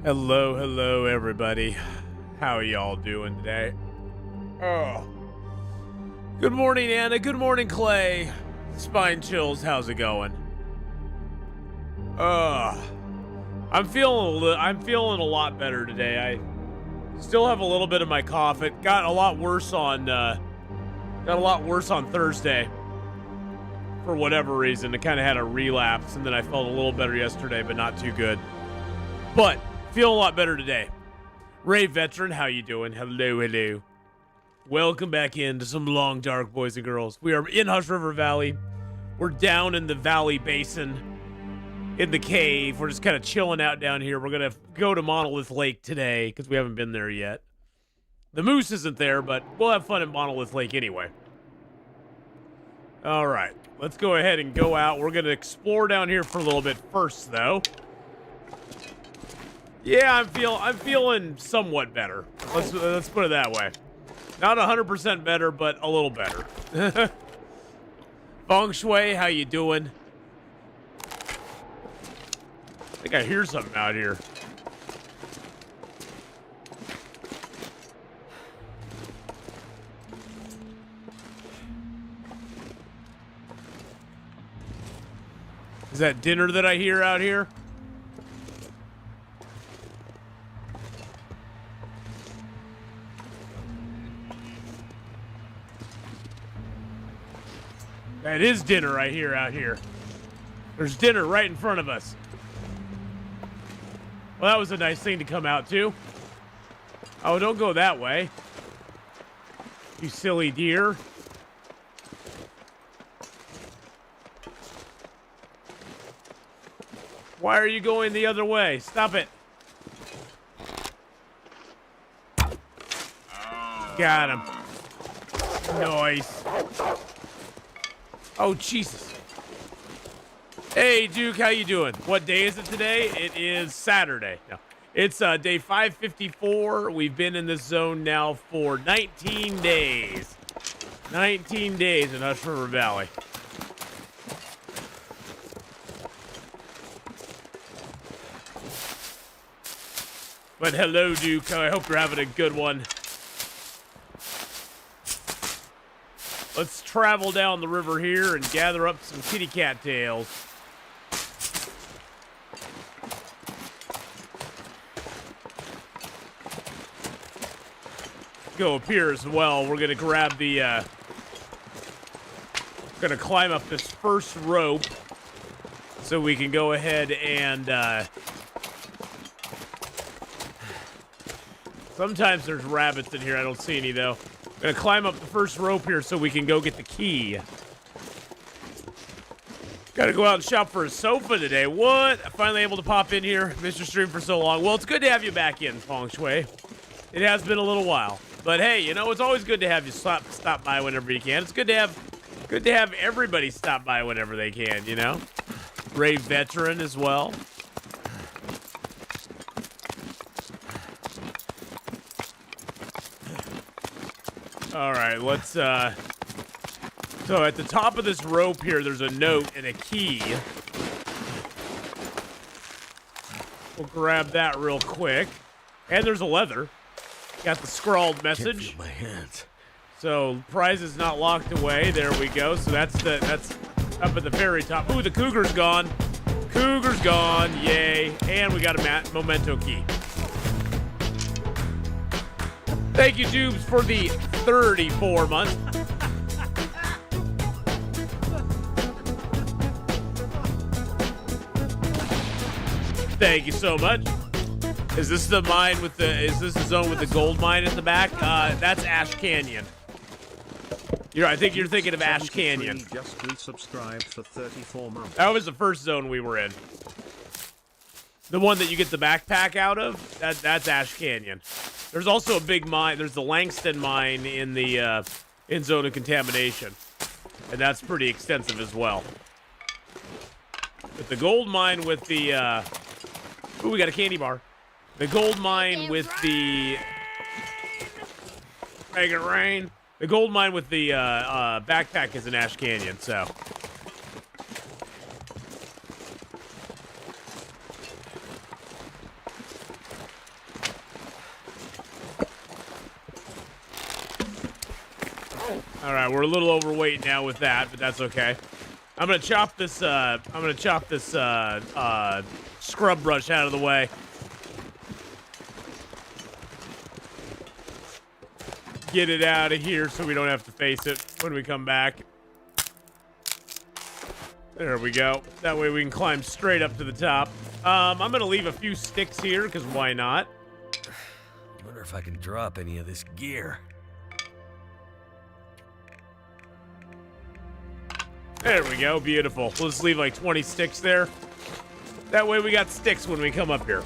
Hello, everybody. How are y'all doing today? Oh. Good morning, Anna. Good morning, Clay. Spine chills. How's it going? I'm feeling a lot better today. I still have a little bit of my cough. It got a lot worse on Thursday. For whatever reason, it kind of had a relapse, and then I felt a little better yesterday, but not too good. But feel a lot better today. Ray Veteran, how you doing? Hello. Welcome back into some long dark, boys and girls. We are in Hush River Valley. We're down in the valley basin, in the cave. We're just kind of chilling out down here. We're gonna go to Monolith Lake today because we haven't been there yet. The moose isn't there, but we'll have fun at Monolith Lake anyway. All right, let's go ahead and go out. We're gonna explore down here for a little bit first, though. Yeah, I'm feeling somewhat better. Let's put it that way. Not 100% better, but a little better. Feng Shui, how you doing? I think I hear something out here. Is that dinner that I hear out here? That is dinner I hear out here. There's dinner right in front of us. Well, that was a nice thing to come out to. Oh, don't go that way. You silly deer. Why are you going the other way? Stop it. Got him. Nice. Oh, Jesus. Hey, Duke, how you doing? What day is it today? It is Saturday. No, it's day 554. We've been in this zone now for 19 days. 19 days in Hush River Valley. But hello, Duke. I hope you're having a good one. Let's travel down the river here and gather up some kitty cat tails. Go up here as well. We're gonna grab the gonna climb up this first rope so we can go ahead and sometimes there's rabbits in here. I don't see any though. Gonna climb up the first rope here so we can go get the key. Gotta go out and shop for a sofa today. What? Finally able to pop in here. Missed your stream for so long. Well, it's good to have you back in, Feng Shui. It has been a little while. But hey, you know, it's always good to have you stop by whenever you can. It's good to have everybody stop by whenever they can, you know? Ray Veteran as well. All right, let's, so at the top of this rope here, there's a note and a key. We'll grab that real quick. And there's a leather. Got the scrawled message. Can't feel my hands. So, prize is not locked away. There we go. So that's up at the very top. Ooh, the cougar's gone. Cougar's gone. Yay. And we got a memento key. Thank you, Dubes, for the 34 months. Thank you so much. Is this the mine with the? Is this the zone with the gold mine at the back? That's Ash Canyon. I think you're thinking of Ash Canyon. Just resubscribed for 34 months. That was the first zone we were in. The one that you get the backpack out of. That's Ash Canyon. There's also a big mine. There's the Langston mine in the in zone of contamination, and that's pretty extensive as well. But the gold mine with the ooh, we got a candy bar. The gold mine with the make it rain. The gold mine with the backpack is in Ash Canyon. So All right, we're a little overweight now with that, but that's okay. I'm gonna chop this. Scrub brush out of the way. Get it out of here so we don't have to face it when we come back. There we go. That way we can climb straight up to the top. I'm gonna leave a few sticks here because why not? I wonder if I can drop any of this gear. There we go. Beautiful. We'll just leave like 20 sticks there. That way we got sticks when we come up here.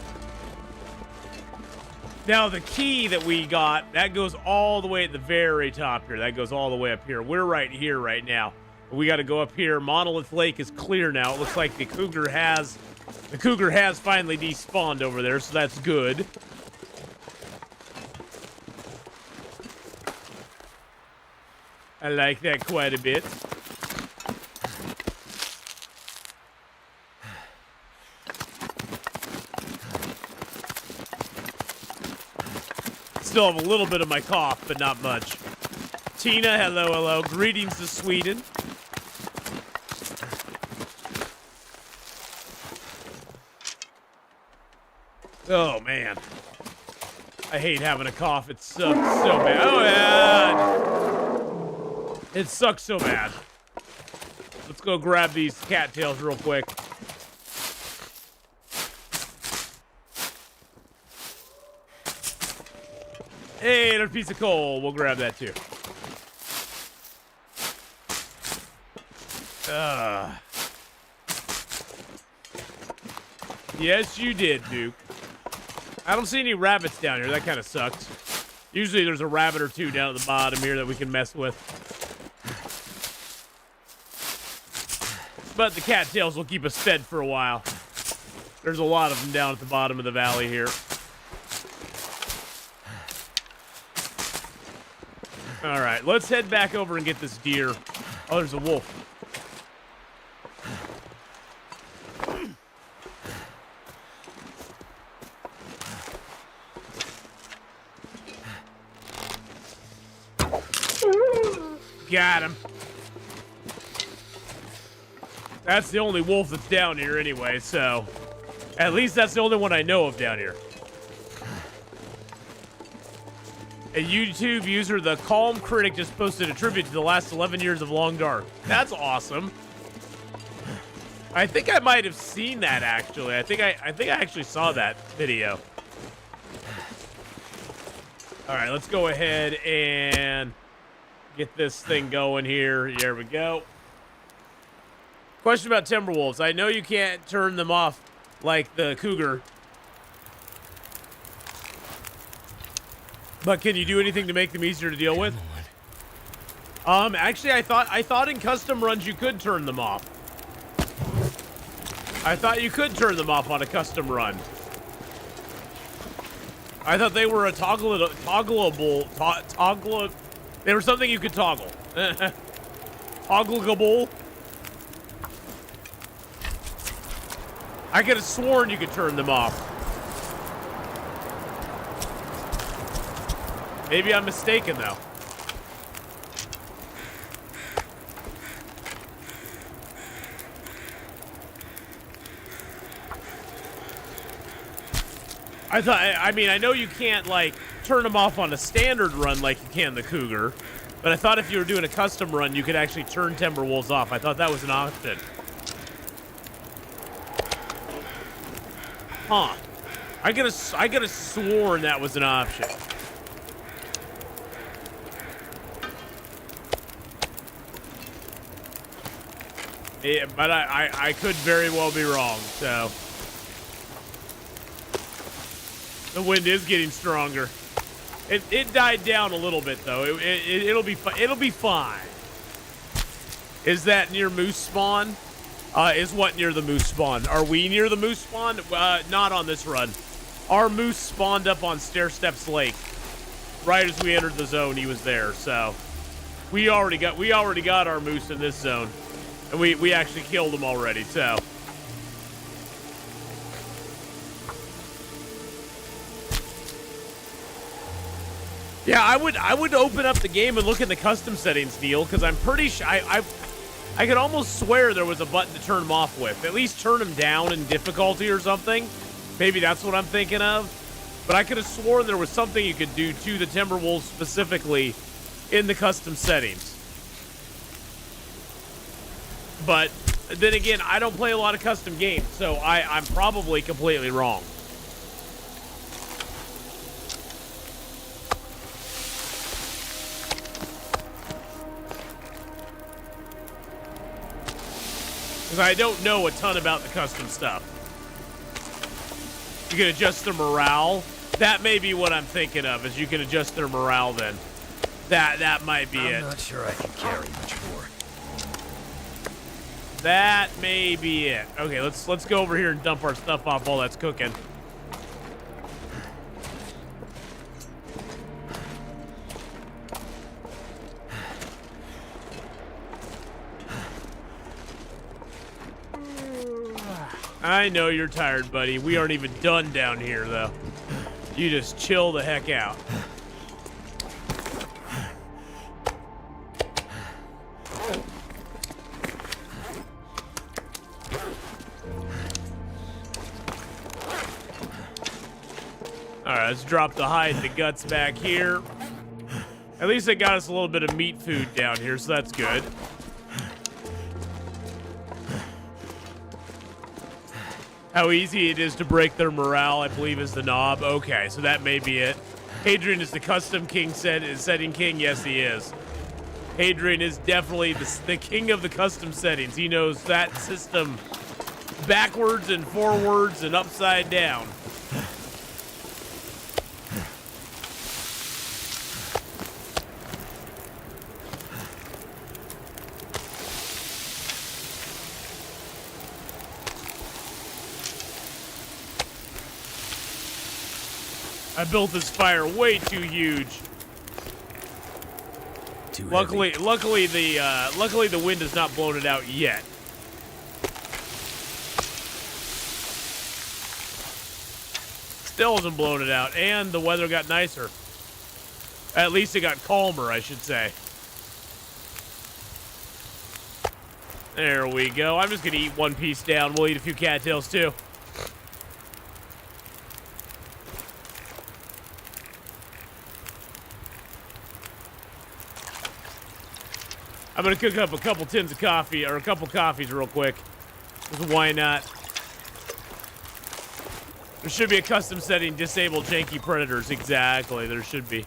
Now, the key that we got, that goes all the way at the very top here. That goes all the way up here. We're right here right now. We got to go up here. Monolith Lake is clear now. It looks like the cougar has finally despawned over there, so that's good. I like that quite a bit. Still have a little bit of my cough, but not much. Tina, hello, hello. Greetings to Sweden. Oh, man. I hate having a cough. It sucks so bad. Oh, man. It sucks so bad. Let's go grab these cattails real quick. Hey, there's a piece of coal. We'll grab that too. Yes, you did, Duke. I don't see any rabbits down here. That kind of sucks. Usually there's a rabbit or two down at the bottom here that we can mess with. But the cattails will keep us fed for a while. There's a lot of them down at the bottom of the valley here. All right, let's head back over and get this deer. Oh, there's a wolf. Got him. That's the only wolf that's down here anyway, so at least that's the only one I know of down here. A YouTube user, the Calm Critic, just posted a tribute to the last 11 years of Long Dark. That's awesome. I think I might have seen that actually. I think I actually saw that video. All right, let's go ahead and get this thing going here. There we go. Question about Timberwolves. I know you can't turn them off like the cougar. But can you do anything to make them easier to deal with? Actually, I thought in custom runs you could turn them off. I thought you could turn them off on a custom run. I thought they were a toggleable. They were something you could toggle. Toggleable. I could have sworn you could turn them off. Maybe I'm mistaken, though. I mean, I know you can't, like, turn them off on a standard run like you can the Cougar, but I thought if you were doing a custom run, you could actually turn Timberwolves off. I thought that was an option. Huh. I could have sworn that was an option. Yeah, but I could very well be wrong, so. The wind is getting stronger. It died down a little bit though. It'll be fine. Is that near moose spawn? Is what near the moose spawn? Are we near the moose spawn? Not on this run. Our moose spawned up on Stair Steps Lake. Right as we entered the zone, he was there. So we already got our moose in this zone, and we actually killed him already. So. Yeah, I would open up the game and look in the custom settings, Neil, because I'm pretty sure I could almost swear there was a button to turn them off with. At least turn them down in difficulty or something. Maybe that's what I'm thinking of. But I could have sworn there was something you could do to the Timberwolves specifically in the custom settings. But then again, I don't play a lot of custom games, so I'm probably completely wrong. Because I don't know a ton about the custom stuff. You can adjust their morale. That may be what I'm thinking of, is you can adjust their morale then. That might be it. I'm not sure I can carry much more. That may be it. Okay, let's go over here and dump our stuff off while that's cooking. I know you're tired, buddy. We aren't even done down here, though. You just chill the heck out. Alright, let's drop the hide and the guts back here. At least they got us a little bit of meat food down here, so that's good. How easy it is to break their morale, I believe, is the knob. Okay, so that may be it. Hadrian is the custom king setting king. Yes, he is. Hadrian is definitely the king of the custom settings. He knows that system backwards and forwards and upside down. I built this fire way too huge. Luckily the wind has not blown it out yet. Still hasn't blown it out, and the weather got nicer. At least it got calmer, I should say. There we go. I'm just gonna eat one piece down. We'll eat a few cattails too. I'm gonna cook up a couple tins of coffee, or a couple coffees real quick. Because why not? There should be a custom setting, disable janky predators. Exactly, there should be.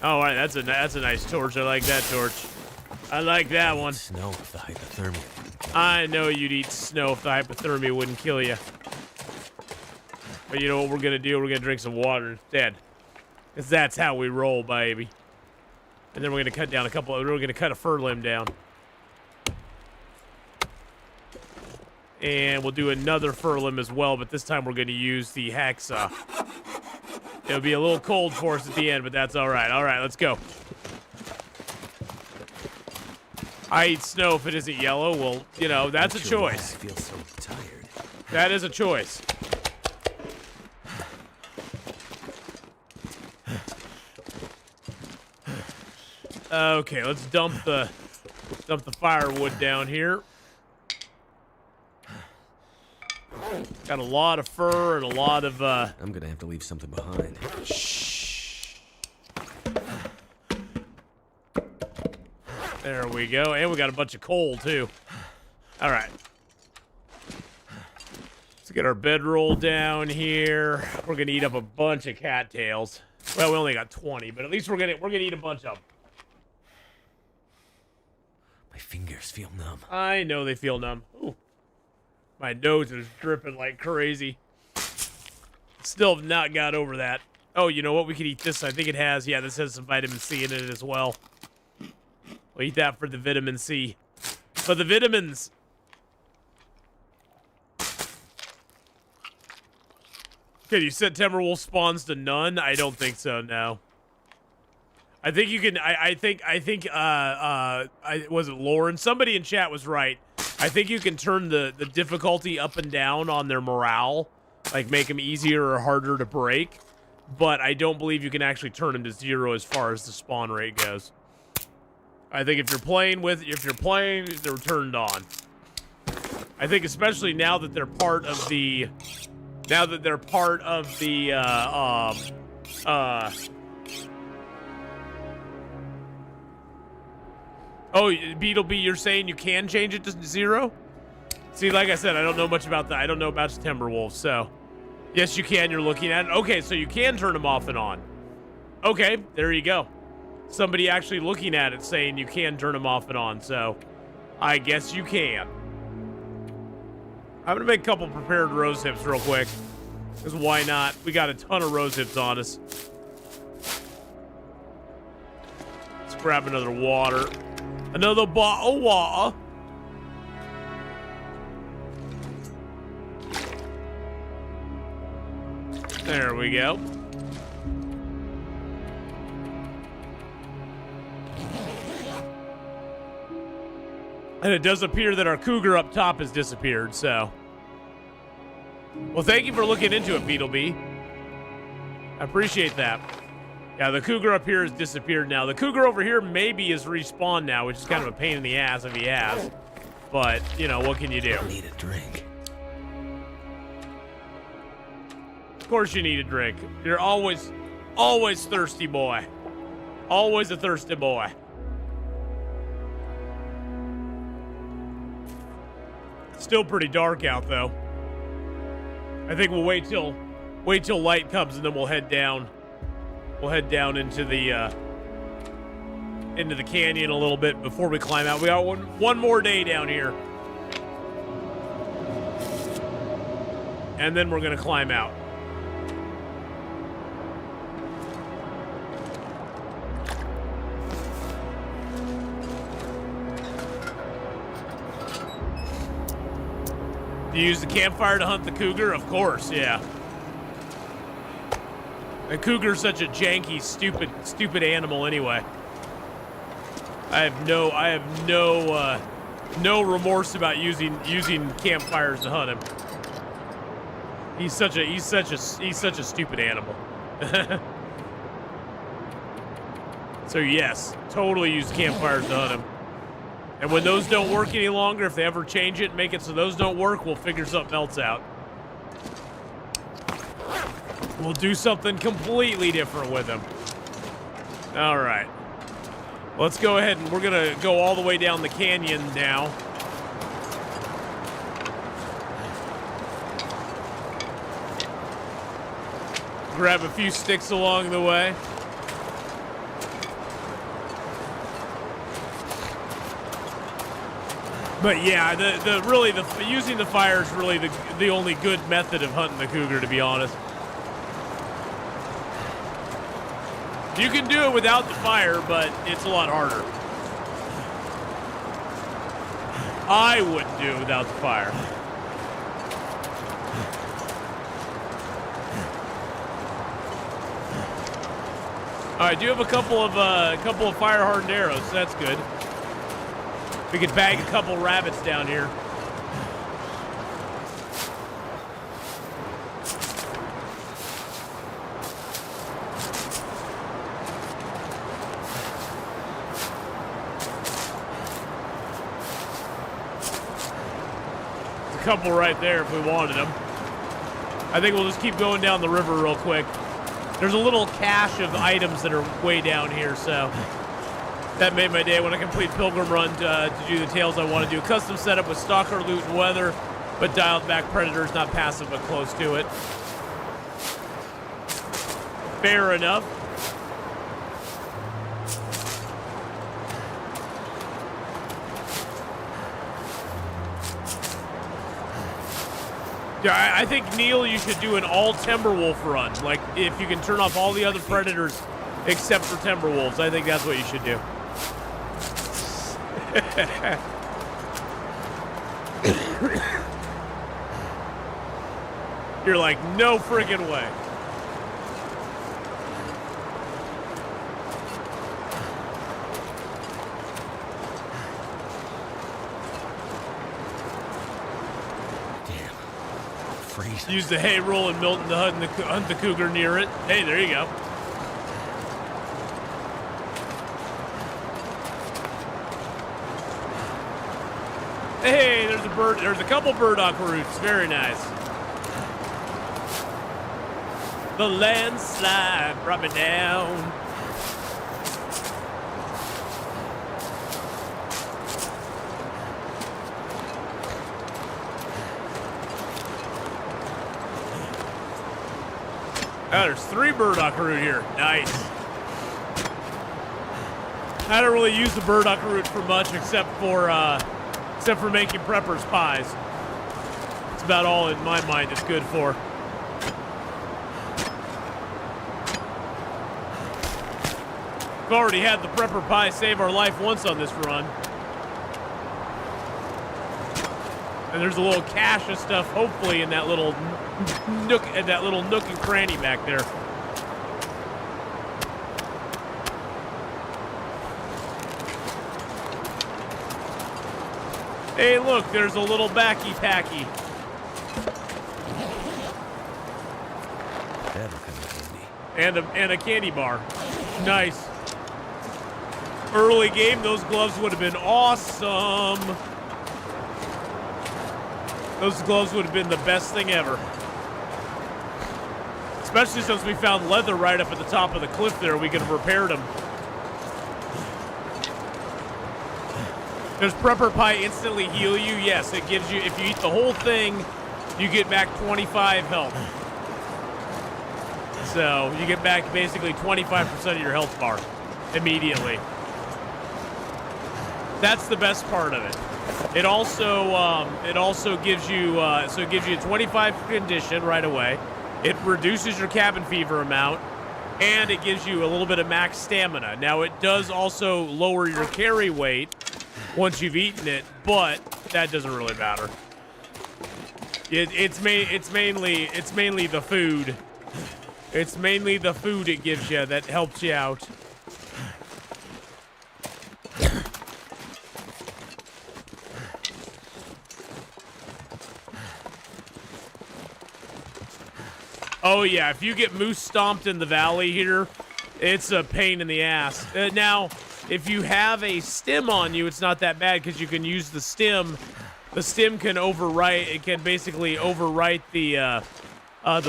Oh, all right, that's a nice torch. I like that torch. I like that one. Snow if the hypothermia. I know you'd eat snow if the hypothermia wouldn't kill you. But you know what we're gonna do? We're gonna drink some water instead. Because that's how we roll, baby. And then we're going to cut down we're going to cut a fir limb down. And we'll do another fir limb as well, but this time we're going to use the hacksaw. It'll be a little cold for us at the end, but that's all right. All right, let's go. I eat snow if it isn't yellow. Well, you know, that's a choice. I feel so tired. That is a choice. Okay, let's dump the firewood down here. Got a lot of fur and a lot of I'm gonna have to leave something behind. Shh. There we go, and we got a bunch of coal too. All right. Let's get our bedroll down here. We're gonna eat up a bunch of cattails. Well, we only got 20, but at least we're gonna eat a bunch of them. My fingers feel numb. I know they feel numb. Ooh. My nose is dripping like crazy. Still have not got over that. Oh, you know what? We could eat this. I think it has. Yeah, this has some vitamin C in it as well. We'll eat that for the vitamin C. But the vitamins. Can you set Timberwolf spawns to none? I don't think so, no. I think you can, I think, was it Lauren? Somebody in chat was right. I think you can turn the difficulty up and down on their morale. like make them easier or harder to break, but I don't believe you can actually turn them to 0 as far as the spawn rate goes. I think if you're playing, they're turned on. I think especially now that they're part of the, oh, Beetlebee, you're saying you can change it to 0? See, like I said, I don't know much about that. I don't know about Timberwolves, so yes, you can. You're looking at it. Okay, so you can turn them off and on. Okay, there you go. Somebody actually looking at it saying you can turn them off and on, so I guess you can. I'm gonna make a couple prepared rose hips real quick, because why not? We got a ton of rose hips on us. Let's grab another water. Another bottle of water. There we go. And it does appear that our cougar up top has disappeared, so. Well, thank you for looking into it, Beetlebee. I appreciate that. Yeah, the cougar up here has disappeared now. The cougar over here maybe is respawned now, which is kind of a pain in the ass if he has. But, you know, what can you do? I need a drink. Of course you need a drink. You're always thirsty, boy. Always a thirsty boy. Still pretty dark out, though. I think we'll wait till light comes, and then we'll head down. We'll head down into the canyon a little bit before we climb out. We got one more day down here, and then we're gonna climb out. You use the campfire to hunt the cougar? Of course, yeah. The cougar's such a janky, stupid animal anyway. I have no remorse about using campfires to hunt him. He's such a stupid animal. So yes, totally use campfires to hunt him. And when those don't work any longer, if they ever change it and make it so those don't work, we'll figure something else out. We'll do something completely different with them. All right. Let's go ahead and we're going to go all the way down the canyon now. Grab a few sticks along the way. But yeah, using the fire is really the only good method of hunting the cougar, to be honest. You can do it without the fire, but it's a lot harder. I wouldn't do it without the fire. All right, I do have a couple of fire hardened arrows, so that's good. We could bag a couple rabbits down here. There's a couple right there if we wanted them. I think we'll just keep going down the river real quick. There's a little cache of items that are way down here, so that made my day when I complete Pilgrim Run to do the tails I want to do. Custom setup with stalker, loot, and weather, but dialed back predators, not passive, but close to it. Fair enough. Yeah, I think, Neil, you should do an all Timberwolf run. Like, if you can turn off all the other predators except for Timberwolves, I think that's what you should do. You're like, no friggin' way. freezing. Use the hay roll and Milton to hunt the cougar near it. Hey, there you go. Hey, there's a bird. There's a couple burdock roots. Very nice. The landslide brought me down. Oh, there's 3 burdock root here. Nice. I don't really use the burdock root for much except for making preppers pies. It's about all in my mind it's good for. We've already had the prepper pie save our life once on this run. And there's a little cache of stuff, hopefully, in that little nook and cranny back there. Hey, look, there's a little backy packy. That'll come in handy. And a candy bar. Nice. Early game, those gloves would have been awesome. Those gloves would have been the best thing ever. Especially since we found leather right up at the top of the cliff there. We could have repaired them. Does prepper pie instantly heal you? Yes, it gives you, if you eat the whole thing, you get back 25 health. So you get back basically 25% of your health bar immediately. That's the best part of it. It also gives you it gives you a 25 condition right away. It reduces your cabin fever amount, and it gives you a little bit of max stamina. Now it does also lower your carry weight once you've eaten it, but that doesn't really matter. It's mainly the food. It's mainly the food it gives you that helps you out. Oh yeah, if you get moose stomped in the valley here, it's a pain in the ass. Now, if you have a stim on you, it's not that bad because you can use the stim. The stim can overwrite. It can basically overwrite the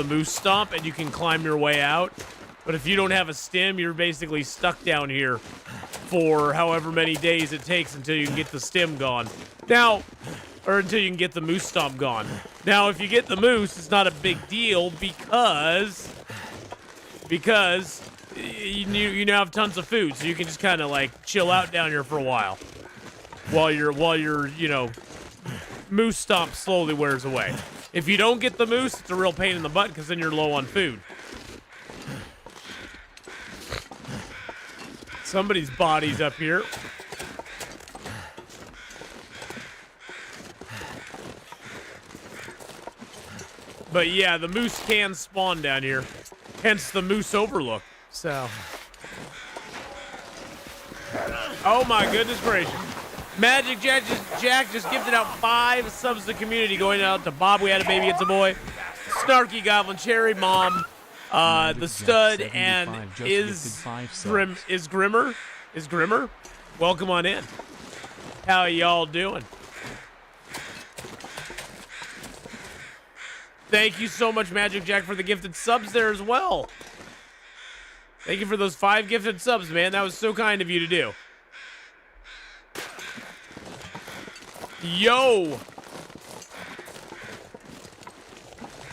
moose stomp, and you can climb your way out. But if you don't have a stim, you're basically stuck down here for however many days it takes until you can get the stim gone. Now, or until you can get the moose stomp gone. Now, if you get the moose, it's not a big deal because you now have tons of food, so you can just kind of like chill out down here for a while while your moose stomp slowly wears away. If you don't get the moose, it's a real pain in the butt because then you're low on food. Somebody's body's up here. But yeah, the moose can spawn down here. Hence the moose overlook. So. Oh my goodness gracious. Magic Jack just gifted out 5 subs to the community, going out to Bob, we had a baby, it's a boy. Snarky Goblin, Cherry Mom, the Stud, and is Grimmer. Welcome on in. How y'all doing? Thank you so much, Magic Jack, for the gifted subs there as well. Thank you for those 5 gifted subs, man. That was so kind of you to do. Yo!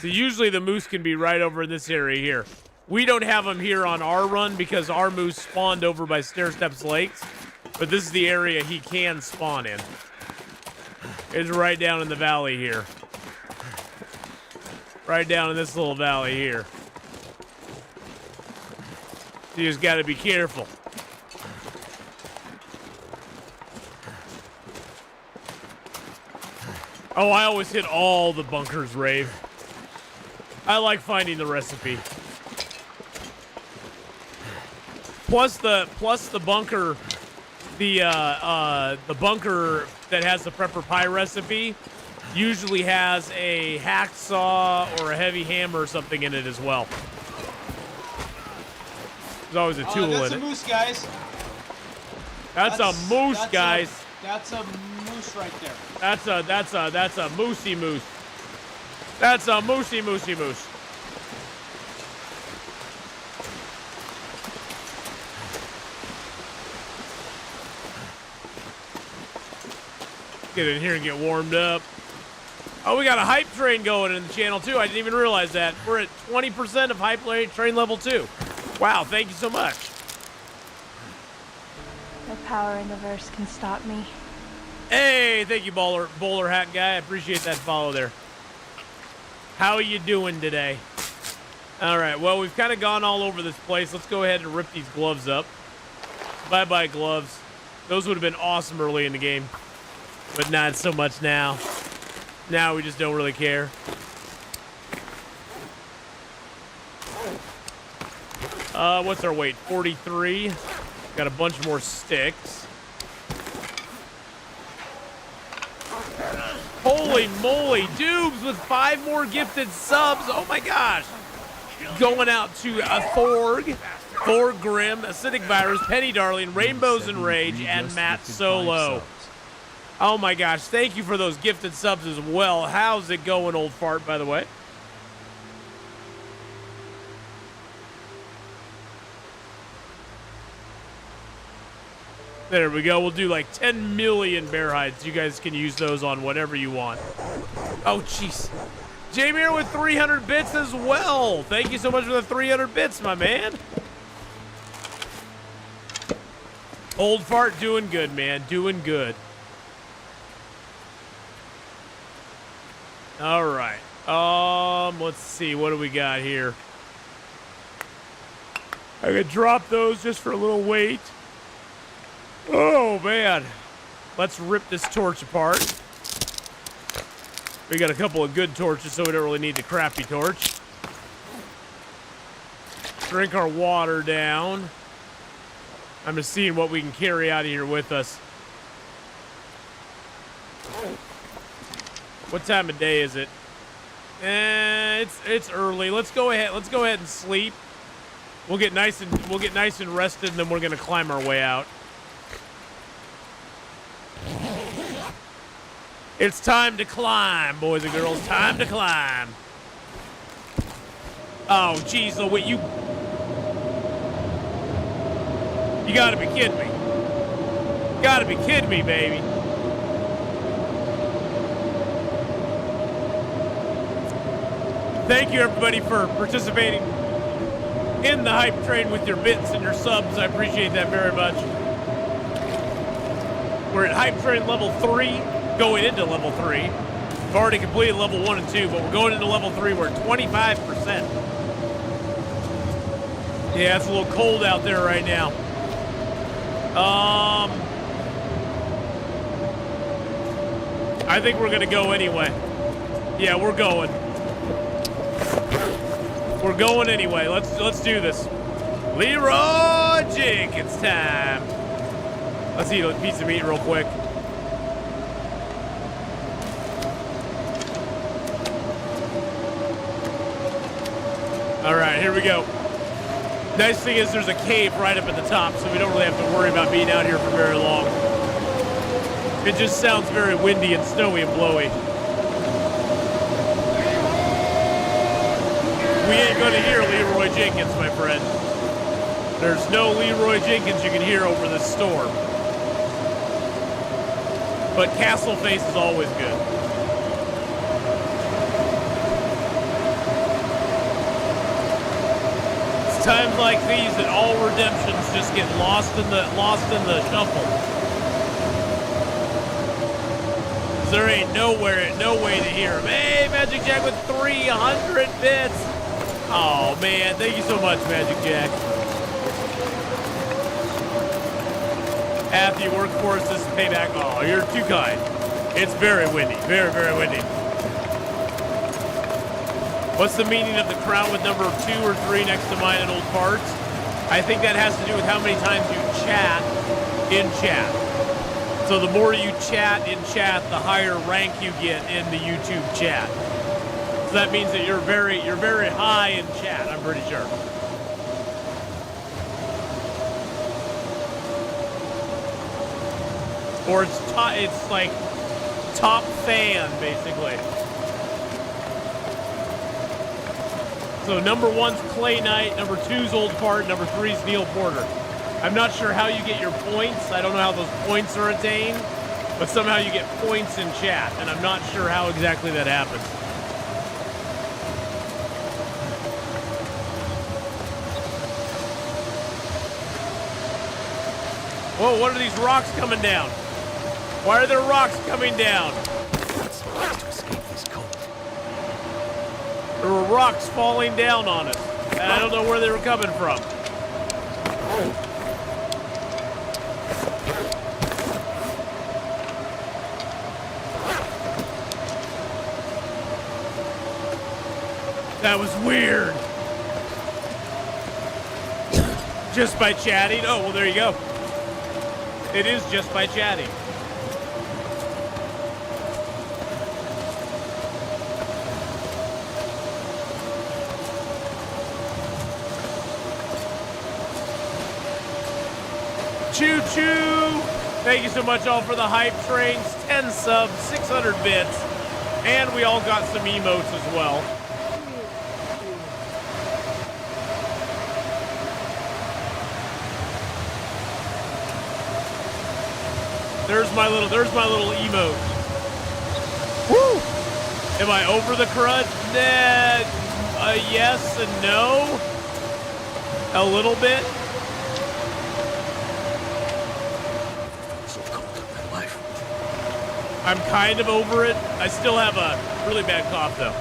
So usually the moose can be right over in this area here. We don't have them here on our run because our moose spawned over by Stair Steps Lakes. But this is the area he can spawn in. It's right down in the valley here. Right down in this little valley here. You just gotta be careful. Oh, I always hit all the bunkers, Rave. I like finding the recipe. Plus the bunker, the bunker that has the prepper pie recipe usually has a hacksaw or a heavy hammer or something in it as well. There's always a tool in it. That's a moose, guys. That's a moose, guys. That's a moose right there. That's a moosey moose. That's a moosey moose. Get in here and get warmed up. Oh, we got a hype train going in the channel too. I didn't even realize that. We're at 20% of hype train level 2. Wow, thank you so much. No power in the verse can stop me. Hey, thank you, bowler hat guy. I appreciate that follow there. How are you doing today? All right, well, we've kind of gone all over this place. Let's go ahead and rip these gloves up. Bye-bye, gloves. Those would have been awesome early in the game, but not so much now. Now we just don't really care. What's our weight? 43. Got a bunch more sticks. Holy moly, Dubes with 5 more gifted subs. Oh my gosh. Going out to Thorg, Grim, Acidic Virus, Penny Darling, Rainbows and Rage, and Matt Solo. Oh my gosh, thank you for those gifted subs as well. How's it going, old fart, by the way? There we go. We'll do like 10 million bear hides. You guys can use those on whatever you want. Oh, jeez. Jamir with 300 bits as well. Thank you so much for the 300 bits, my man. Old fart doing good, man. Doing good. All right. Let's see. What do we got here? I could drop those just for a little weight. Oh, man. Let's rip this torch apart. We got a couple of good torches, so we don't really need the crappy torch. Drink our water down. I'm just seeing what we can carry out of here with us. What time of day is it? It's early. Let's go ahead and sleep. We'll get nice and rested, and then we're gonna climb our way out. It's time to climb, boys and girls. Time to climb. Oh, jeez, oh, wait, you gotta be kidding me. Gotta be kidding me, baby. Thank you, everybody, for participating in the hype train with your bits and your subs. I appreciate that very much. We're at hype train level 3, going into level 3. We've already completed level 1 and 2, but we're going into level 3. We're at 25%. Yeah, it's a little cold out there right now. I think we're gonna go anyway. Yeah, we're going. We're going anyway. Let's do this. Leroy Jenkins time. Let's eat a piece of meat real quick. All right, here we go. Nice thing is there's a cave right up at the top, so we don't really have to worry about being out here for very long. It just sounds very windy and snowy and blowy. We ain't gonna hear Leroy Jenkins, my friend. There's no Leroy Jenkins you can hear over this storm. But Castle Face is always good. It's times like these that all redemptions just get lost in the shuffle. There ain't no way to hear him. Hey, Magic Jack with 300 bits. Oh man, thank you so much, Magic Jack. After you work for us, this is payback. Oh, you're too kind. It's very windy. Very, very windy. What's the meaning of the crown with number 2 or 3 next to mine in old parts? I think that has to do with how many times you chat in chat. So the more you chat in chat, the higher rank you get in the YouTube chat. So that means that you're very high in chat, I'm pretty sure. Or it's like top fan, basically. So number 1's Clay Knight, number 2's Old Fart, number 3's Neil Porter. I'm not sure how you get your points. I don't know how those points are attained, but somehow you get points in chat, and I'm not sure how exactly that happens. Whoa, what are these rocks coming down? Why are there rocks coming down? To escape this cold. There were rocks falling down on us, and I don't know where they were coming from. That was weird. Just by chatting? Oh, well, there you go. It is just by chatting. Choo choo! Thank you so much all for the hype trains. 10 subs, 600 bits, and we all got some emotes as well. There's my little emote. Woo! Am I over the crud? Nah, yes and no. A little bit. So cold in my life. I'm kind of over it. I still have a really bad cough though.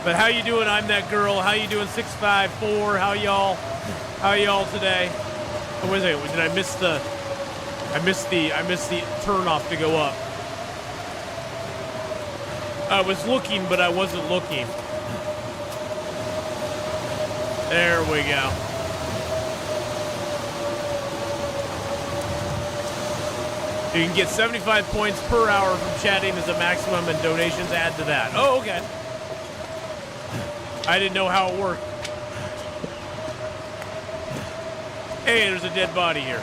But how you doing? I'm that girl. How you doing? 654. How y'all today? Oh, wait a second. Did I miss the? I missed the turn off to go up. I was looking, but I wasn't looking. There we go. You can get 75 points per hour from chatting as a maximum, and donations add to that. Oh, okay. I didn't know how it worked. Hey, there's a dead body here.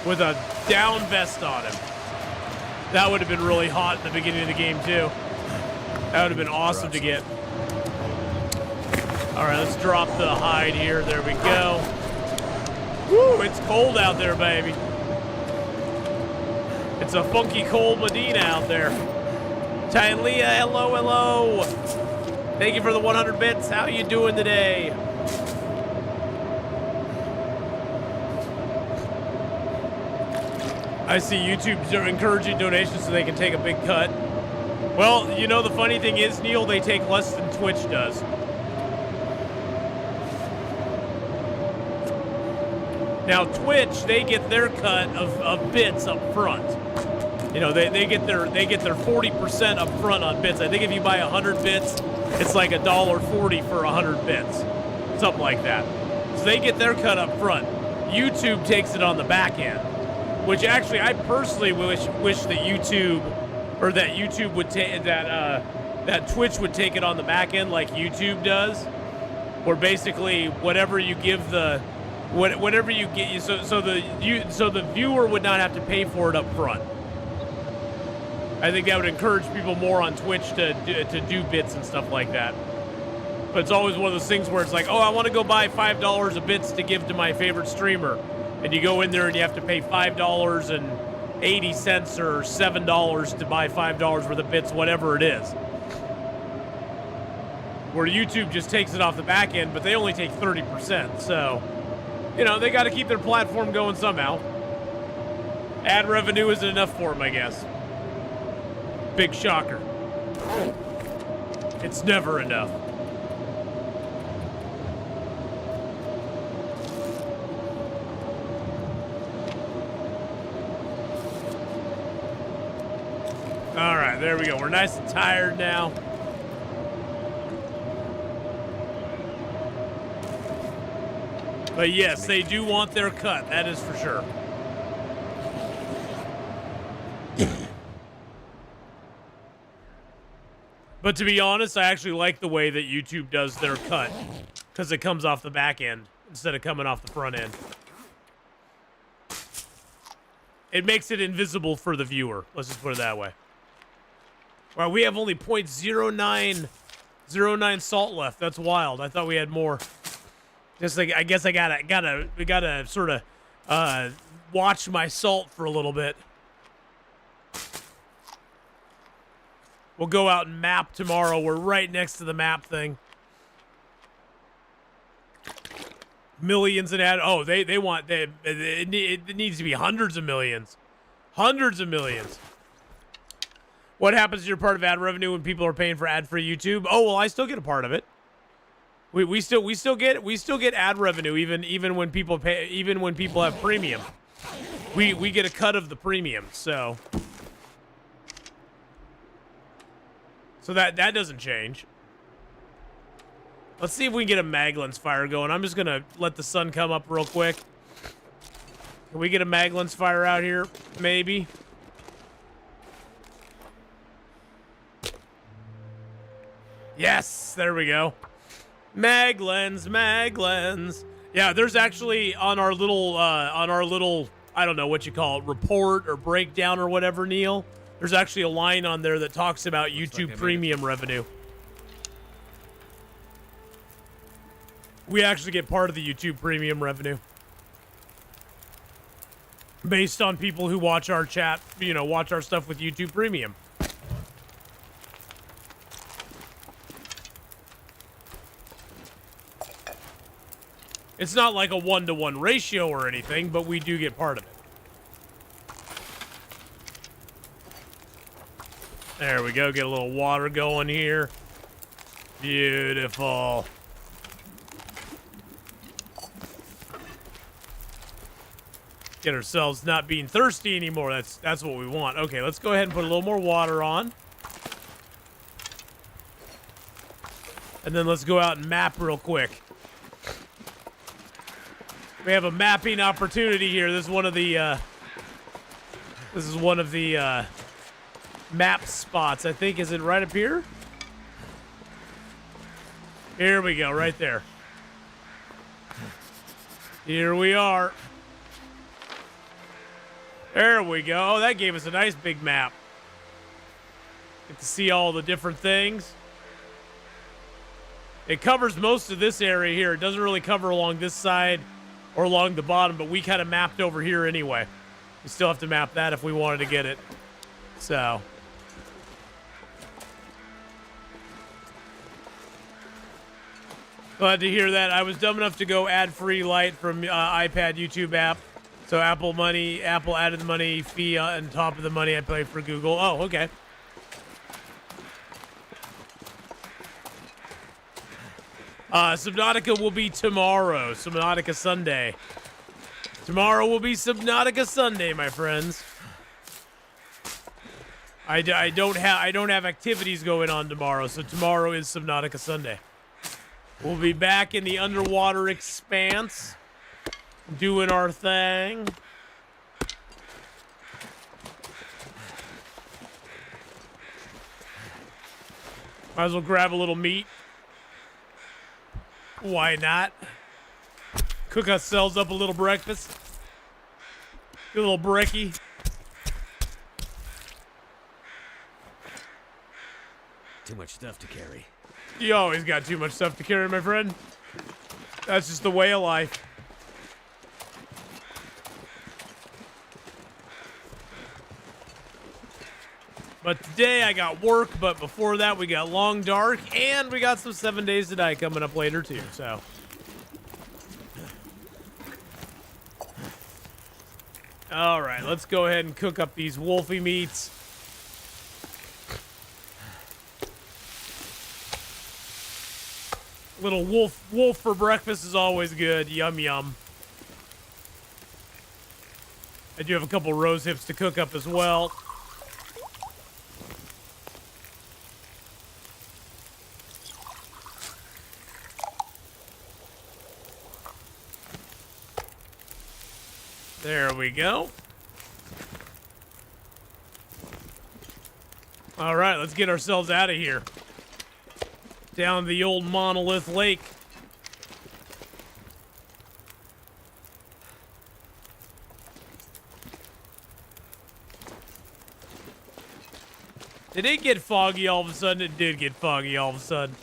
With a down vest on him. That would have been really hot in the beginning of the game, too. That would have been awesome to get. All right, let's drop the hide here. There we go. Woo, it's cold out there, baby. It's a funky cold Medina out there. Tylea, hello, hello. Thank you for the 100 bits. How you doing today? I see YouTube encouraging donations so they can take a big cut. Well, you know, the funny thing is, Neil, they take less than Twitch does. Now, Twitch, they get their cut of bits up front. You know, they get their 40% up front on bits. I think if you buy 100 bits, it's like $1.40 for 100 bits. Something like that. So they get their cut up front. YouTube takes it on the back end. Which actually, I personally wish that YouTube, or that YouTube would take that Twitch would take it on the back end like YouTube does, where basically whatever you give whatever you get, so the viewer would not have to pay for it up front. I think that would encourage people more on Twitch to do bits and stuff like that. But it's always one of those things where it's like, oh, I want to go buy $5 of bits to give to my favorite streamer. And you go in there and you have to pay $5.80 or $7 to buy $5 worth of bits, whatever it is. Where YouTube just takes it off the back end, but they only take 30%. So, you know, they got to keep their platform going somehow. Ad revenue isn't enough for them, I guess. Big shocker. It's never enough. All right, there we go. We're nice and tired now. But yes, they do want their cut. That is for sure. But to be honest, I actually like the way that YouTube does their cut because it comes off the back end instead of coming off the front end. It makes it invisible for the viewer. Let's just put it that way. Wow, we have only 0.0909 salt left. That's wild. I thought we had more. Just like I guess we gotta sort of watch my salt for a little bit. We'll go out and map tomorrow. We're right next to the map thing. Millions in ad. Oh, they want it needs to be hundreds of millions. Hundreds of millions. What happens to your part of ad revenue when people are paying for ad-free YouTube? Oh, well, I still get a part of it. We still get ad revenue even when people pay, even when people have premium. We get a cut of the premium, so that doesn't change. Let's see if we can get a Maglens fire going. I'm just gonna let the sun come up real quick. Can we get a Maglens fire out here? Maybe. Yes, there we go. Maglens. Yeah, there's actually on our little, I don't know what you call it, report or breakdown or whatever, Neil. There's actually a line on there that talks about YouTube Premium revenue. We actually get part of the YouTube Premium revenue. Based on people who watch our chat, watch our stuff with YouTube Premium. It's not like a 1-to-1 ratio or anything, but we do get part of it. There we go. Get a little water going here. Beautiful. Get ourselves not being thirsty anymore. That's what we want. Okay, let's go ahead and put a little more water on. And then let's go out and map real quick. We have a mapping opportunity here. This is one of the map spots, I think. Is it right up here? Here we go, right there. Here we are. There we go. Oh, that gave us a nice big map. Get to see all the different things. It covers most of this area here. It doesn't really cover along this side or along the bottom, but we kind of mapped over here anyway. We still have to map that if we wanted to get it. So. Glad to hear that. I was dumb enough to go ad-free light from iPad YouTube app. So Apple added the money fee on top of the money I pay for Google. Oh, okay. Subnautica will be tomorrow. Subnautica Sunday. Tomorrow will be Subnautica Sunday, my friends. I don't have activities going on tomorrow, so tomorrow is Subnautica Sunday. We'll be back in the underwater expanse, doing our thing. Might as well grab a little meat. Why not? Cook ourselves up a little breakfast. Get a little brekkie. Too much stuff to carry. You always got too much stuff to carry, my friend. That's just the way of life. But today I got work, but before that we got Long Dark, and we got some 7 Days to Die coming up later too, so. All right, let's go ahead and cook up these wolfie meats. Little wolf for breakfast is always good. Yum, yum. I do have a couple rose hips to cook up as well. There we go. All right, let's get ourselves out of here. Down the old Monolith Lake. Did it get foggy all of a sudden? It did get foggy all of a sudden.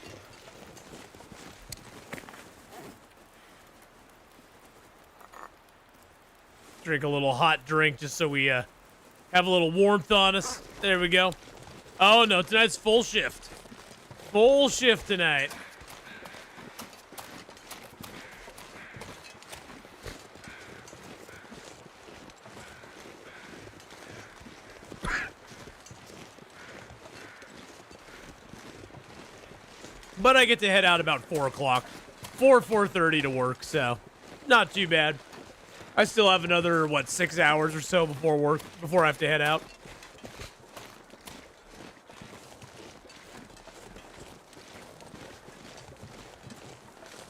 Drink a little hot drink just so we have a little warmth on us. There we go. Oh no, tonight's full shift. Full shift tonight. But I get to head out about 4 o'clock. 4:30 to work, so not too bad. I still have another, 6 hours or so before work, before I have to head out.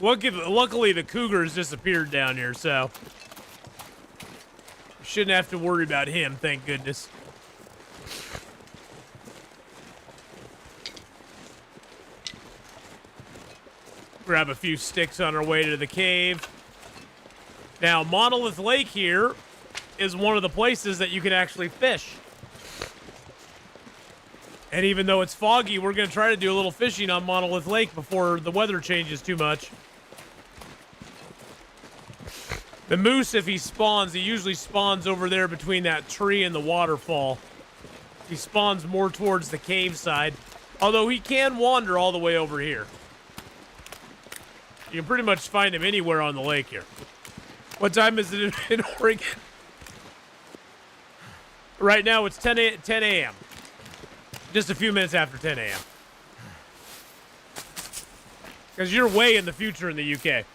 Luckily, the cougars disappeared down here, so shouldn't have to worry about him, thank goodness. Grab a few sticks on our way to the cave. Now, Monolith Lake here is one of the places that you can actually fish. And even though it's foggy, we're going to try to do a little fishing on Monolith Lake before the weather changes too much. The moose, if he spawns, he usually spawns over there between that tree and the waterfall. He spawns more towards the cave side, although he can wander all the way over here. You can pretty much find him anywhere on the lake here. What time is it in Oregon? Right now it's 10 a.m. Just a few minutes after 10 a.m. Because you're way in the future in the UK.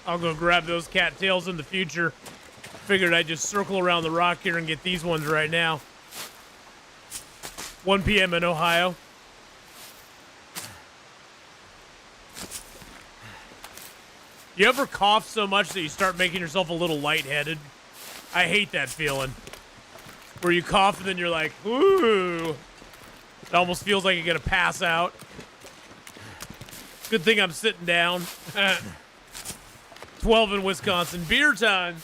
I'll go grab those cattails in the future. Figured I'd just circle around the rock here and get these ones right now. 1 p.m. in Ohio. You ever cough so much that you start making yourself a little lightheaded? I hate that feeling. Where you cough and then you're like, ooh. It almost feels like you're gonna pass out. Good thing I'm sitting down. 12 in Wisconsin. Beer time.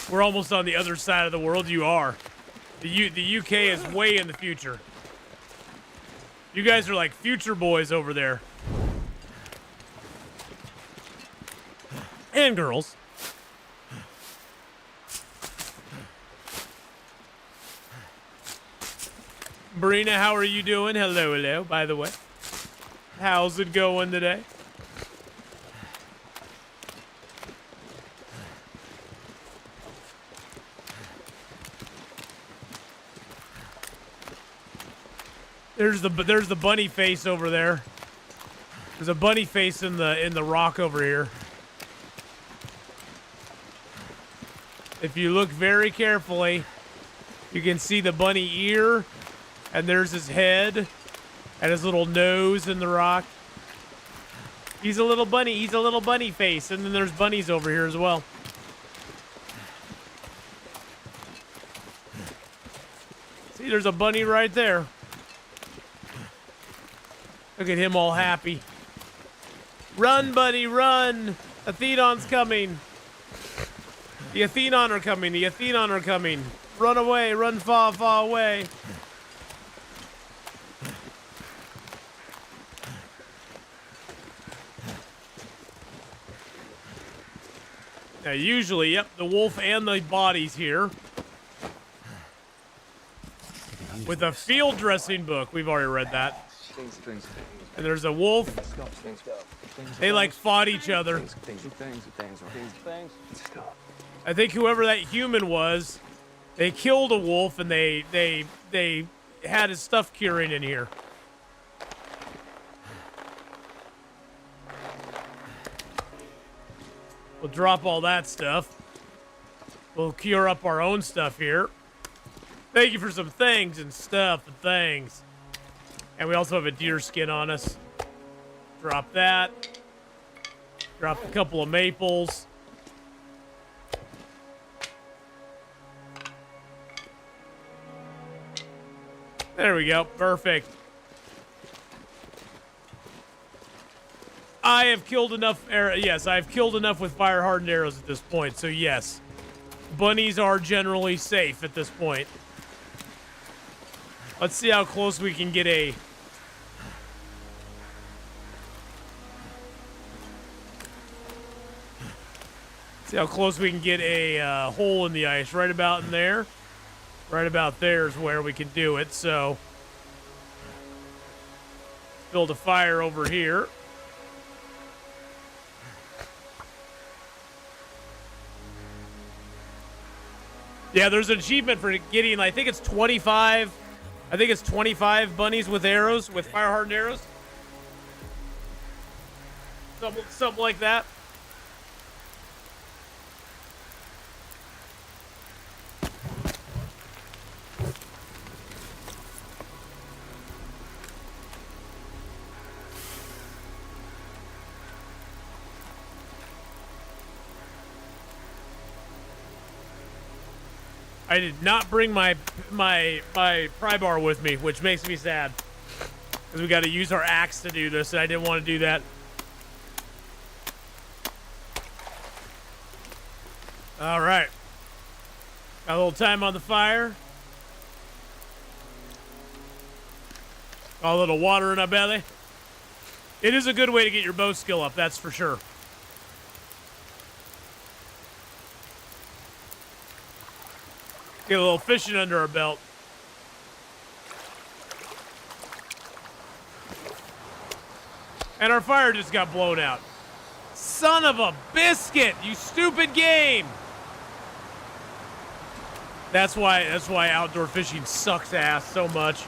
We're almost on the other side of the world. You are. The UK is way in the future. You guys are like future boys over there. And girls. Brina, how are you doing? Hello, hello, by the way. How's it going today? There's the bunny face over there. There's a bunny face in the rock over here. If you look very carefully, you can see the bunny ear, and there's his head and his little nose in the rock. He's a little bunny. He's a little bunny face, and then there's bunnies over here as well. See, there's a bunny right there. Look at him all happy. Run, buddy, run! Atheenon's coming. The Atheenon are coming. The Atheenon are coming. Run away. Run far, far away. Now, usually, yep, the wolf and the body's here. With a field dressing book. We've already read that. And there's a wolf. They like fought each other. I think whoever that human was, they killed a wolf and they had his stuff curing in here. We'll drop all that stuff. We'll cure up our own stuff here. Thank you for some things and stuff and things. And we also have a deer skin on us. Drop that. Drop a couple of maples. There we go. Perfect. I have killed enough yes, I've killed enough with fire-hardened arrows at this point, so yes. Bunnies are generally safe at this point. Let's see how close we can get a... See how close we can get a hole in the ice. Right about in there. Right about there is where we can do it, so... Build a fire over here. Yeah, there's an achievement for getting, I think it's 25... I think it's 25 bunnies with arrows, with fire-hardened arrows. Something like that. I did not bring my pry bar with me, which makes me sad. Because we got to use our axe to do this, and I didn't want to do that. All right. Got a little time on the fire. Got a little water in our belly. It is a good way to get your bow skill up, that's for sure. Get a little fishing under our belt. And our fire just got blown out. Son of a biscuit, you stupid game. That's why outdoor fishing sucks ass so much.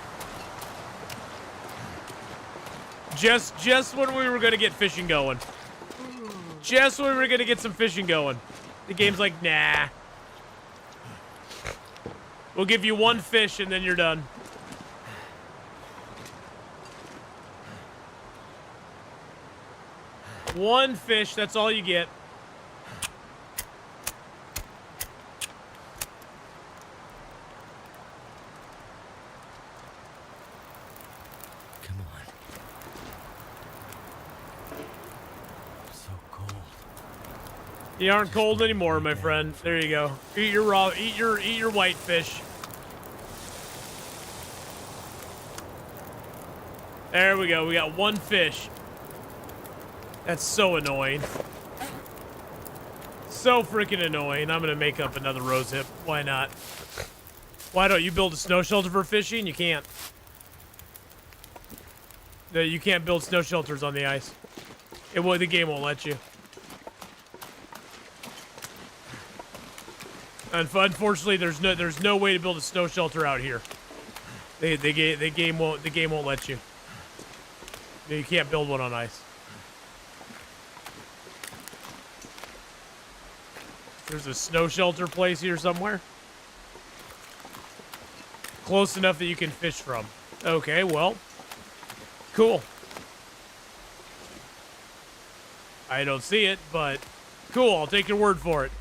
Just when we were gonna get fishing going. Just when we were gonna get some fishing going. The game's like, nah. We'll give you one fish and then you're done. One fish, that's all you get. Come on. So cold. You aren't cold anymore, my friend. There you go. Eat your raw, eat your white fish. There we go. We got one fish. That's so annoying. So freaking annoying. I'm going to make up another rose hip. Why not? Why don't you build a snow shelter for fishing? You can't. You can't build snow shelters on the ice. The game won't let you. Unfortunately, there's no way to build a snow shelter out here. The game won't let you. You can't build one on ice. There's a snow shelter place here somewhere. Close enough that you can fish from. Okay, well. Cool. I don't see it, but cool. I'll take your word for it.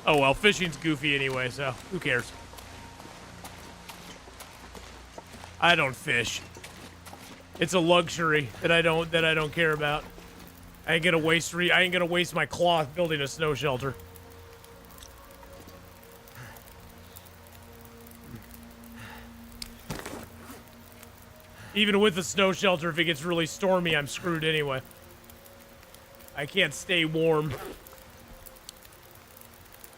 Oh well, fishing's goofy anyway, so who cares? I don't fish. It's a luxury that I don't care about. I ain't gonna waste my cloth building a snow shelter. Even with the snow shelter, if it gets really stormy, I'm screwed anyway. I can't stay warm.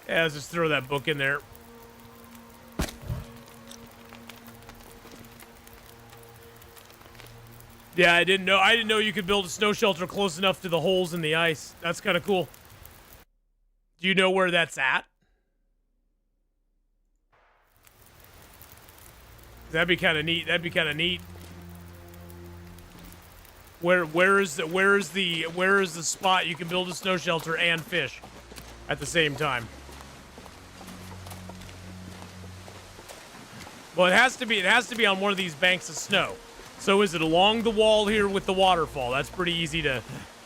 Yeah, let's just throw that book in there. Yeah, I didn't know you could build a snow shelter close enough to the holes in the ice. That's kind of cool. Do you know where that's at? That'd be kind of neat. Where is the spot you can build a snow shelter and fish at the same time? Well, it has to be. It has to be on one of these banks of snow. So is it along the wall here with the waterfall? That's pretty easy to.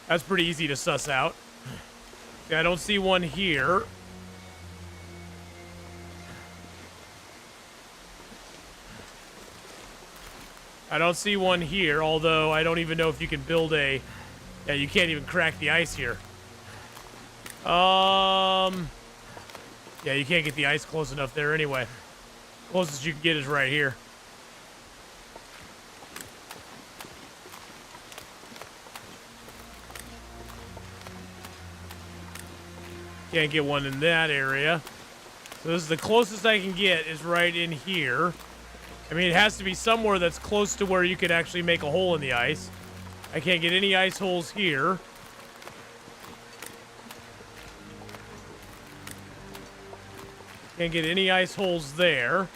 That's pretty easy to suss out. Okay, I don't see one here. I don't see one here, although I don't even know if you can build a... Yeah, you can't even crack the ice here. Yeah, you can't get the ice close enough there anyway. Closest you can get is right here. Can't get one in that area. So this is the closest I can get is right in here. I mean, it has to be somewhere that's close to where you could actually make a hole in the ice. I can't get any ice holes here. Can't get any ice holes there.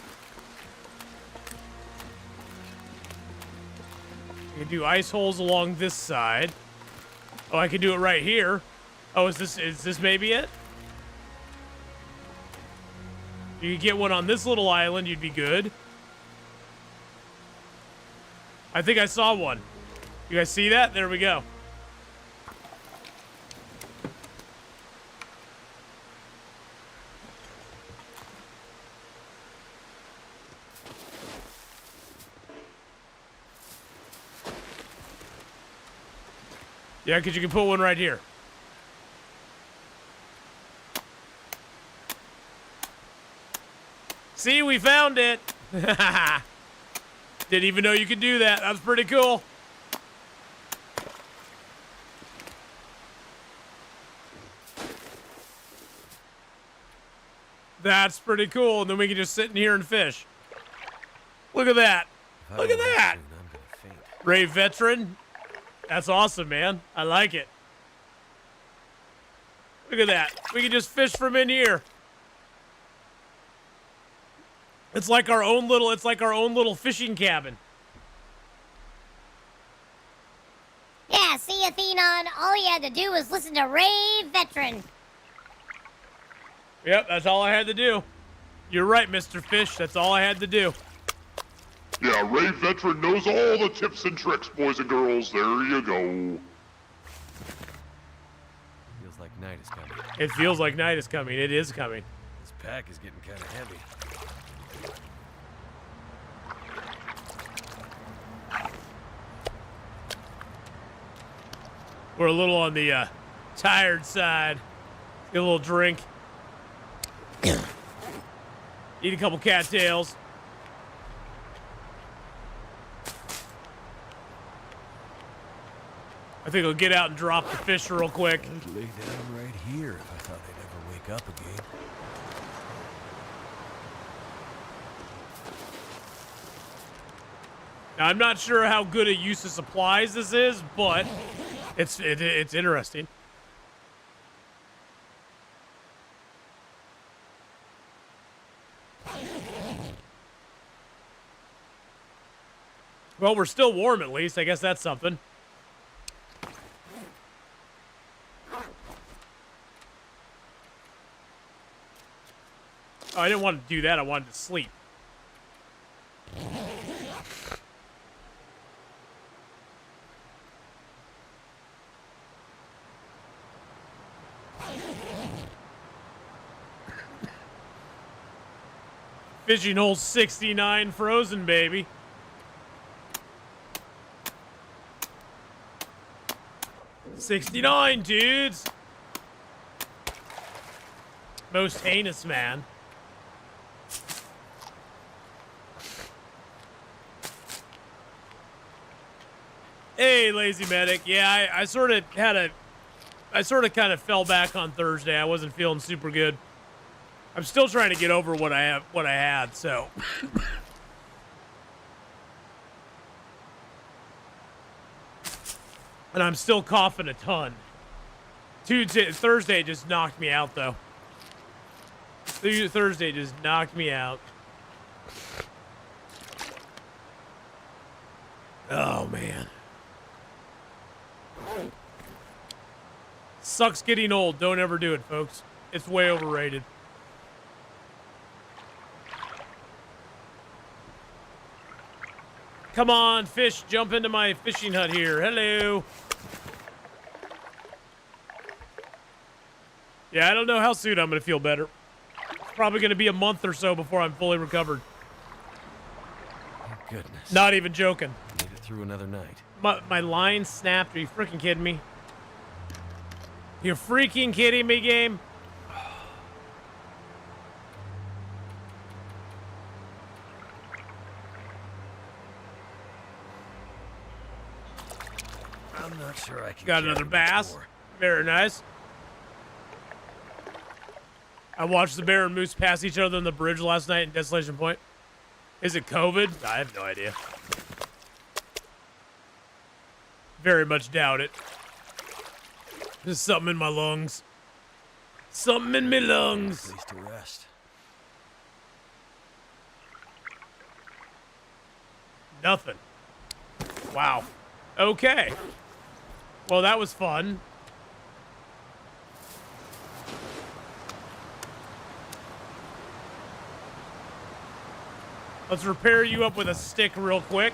I can do ice holes along this side. Oh, I can do it right here. Oh, is this maybe it? You could get one on this little island, you'd be good. I think I saw one. You guys see that? There we go. Yeah, because you can put one right here. See, we found it. Didn't even know you could do that. That was pretty cool. That's pretty cool. And then we can just sit in here and fish. Look at that. Look at that. Ray Veteran. That's awesome, man. I like it. Look at that. We can just fish from in here. It's like our own little fishing cabin. Yeah, see, Atheenon, all you had to do was listen to Ray Veteran. Yep, that's all I had to do. You're right, Mr. Fish. That's all I had to do. Yeah, Ray Veteran knows all the tips and tricks, boys and girls. There you go. Feels like night is coming. It feels like night is coming. It is coming. This pack is getting kind of heavy. We're a little on the tired side. Get a little drink. Eat a couple cattails. I think I'll get out and drop the fish real quick. I'd lay down right here if I thought I'd ever wake up again. Now, I'm not sure how good a use of supplies this is, but it's interesting. Well, we're still warm at least. I guess that's something. Oh, I didn't want to do that. I wanted to sleep. Fishing hole 69 frozen, baby. $69, dudes. Most heinous, man. Hey, Lazy Medic. Yeah, I sort of had a... I sort of kind of fell back on Thursday. I wasn't feeling super good. I'm still trying to get over what I had, so... And I'm still coughing a ton. Thursday just knocked me out, though. Thursday just knocked me out. Oh, man. Sucks getting old. Don't ever do it, folks. It's way overrated. Come on, fish, jump into my fishing hut here. Hello. Yeah, I don't know how soon I'm going to feel better. It's probably going to be a month or so before I'm fully recovered. Thank goodness. Not even joking. Made it through another night. My line snapped. Are you freaking kidding me? You're freaking kidding me, game? I'm not sure I can. Got another bass. Very nice. I watched the bear and moose pass each other on the bridge last night in Desolation Point. Is it COVID? I have no idea. Very much doubt it. There's something in my lungs. Something in my lungs. Place to rest. Nothing. Wow. Okay. Well, that was fun. Let's repair you up with a stick real quick.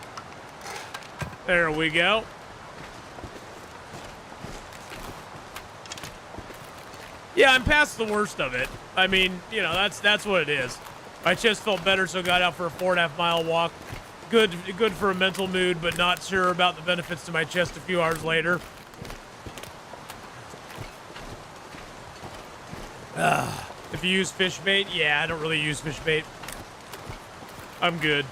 There we go. Yeah, I'm past the worst of it. I mean, you know, that's what it is. My chest felt better, so got out for a 4.5 mile walk. Good for a mental mood, but not sure about the benefits to my chest a few hours later. If you use fish bait, yeah, I don't really use fish bait. I'm good.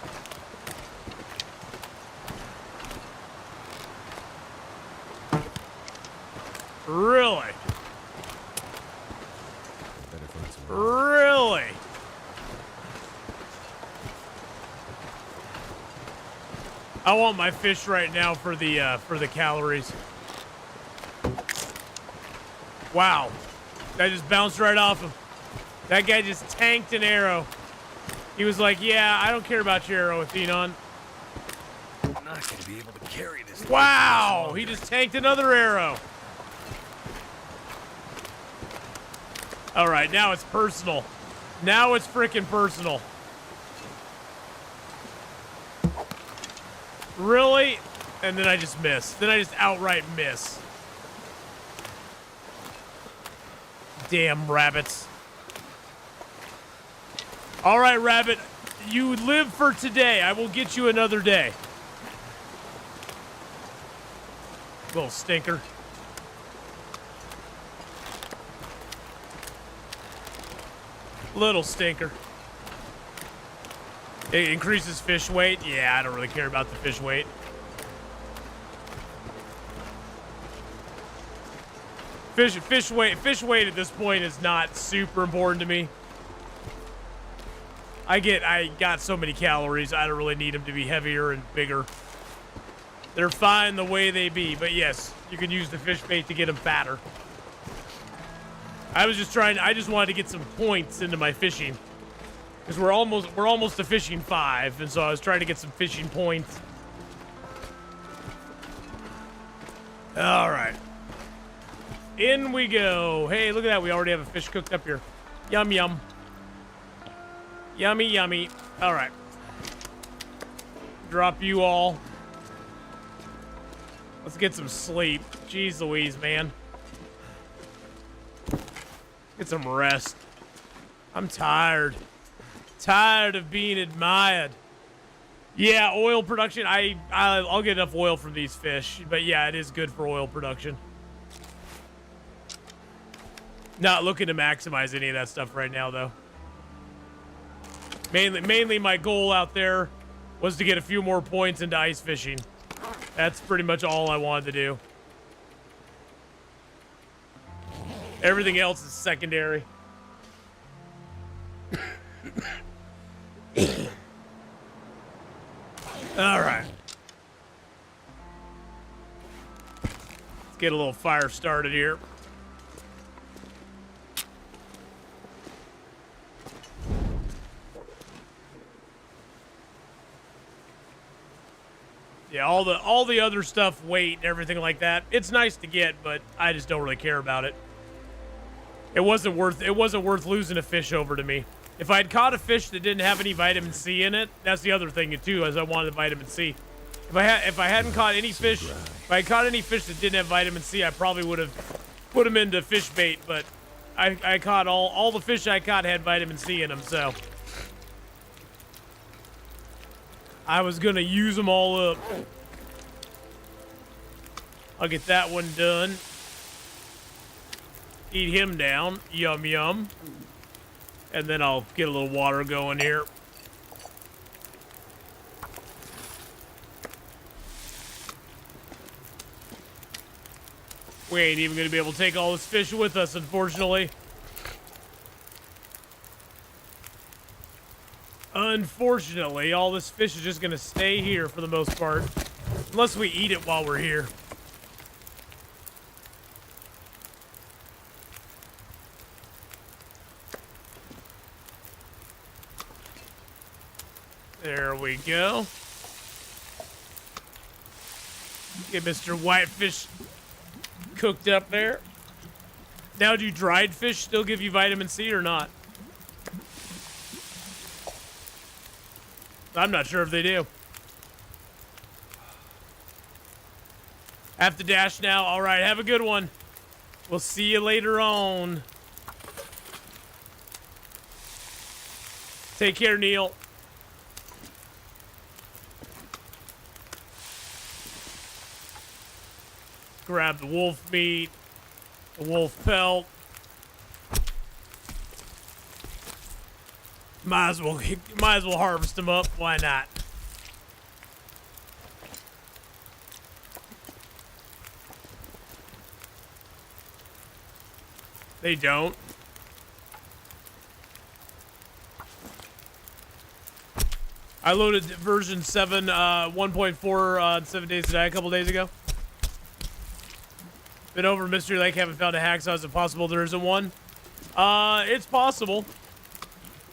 Really? Really? I want my fish right now for the calories. Wow. That just bounced right off him. That guy just tanked an arrow. He was like, yeah, I don't care about your arrow, Atheenon. I'm not going to be able to carry this. Wow, he just tanked another arrow. All right, now it's personal. Now it's freaking personal. Really? And then I just miss. Then I just outright miss. Damn rabbits. All right, rabbit. You live for today. I will get you another day. Little stinker. Little stinker. It increases fish weight. Yeah, I don't really care about the fish weight. Fish weight at this point is not super important to me. I got so many calories, I don't really need them to be heavier and bigger. They're fine the way they be, but yes, you can use the fish bait to get them fatter. I just wanted to get some points into my fishing. Because we're almost to fishing 5, and so I was trying to get some fishing points. All right. In we go. Hey, look at that. We already have a fish cooked up here. Yum, yum. Yummy, yummy. All right. Drop you all. Let's get some sleep. Jeez Louise, man. Get some rest. I'm tired. Tired of being admired. Yeah, oil production. I'll get enough oil from these fish. But yeah, it is good for oil production. Not looking to maximize any of that stuff right now, though. Mainly my goal out there was to get a few more points into ice fishing. That's pretty much all I wanted to do. Everything else is secondary. All right. Let's get a little fire started here. Yeah, all the other stuff, weight and everything like that. It's nice to get, but I just don't really care about it. It wasn't worth losing a fish over to me. If I had caught a fish that didn't have any vitamin C in it, that's the other thing too, as I wanted vitamin C. If I hadn't caught any fish, if I caught any fish that didn't have vitamin C, I probably would have put them into fish bait. But I caught all the fish I caught had vitamin C in them, so I was gonna use them all up. I'll get that one done. Eat him down. Yum, yum. And then I'll get a little water going here. We ain't even going to be able to take all this fish with us, unfortunately. Unfortunately, all this fish is just going to stay here for the most part. Unless we eat it while we're here. There we go. Get Mr. Whitefish cooked up there. Now, do dried fish still give you vitamin C or not? I'm not sure if they do. I have to dash now. All right, have a good one. We'll see you later on. Take care, Neil. Grab the wolf meat, the wolf pelt. Might as well harvest them up. Why not? They don't. I loaded version 7, 1.4 7 days today, a couple days ago. Been over Mystery Lake, haven't found a hacksaw. Is it possible there isn't one? It's possible.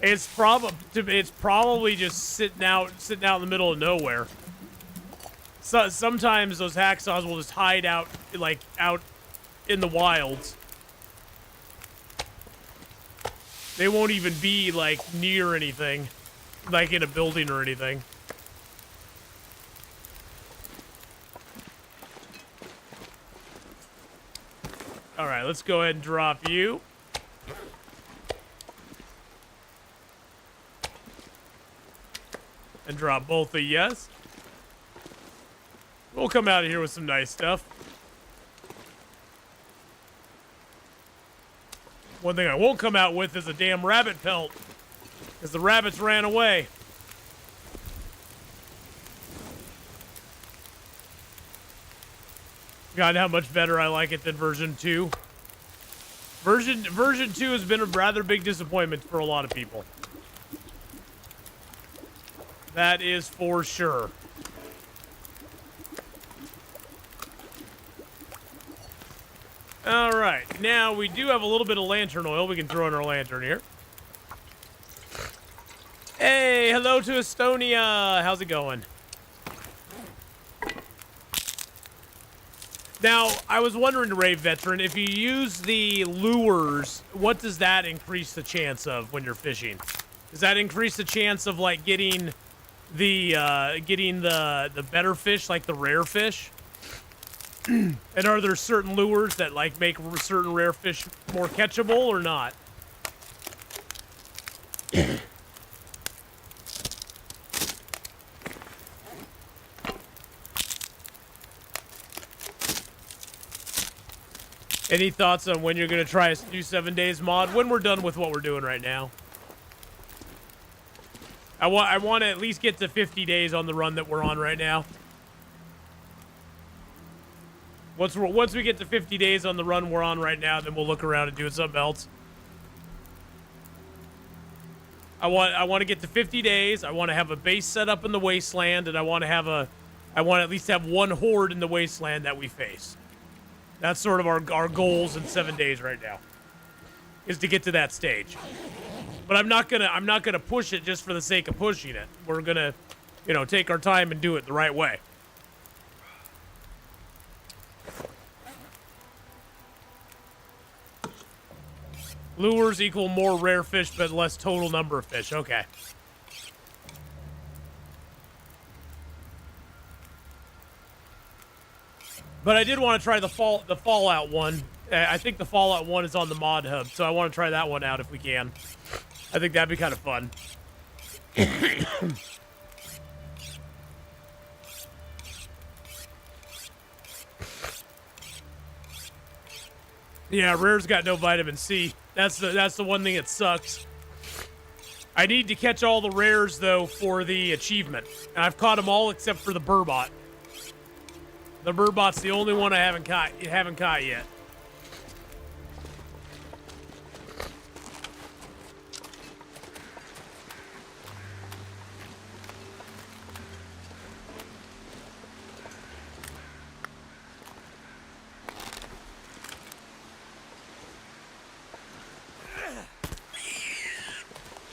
It's probably just sitting out in the middle of nowhere. So sometimes those hacksaws will just hide out out in the wilds. They won't even be near anything, like in a building or anything. All right, let's go ahead and drop you. And drop both of yes. We'll come out of here with some nice stuff. One thing I won't come out with is a damn rabbit pelt, because the rabbits ran away. God, how much better I like it than version 2. Version 2 has been a rather big disappointment for a lot of people. That is for sure. All right, now we do have a little bit of lantern oil we can throw in our lantern here. Hey, hello to Estonia. How's it going? Now, I was wondering, Rave Veteran, if you use the lures, what does that increase the chance of when you're fishing? Does that increase the chance of getting the better fish, like the rare fish? And are there certain lures that make certain rare fish more catchable or not? Any thoughts on when you're going to try a new 7 days mod? When we're done with what we're doing right now. I want to at least get to 50 days on the run that we're on right now. Once we get to 50 days on the run we're on right now, then we'll look around and do something else. I want to get to 50 days. I want to have a base set up in the wasteland, and I want to at least have one horde in the wasteland that we face. That's sort of our goals in 7 days right now, is to get to that stage. But I'm not gonna push it just for the sake of pushing it. We're gonna, take our time and do it the right way. Lures equal more rare fish, but less total number of fish. Okay. But I did want to try the Fallout one. I think the Fallout one is on the mod hub, so I want to try that one out if we can. I think that'd be kind of fun. Yeah, Rare's got no vitamin C. That's the one thing that sucks. I need to catch all the rares though for the achievement, and I've caught them all except for the Burbot. The Burbot's the only one I haven't caught yet.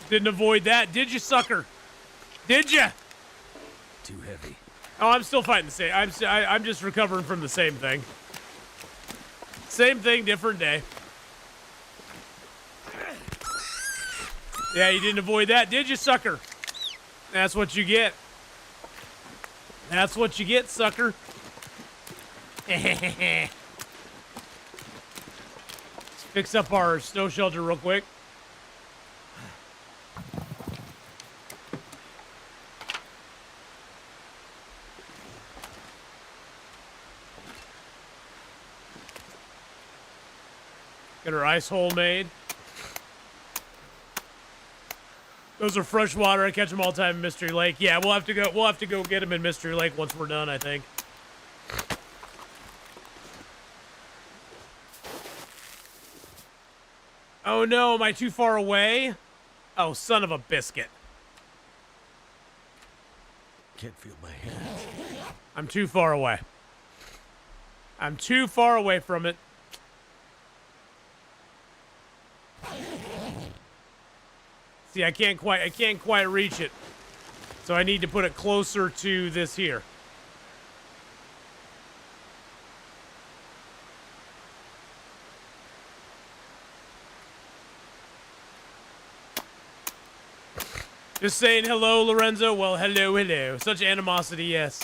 Didn't avoid that, did you, sucker? Did you? Too heavy. Oh, I'm still fighting the same. I'm just recovering from the same thing. Same thing, different day. Yeah, you didn't avoid that, did you, sucker? That's what you get. That's what you get, sucker. Let's fix up our snow shelter real quick. Get our ice hole made. Those are freshwater. I catch them all the time in Mystery Lake. Yeah, we'll have to go get them in Mystery Lake once we're done, I think. Oh no, am I too far away? Oh, son of a biscuit. Can't feel my hands. I'm too far away. I'm too far away from it. See, I can't quite reach it. So I need to put it closer to this here. Just saying hello, Lorenzo. Well, hello. Such animosity, yes.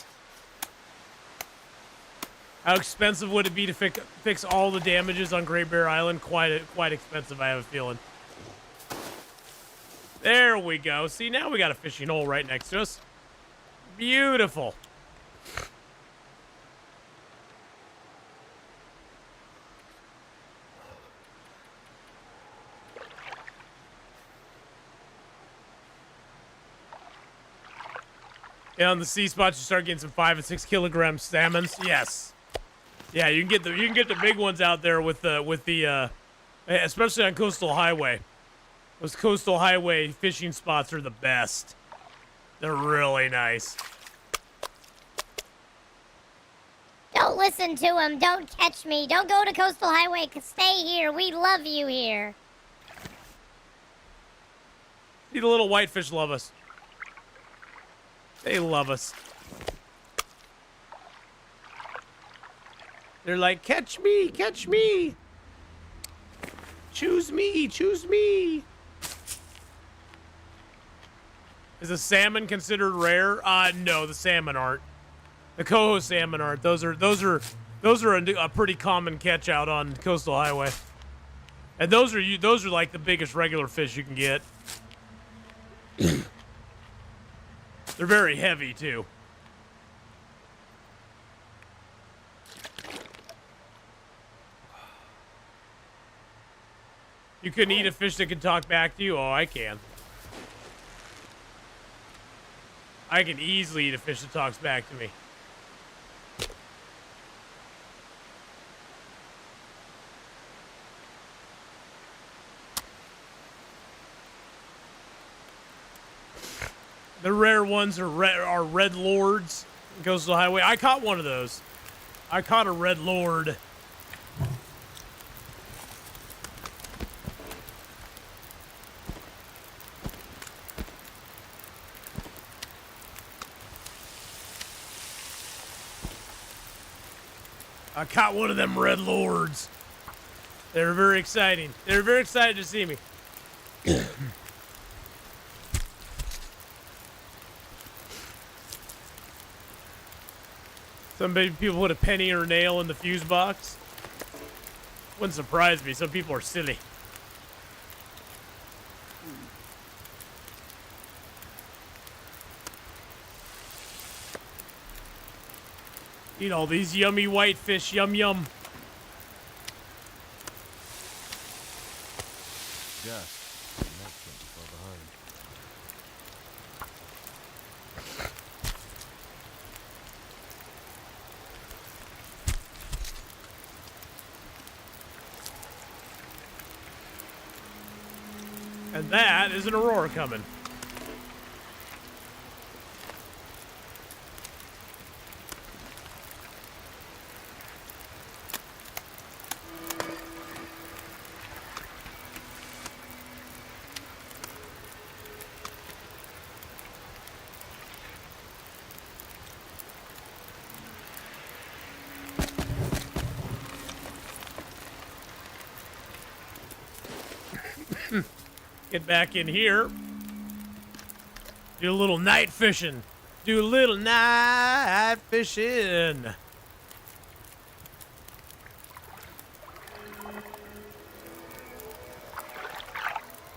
How expensive would it be to fix all the damages on Great Bear Island? Quite expensive, I have a feeling. There we go. See, now we got a fishing hole right next to us. Beautiful. Yeah, on the sea spots, you start getting some 5 and 6 kilogram salmons. Yes. Yeah, you can get the big ones out there with the especially on Coastal Highway. Those Coastal Highway fishing spots are the best. They're really nice. Don't listen to him. Don't catch me. Don't go to Coastal Highway. Stay here. We love you here. See, the little whitefish love us. They love us. They're like, catch me, catch me. Choose me, choose me. Is a salmon considered rare? No, the salmon aren't. The coho salmon aren't. Those are a pretty common catch out on Coastal Highway. And those are like the biggest regular fish you can get. They're very heavy too. You couldn't eat a fish that can talk back to you? Oh, I can. I can easily eat a fish that talks back to me. The rare ones are red lords. Coastal Highway. I caught one of those. I caught a red lord. I caught one of them red lords. They were very exciting. They were very excited to see me. Some people put a penny or nail in the fuse box. Wouldn't surprise me. Some people are silly. Eat all these yummy white fish. Yum, yum. Just not too far behind. And that is an Aurora coming. Get back in here. Do a little night fishing. Do a little night fishing.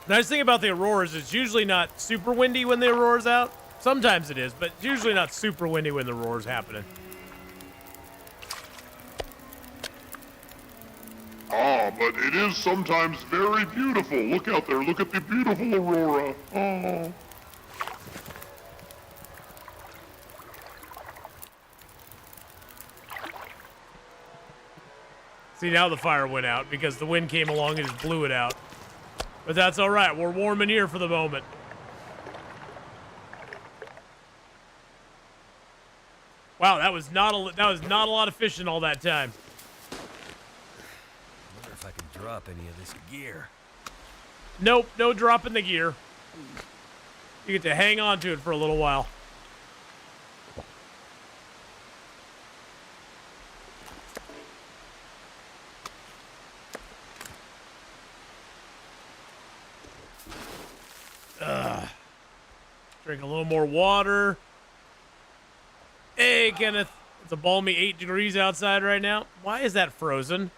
Nice thing about the Auroras is it's usually not super windy when the Aurora's out. Sometimes it is, but it's usually not super windy when the Aurora's happening. Ah, but it is sometimes very beautiful. Look out there. Look at the beautiful aurora. Oh. See, now the fire went out because the wind came along and just blew it out. But that's all right. We're warm in here for the moment. Wow, that was not a lot of fishing all that time. Wonder if I can drop any of this gear. Nope, no dropping the gear. You get to hang on to it for a little while. Drink a little more water. Hey, Kenneth. It's a balmy 8 degrees outside right now. Why is that frozen?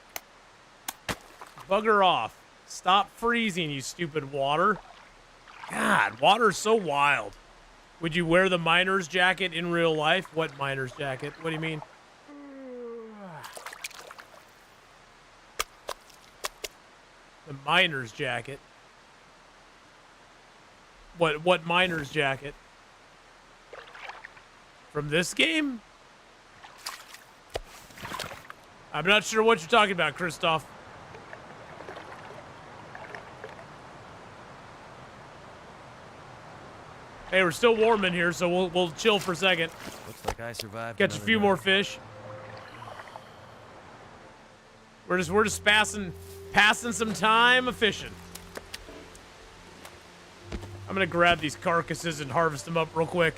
Bugger off. Stop freezing, you stupid water. God, water's so wild. Would you wear the miner's jacket in real life? What miner's jacket? What do you mean? The miner's jacket. What miner's jacket? From this game? I'm not sure what you're talking about, Christoph. Hey, we're still warm in here, so we'll chill for a second. Looks like I survived. Catch a few more fish. We're just passing some time of fishing. I'm gonna grab these carcasses and harvest them up real quick.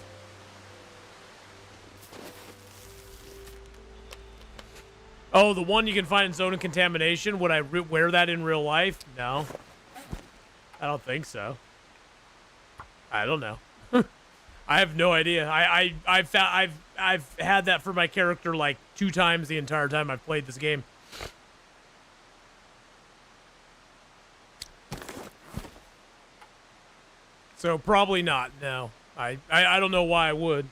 Oh, the one you can find in Zone of Contamination. Would I wear that in real life? No. I don't think so. I don't know. I have no idea. I've had that for my character like 2 times the entire time I've played this game. So probably not. No. I don't know why I would.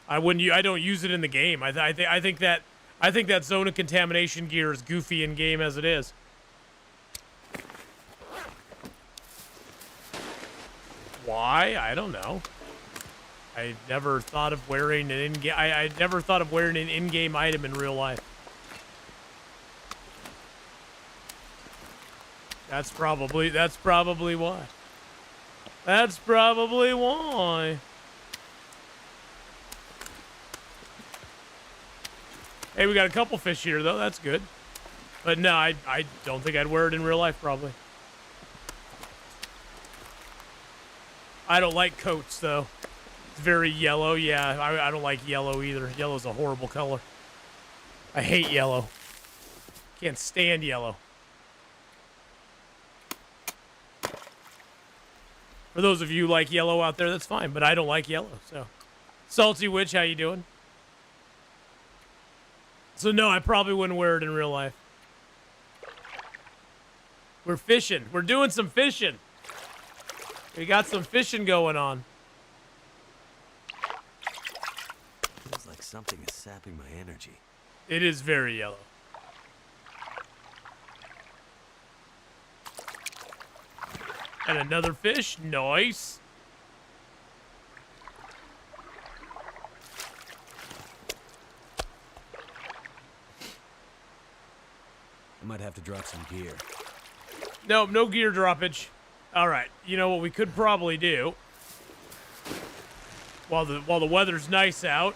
I wouldn't. I don't use it in the game. I think that Zone of Contamination gear is goofy in game as it is. Why? I don't know. I never thought of wearing an in-game. I never thought of wearing an in-game item in real life. That's probably why. That's probably why. Hey, we got a couple fish here, though. That's good. But no, I don't think I'd wear it in real life, probably. I don't like coats, though. It's very yellow. Yeah, I don't like yellow either. Yellow's a horrible color. I hate yellow. Can't stand yellow. For those of you who like yellow out there, that's fine. But I don't like yellow, so. Salty Witch, how you doing? So no, I probably wouldn't wear it in real life. We're fishing. We're doing some fishing. We got some fishing going on. Feels like something is sapping my energy. It is very yellow. And another fish. Nice. I might have to drop some gear. Nope, no gear droppage. All right. You know what we could probably do while the weather's nice out?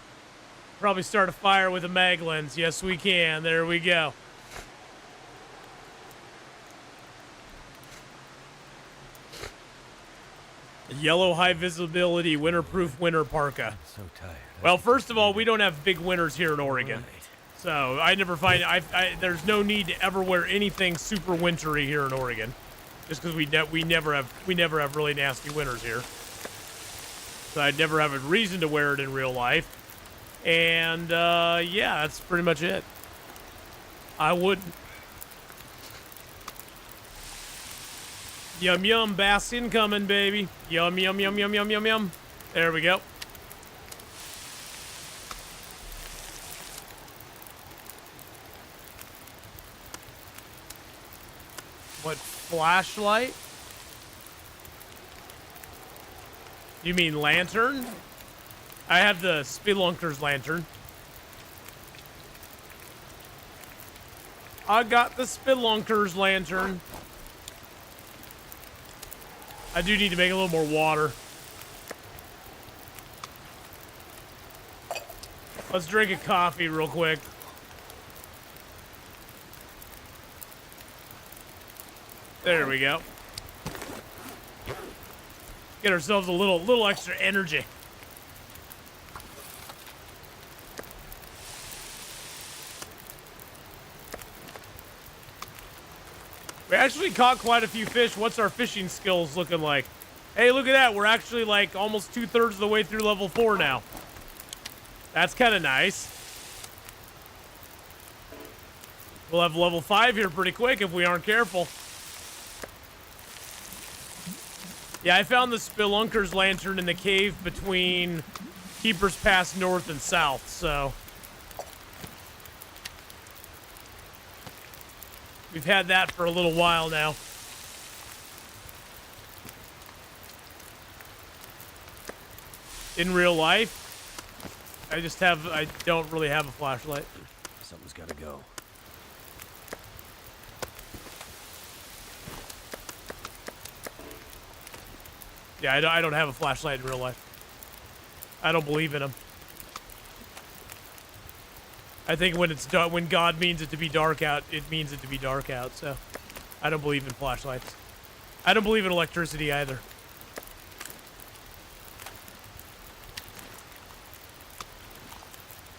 Probably start a fire with a mag lens. Yes, we can. There we go. A yellow high visibility winterproof winter parka. I'm so tired. Well, first of all, we don't have big winters here in Oregon. Right. So I never find there's no need to ever wear anything super wintry here in Oregon, just because we never have really nasty winters here. So I'd never have a reason to wear it in real life, and yeah, that's pretty much it. I wouldn't. Yum yum, bass incoming, baby. Yum yum yum yum yum yum yum. There we go. What, flashlight? You mean lantern? I have the Spelunker's lantern. I got the Spelunker's lantern. I do need to make a little more water. Let's drink a coffee real quick. There we go. Get ourselves a little extra energy. We actually caught quite a few fish. What's our fishing skills looking like? Hey, look at that. We're actually like almost 2/3 of the way through level 4 now. That's kind of nice. We'll have level 5 here pretty quick if we aren't careful. Yeah, I found the Spelunker's lantern in the cave between Keeper's Pass North and South, so we've had that for a little while now. In real life, I don't really have a flashlight. Something's gotta go. Yeah, I don't have a flashlight in real life. I don't believe in them. I think when God means it to be dark out, it means it to be dark out. So, I don't believe in flashlights. I don't believe in electricity either.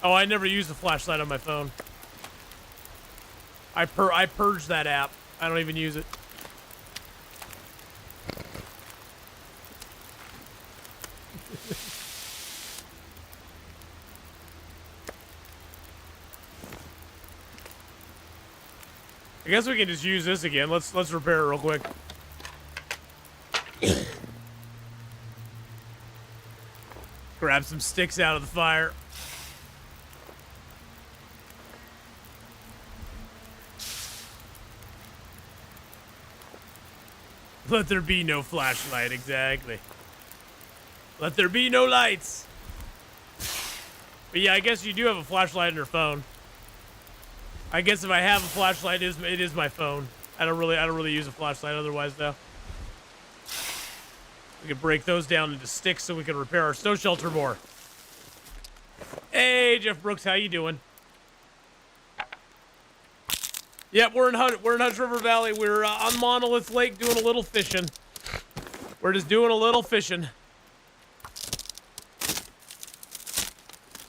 Oh, I never use a flashlight on my phone. I purged that app. I don't even use it. I guess we can just use this again. Let's repair it real quick. Grab some sticks out of the fire. Let there be no flashlight, exactly. Let there be no lights. But yeah, I guess you do have a flashlight on your phone. I guess if I have a flashlight, it is my phone. I don't really use a flashlight otherwise, though. We can break those down into sticks so we can repair our snow shelter more. Hey, Jeff Brooks, how you doing? Yep, we're in Hutch River Valley. We're on Monolith Lake doing a little fishing. We're just doing a little fishing.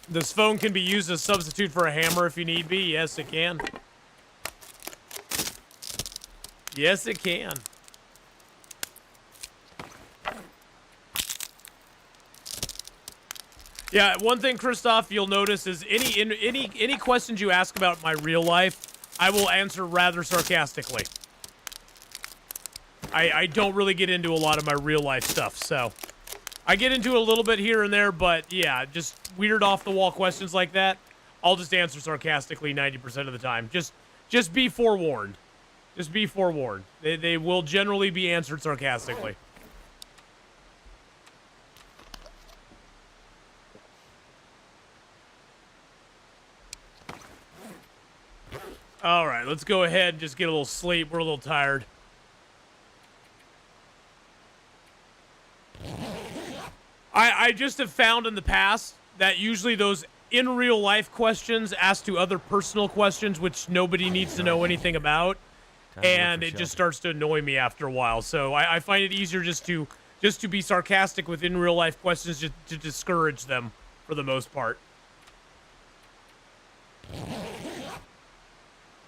This phone can be used as a substitute for a hammer if you need be. Yes, it can. Yes, it can. Yeah, one thing, Christoph, you'll notice is any questions you ask about my real life, I will answer rather sarcastically. I don't really get into a lot of my real life stuff, so I get into a little bit here and there, but yeah, just weird off the wall questions like that, I'll just answer sarcastically 90% of the time. Just be forewarned. Just be forewarned. They will generally be answered sarcastically. All right, let's go ahead and just get a little sleep. We're a little tired. I just have found in the past that usually those in real life questions ask to other personal questions, which nobody needs to know anything about, and it just starts to annoy me after a while. So I find it easier just to be sarcastic with in real life questions to discourage them for the most part.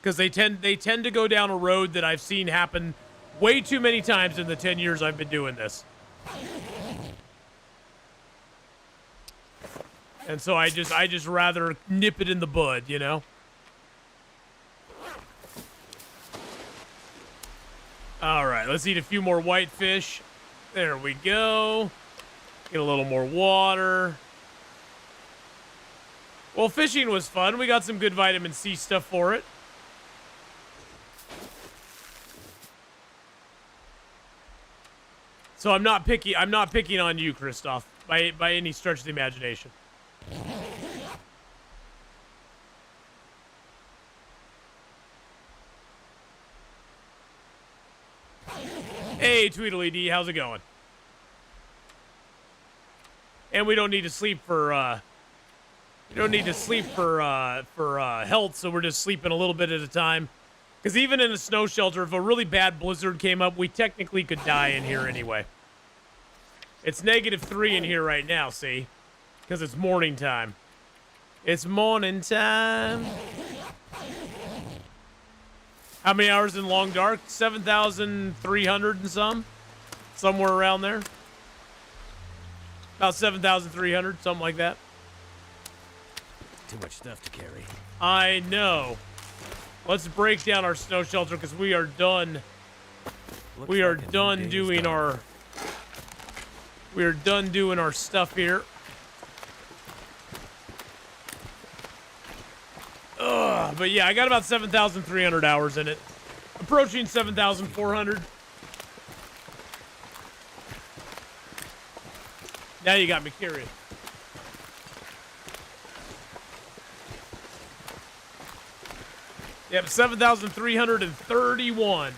Because they tend to go down a road that I've seen happen way too many times in the 10 years I've been doing this. And so I just rather nip it in the bud, you know? All right, let's eat a few more whitefish. There we go. Get a little more water. Well, fishing was fun. We got some good vitamin C stuff for it. So I'm not picking on you, Christoph, by any stretch of the imagination. Hey, Tweedledee, how's it going? And we don't need to sleep for health, so we're just sleeping a little bit at a time. Because even in a snow shelter, if a really bad blizzard came up, we technically could die in here anyway. It's -3 in here right now, see? Because it's morning time. It's morning time. How many hours in Long Dark? 7,300 and some? Somewhere around there. About 7,300, something like that. Too much stuff to carry. I know. Let's break down our snow shelter because we are done. We are done doing our stuff here. But yeah, I got about 7,300 hours in it. Approaching 7,400. Now you got me curious. Yep, 7,331.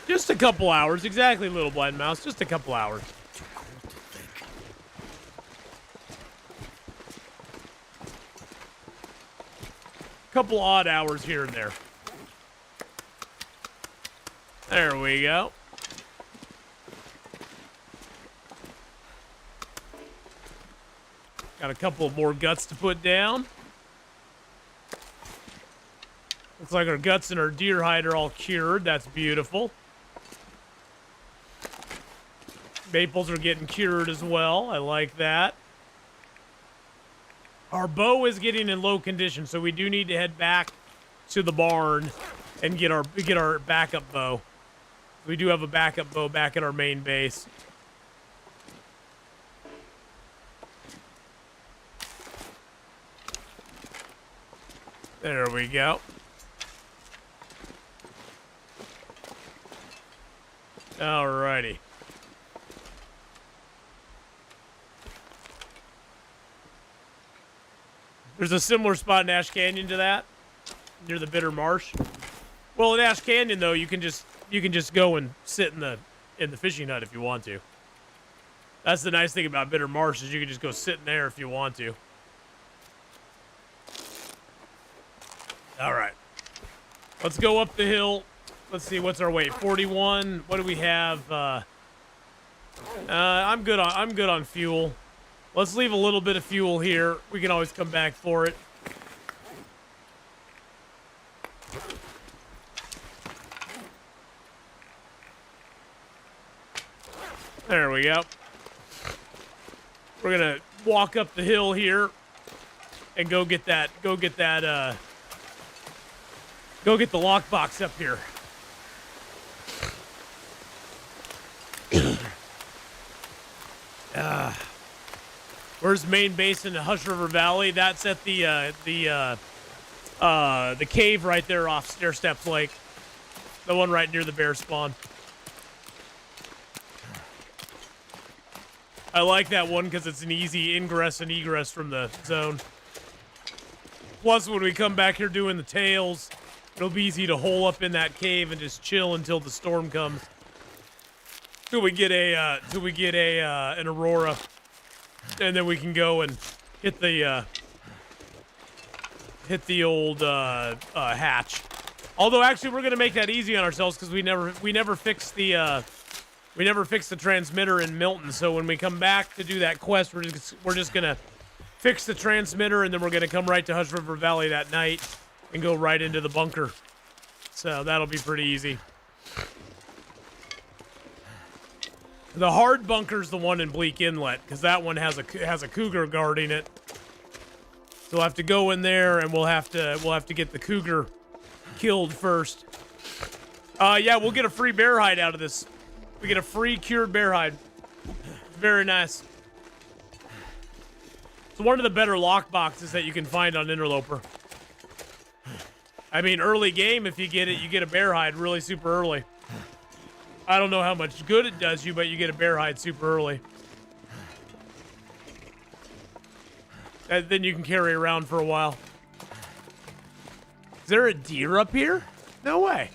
Just a couple hours. Exactly, Little Blind Mouse. Just a couple hours. Too cold to think. Couple odd hours here and there. There we go. Got a couple more guts to put down. Looks like our guts and our deer hide are all cured. That's beautiful. Maples are getting cured as well. I like that. Our bow is getting in low condition, so we do need to head back to the barn and get our backup bow. We do have a backup bow back at our main base. There we go. Alrighty. There's a similar spot in Ash Canyon to that, near the Bitter Marsh. Well, in Ash Canyon though, you can just go and sit in the fishing hut if you want to. That's the nice thing about Bitter Marsh is you can just go sit in there if you want to. All right, let's go up the hill. Let's see, what's our weight? 41. What do we have? I'm good on fuel. Let's leave a little bit of fuel here. We can always come back for it. There we go. We're gonna walk up the hill here and go get the lockbox up here. Where's main base in the Hush River Valley? That's at the cave right there off Stair Steps Lake. The one right near the bear spawn. I like that one because it's an easy ingress and egress from the zone. Plus, when we come back here doing the tails, it'll be easy to hole up in that cave and just chill until the storm comes. Till we get an aurora, and then we can go and hit the old hatch. Although, actually, we're gonna make that easy on ourselves because we never fixed the transmitter in Milton. So when we come back to do that quest, we're just gonna fix the transmitter, and then we're gonna come right to Hush River Valley that night and go right into the bunker. So that'll be pretty easy. The hard bunker's the one in Bleak Inlet because that one has a cougar guarding it. So we'll have to go in there, and we'll have to get the cougar killed first. Yeah, we'll get a free bear hide out of this. We get a free cured bear hide. Very nice. It's one of the better lock boxes that you can find on Interloper. I mean, early game, if you get it, you get a bear hide really super early. I don't know how much good it does you, but you get a bear hide super early. And then you can carry around for a while. Is there a deer up here? No way.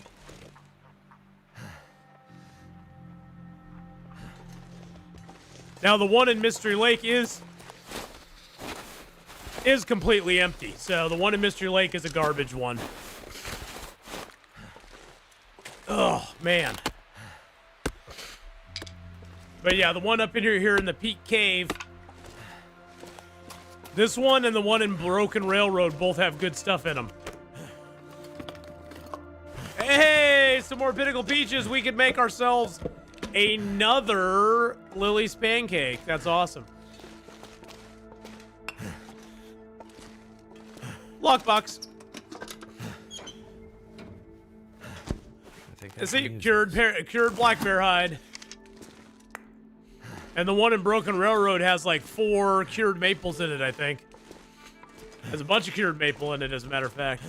Now, the one in Mystery Lake is completely empty. So the one in Mystery Lake is a garbage one. Oh, man. But yeah, the one up in here in the Peak Cave. This one and the one in Broken Railroad both have good stuff in them. Hey, some more Pinnacle Peaches. We could make ourselves another Lily's Pancake. That's awesome. Lockbox. See, cured black bear hide. And the one in Broken Railroad has like 4 cured maples in it, I think. There's a bunch of cured maple in it, as a matter of fact.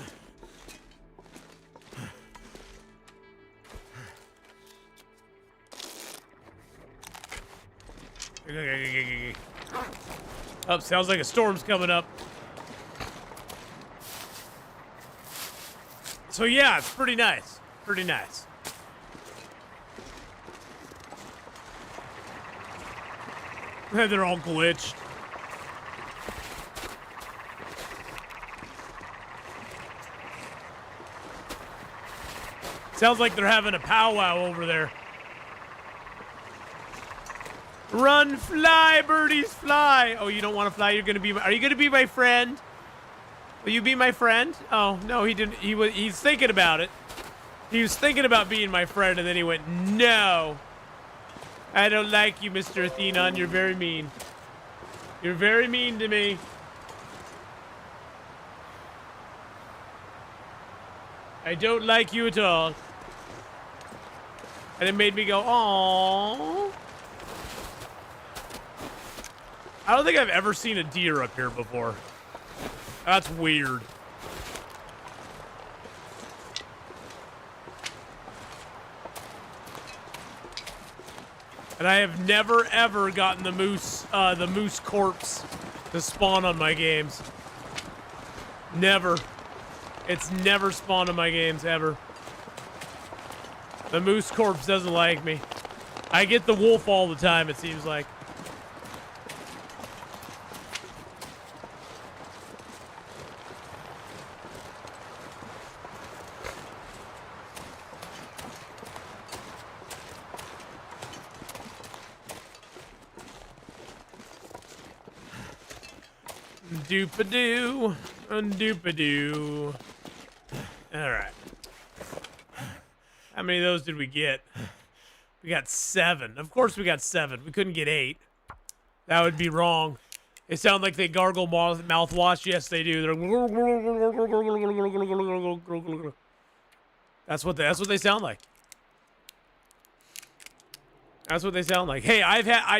Oh, sounds like a storm's coming up. So yeah, it's pretty nice. Pretty nice. They're all glitched. Sounds like they're having a powwow over there. Run, fly, birdies, fly. Oh, you don't want to fly? You're gonna be. Are you gonna be my friend? Will you be my friend? Oh no, he didn't. He's thinking about it. He was thinking about being my friend, and then he went, "No, I don't like you, Mr. Atheenon. You're very mean. You're very mean to me." I don't like you at all. And it made me go, "Aww." I don't think I've ever seen a deer up here before. That's weird. And I have never ever gotten the moose corpse to spawn on my games. Never. It's never spawned on my games ever. The moose corpse doesn't like me. I get the wolf all the time, it seems like. Doop-a-doo, doop-a-doo. All right. How many of those did we get? We got 7. Of course we got 7. We couldn't get 8. That would be wrong. They sound like they gargle mouthwash. Yes, they do. They're that's what they sound like. That's what they sound like. Hey,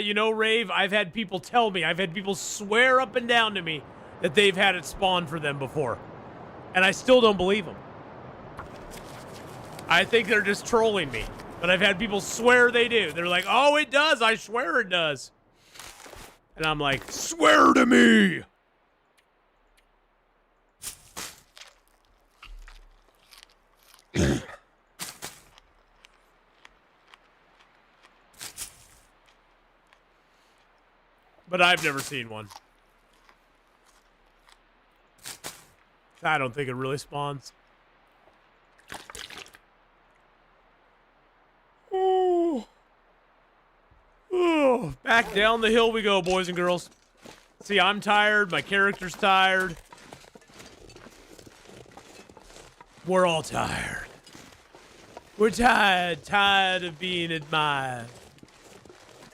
you know, Rave, I've had people tell me, I've had people swear up and down to me that they've had it spawn for them before. And I still don't believe them. I think they're just trolling me. But I've had people swear they do. They're like, oh, it does. I swear it does. And I'm like, swear to me. But I've never seen one. I don't think it really spawns. Oh. Oh. Back down the hill we go, boys and girls. See, I'm tired. My character's tired. We're all tired. We're tired of being admired.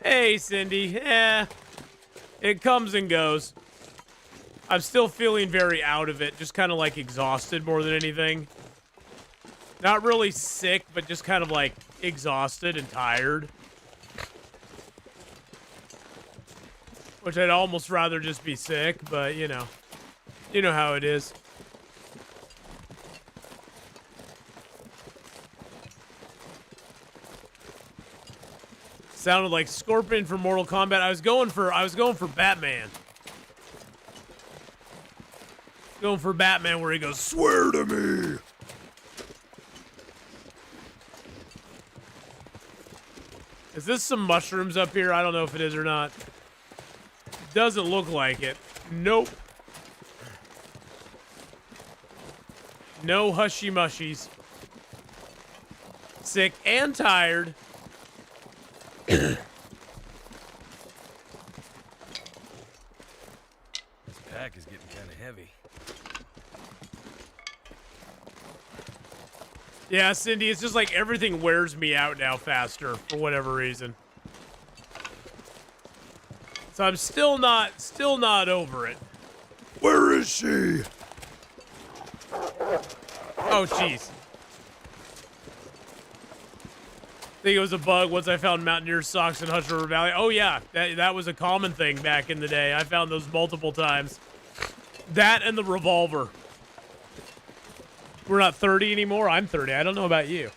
Hey, Cindy. It comes and goes. I'm still feeling very out of it. Just kind of like exhausted more than anything. Not really sick, but just kind of like exhausted and tired. Which I'd almost rather just be sick, but you know how it is. Sounded like Scorpion from Mortal Kombat. I was going for Batman. Going for Batman where he goes, swear to me. Is this some mushrooms up here? I don't know if it is or not. Doesn't look like it. Nope. No hushy mushies. Sick and tired. This pack is getting kind of heavy. Yeah, Cindy, it's just like everything wears me out now faster for whatever reason. So I'm still not over it. Where is she? Oh, jeez. Think it was a bug once I found Mountaineer socks in Hush River Valley. Oh yeah, that was a common thing back in the day. I found those multiple times. That and the revolver. We're not 30 anymore. I'm 30. I don't know about you.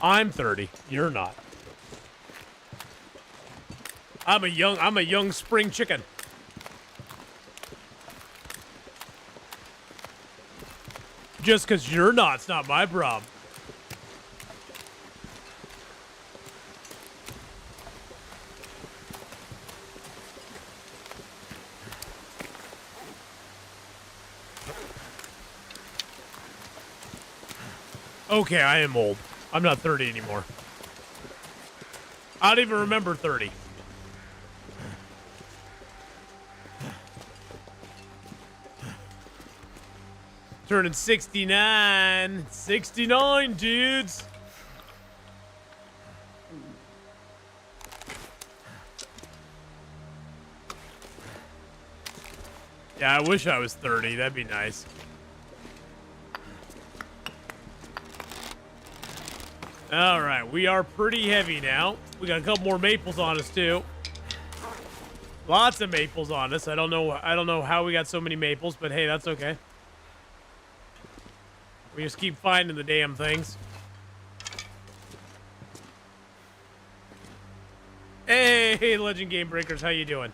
I'm 30. You're not. I'm a young spring chicken. Just because you're not, it's not my problem. Okay, I am old. I'm not 30 anymore. I don't even remember 30. Turning 69. 69, dudes. Yeah, I wish I was 30. That'd be nice. All right, we are pretty heavy now. We got a couple more maples on us too. Lots of maples on us. I don't know how we got so many maples, but hey, that's okay. We just keep finding the damn things. Hey, Legend Game Breakers, how you doing?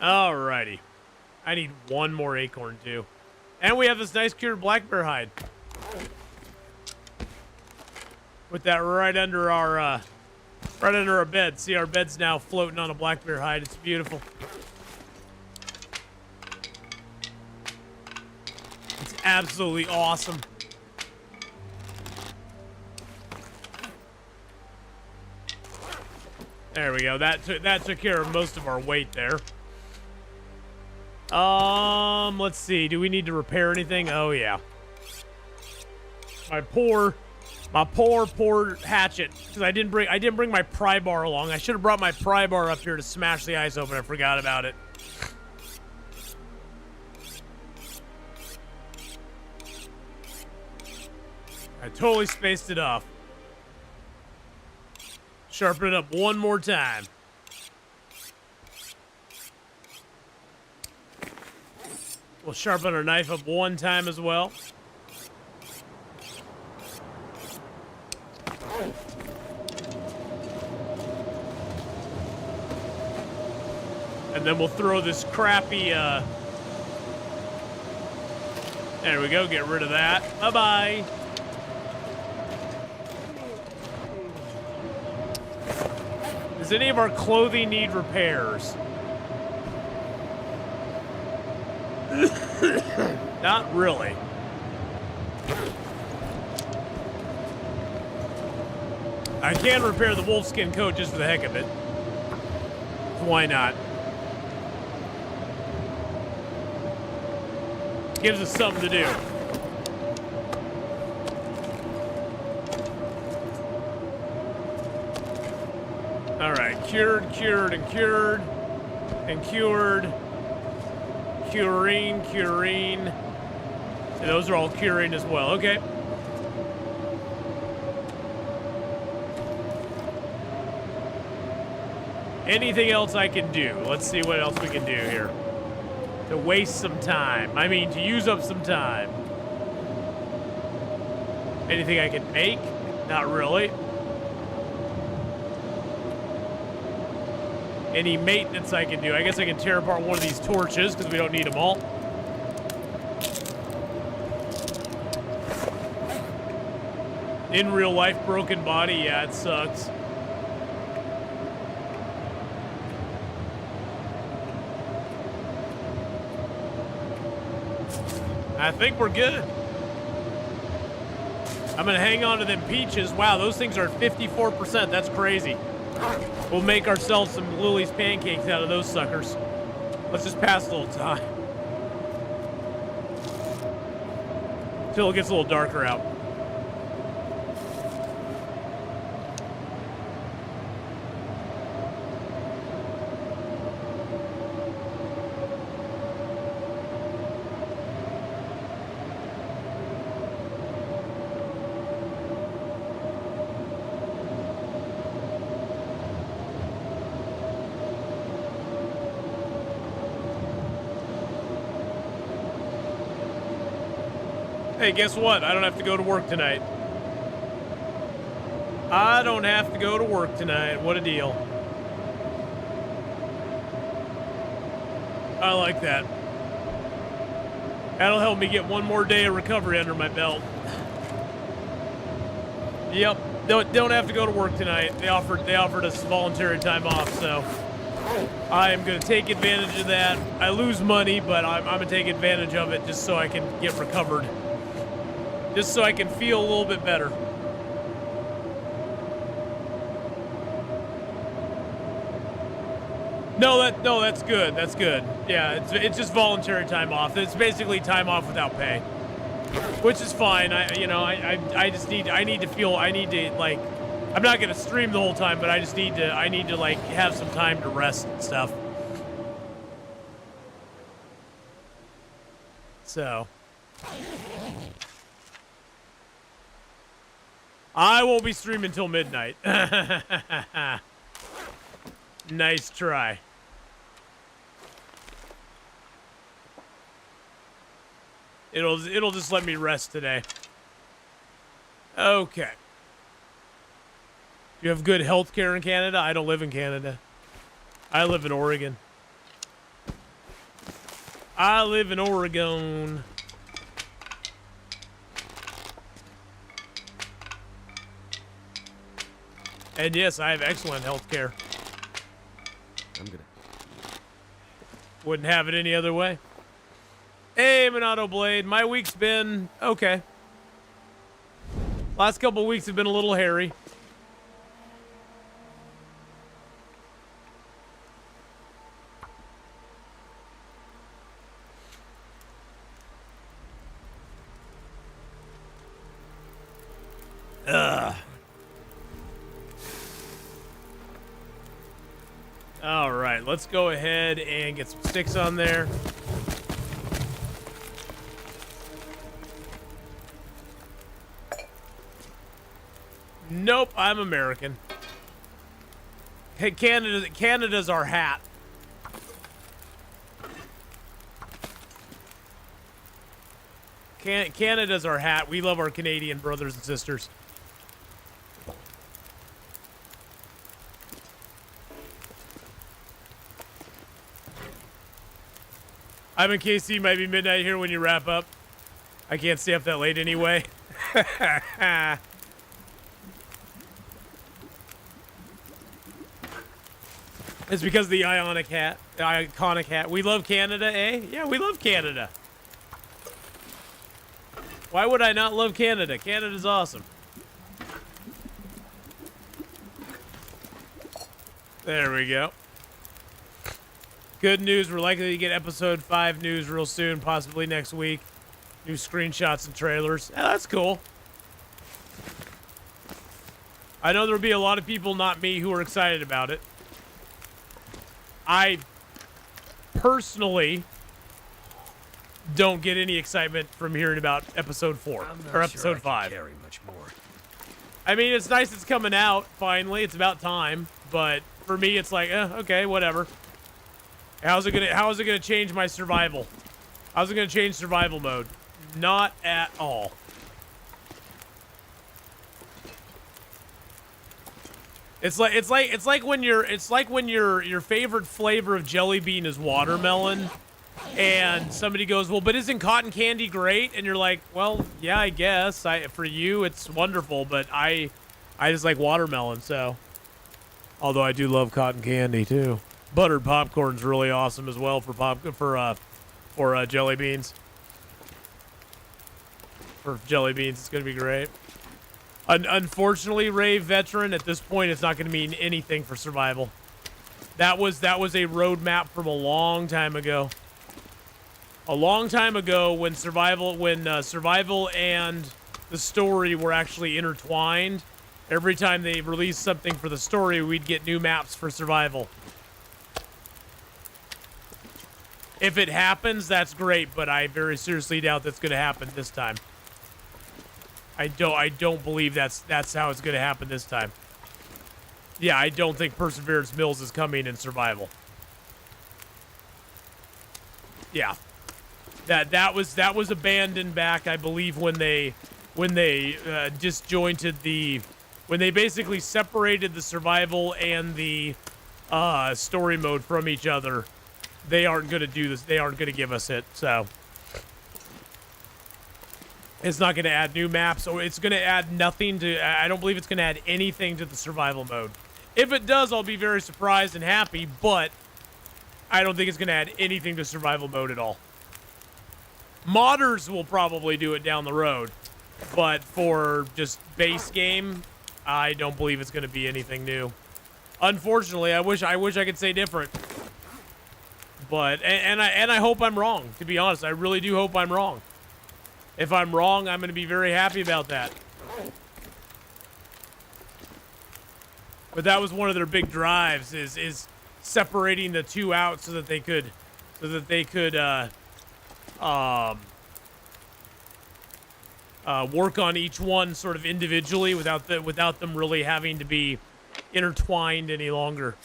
Alrighty. I need one more acorn too. And we have this nice cured black bear hide. With that right under our bed. See, our bed's now floating on a black bear hide. It's beautiful. It's absolutely awesome. There we go. That took care of most of our weight there. Let's see. Do we need to repair anything? Oh yeah. My poor My poor hatchet, because I didn't bring my pry bar along. I should have brought my pry bar up here to smash the ice open. I forgot about it. I totally spaced it off. Sharpen it up one more time. We'll sharpen our knife up one time as well. And then we'll throw this crappy, there we go, get rid of that. Bye-bye. Does any of our clothing need repairs? Not really. I can repair the wolfskin coat just for the heck of it. Why not? Gives us something to do. All right, cured, and cured, and cured. Curing. And those are all curing as well. Okay. Anything else I can do? Let's see what else we can do here. To waste some time. I mean, to use up some time. Anything I can make? Not really. Any maintenance I can do? I guess I can tear apart one of these torches because we don't need them all. In real life, broken body. Yeah, it sucks. I think we're good. I'm gonna hang on to them peaches. Wow, those things are 54%. That's crazy. We'll make ourselves some Lily's pancakes out of those suckers. Let's just pass a little time. Till it gets a little darker out. Hey, guess what? I don't have to go to work tonight. I don't have to go to work tonight. What a deal. I like that. That'll help me get one more day of recovery under my belt. Yep. Don't have to go to work tonight. They offered us voluntary time off, so I am going to take advantage of that. I lose money, but I'm going to take advantage of it just so I can get recovered. Just so I can feel a little bit better. No, that's good. That's good. Yeah, it's just voluntary time off. It's basically time off without pay, which is fine. I need to like, I'm not gonna stream the whole time, but I need to like have some time to rest and stuff. So. I won't be streaming till midnight. Nice try. It'll just let me rest today. Okay. You have good health care in Canada? I don't live in Canada. I live in Oregon. I live in Oregon. And yes, I have excellent health care. I'm gonna. Wouldn't have it any other way. Hey, Monado Blade. My week's been okay. Last couple weeks have been a little hairy. Ugh. All right, let's go ahead and get some sticks on there. Nope, I'm American. Hey, Canada's our hat. Canada's our hat. We love our Canadian brothers and sisters. I'm in KC. Might be midnight here when you wrap up. I can't stay up that late anyway. It's because of the iconic hat. We love Canada, eh? Yeah, we love Canada. Why would I not love Canada? Canada's awesome. There we go. Good news, we're likely to get episode 5 news real soon, possibly next week. New screenshots and trailers. Yeah, that's cool. I know there'll be a lot of people, not me, who are excited about it. I personally don't get any excitement from hearing about episode 4 or episode 5. Carry much more. I mean, it's nice it's coming out finally. It's about time, but for me, it's like, okay, whatever. How is it gonna change my survival? How's it gonna change survival mode? Not at all. It's like when your favorite flavor of jelly bean is watermelon, and somebody goes, well, but isn't cotton candy great? And you're like, well, yeah, I guess. For you, it's wonderful, but I just like watermelon. So, although I do love cotton candy too. Buttered popcorn's really awesome as well for jelly beans. For jelly beans, it's gonna be great. Unfortunately, Ray Veteran, at this point, it's not going to mean anything for survival. That was a roadmap from a long time ago. A long time ago, when survival and the story were actually intertwined. Every time they released something for the story, we'd get new maps for survival. If it happens, that's great, but I very seriously doubt that's going to happen this time. I don't believe that's how it's going to happen this time. Yeah, I don't think Perseverance Mills is coming in survival. Yeah, that was abandoned back, I believe, when they disjointed when they basically separated the survival and the story mode from each other. They aren't going to do this. They aren't going to give us it. So. It's not going to add new maps, or it's going to add nothing to... I don't believe it's going to add anything to the survival mode. If it does, I'll be very surprised and happy, but I don't think it's going to add anything to survival mode at all. Modders will probably do it down the road, but for just base game, I don't believe it's going to be anything new. Unfortunately, I wish I could say different. But and I hope I'm wrong, to be honest. I really do hope I'm wrong. If I'm wrong, I'm going to be very happy about that. But that was one of their big drives, is separating the two out so that they could work on each one sort of individually without them really having to be intertwined any longer.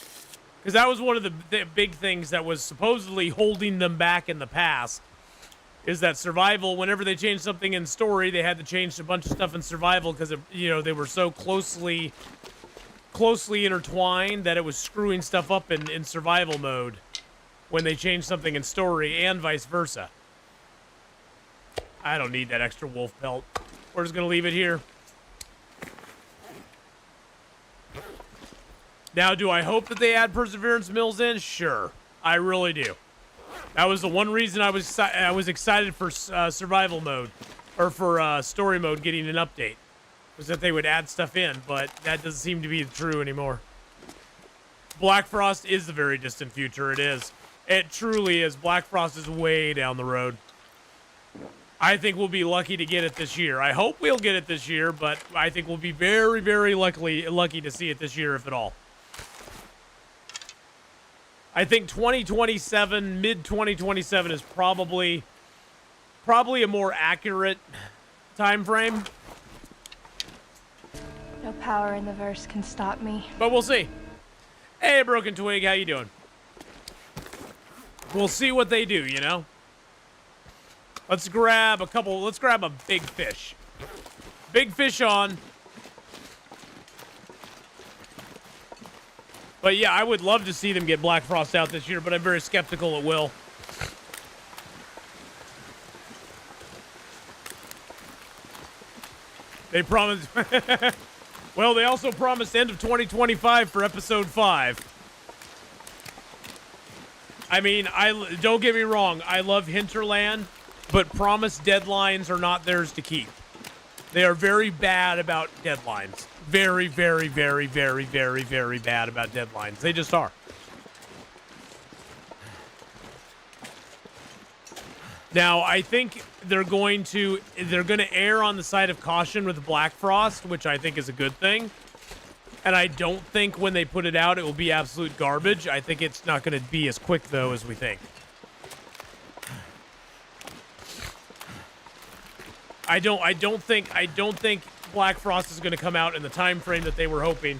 Because that was one of the big things that was supposedly holding them back in the past. Is that survival, whenever they changed something in story, they had to change a bunch of stuff in survival because, they were so closely intertwined that it was screwing stuff up in survival mode when they changed something in story, and vice versa. I don't need that extra wolf pelt. We're just going to leave it here. Now, do I hope that they add Perseverance Mills in? Sure. I really do. That was the one reason I was excited for survival mode, or for story mode getting an update, was that they would add stuff in, but that doesn't seem to be true anymore. Black Frost is the very distant future. It is. It truly is. Black Frost is way down the road. I think we'll be lucky to get it this year. I hope we'll get it this year, but I think we'll be very, very lucky to see it this year, if at all. I think 2027, mid-2027 is probably a more accurate time frame. No power in the verse can stop me. But we'll see. Hey, Broken Twig, how you doing? We'll see what they do, you know? Let's grab a big fish. Big fish on. But yeah, I would love to see them get Black Frost out this year, but I'm very skeptical it will. They promised... Well, they also promised end of 2025 for episode 5. I mean, don't get me wrong, I love Hinterland, but promised deadlines are not theirs to keep. They are very bad about deadlines. Very, very, very, very, very, very bad about deadlines. They just are. Now, I think they're going to err on the side of caution with Black Frost, which I think is a good thing. And I don't think when they put it out, it will be absolute garbage. I think it's not going to be as quick, though, as we think. I don't think Black Frost is going to come out in the time frame that they were hoping,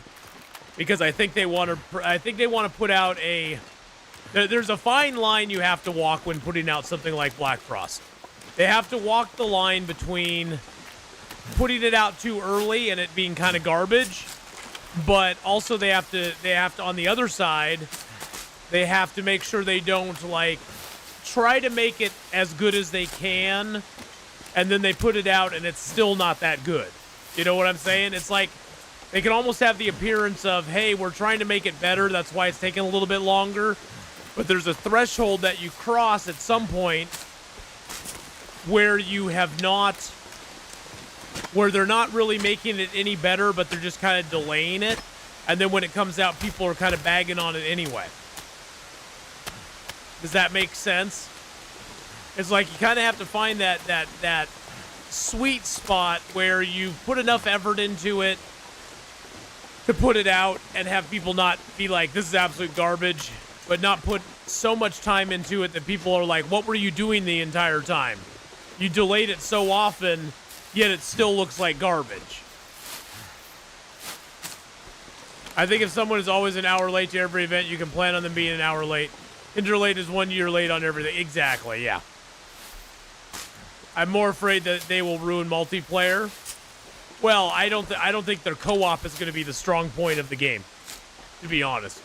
because I think they want to put out a... There's a fine line you have to walk when putting out something like Black Frost. They have to walk the line between putting it out too early and it being kind of garbage, but also they have to on the other side, they have to make sure they don't like try to make it as good as they can, and then they put it out and it's still not that good. You know what I'm saying? It's like they can almost have the appearance of, hey, we're trying to make it better, that's why it's taking a little bit longer. But there's a threshold that you cross at some point where you have not, where they're not really making it any better, but they're just kind of delaying it. And then when it comes out, people are kind of bagging on it anyway. Does that make sense? It's like you kind of have to find that sweet spot where you put enough effort into it to put it out and have people not be like, this is absolute garbage, but not put so much time into it that people are like, what were you doing the entire time? You delayed it so often, yet it still looks like garbage. I think if someone is always an hour late to every event, you can plan on them being an hour late. Interlate is 1 year late on everything. Exactly, yeah. I'm more afraid that they will ruin multiplayer. Well, I don't think their co-op is going to be the strong point of the game, to be honest.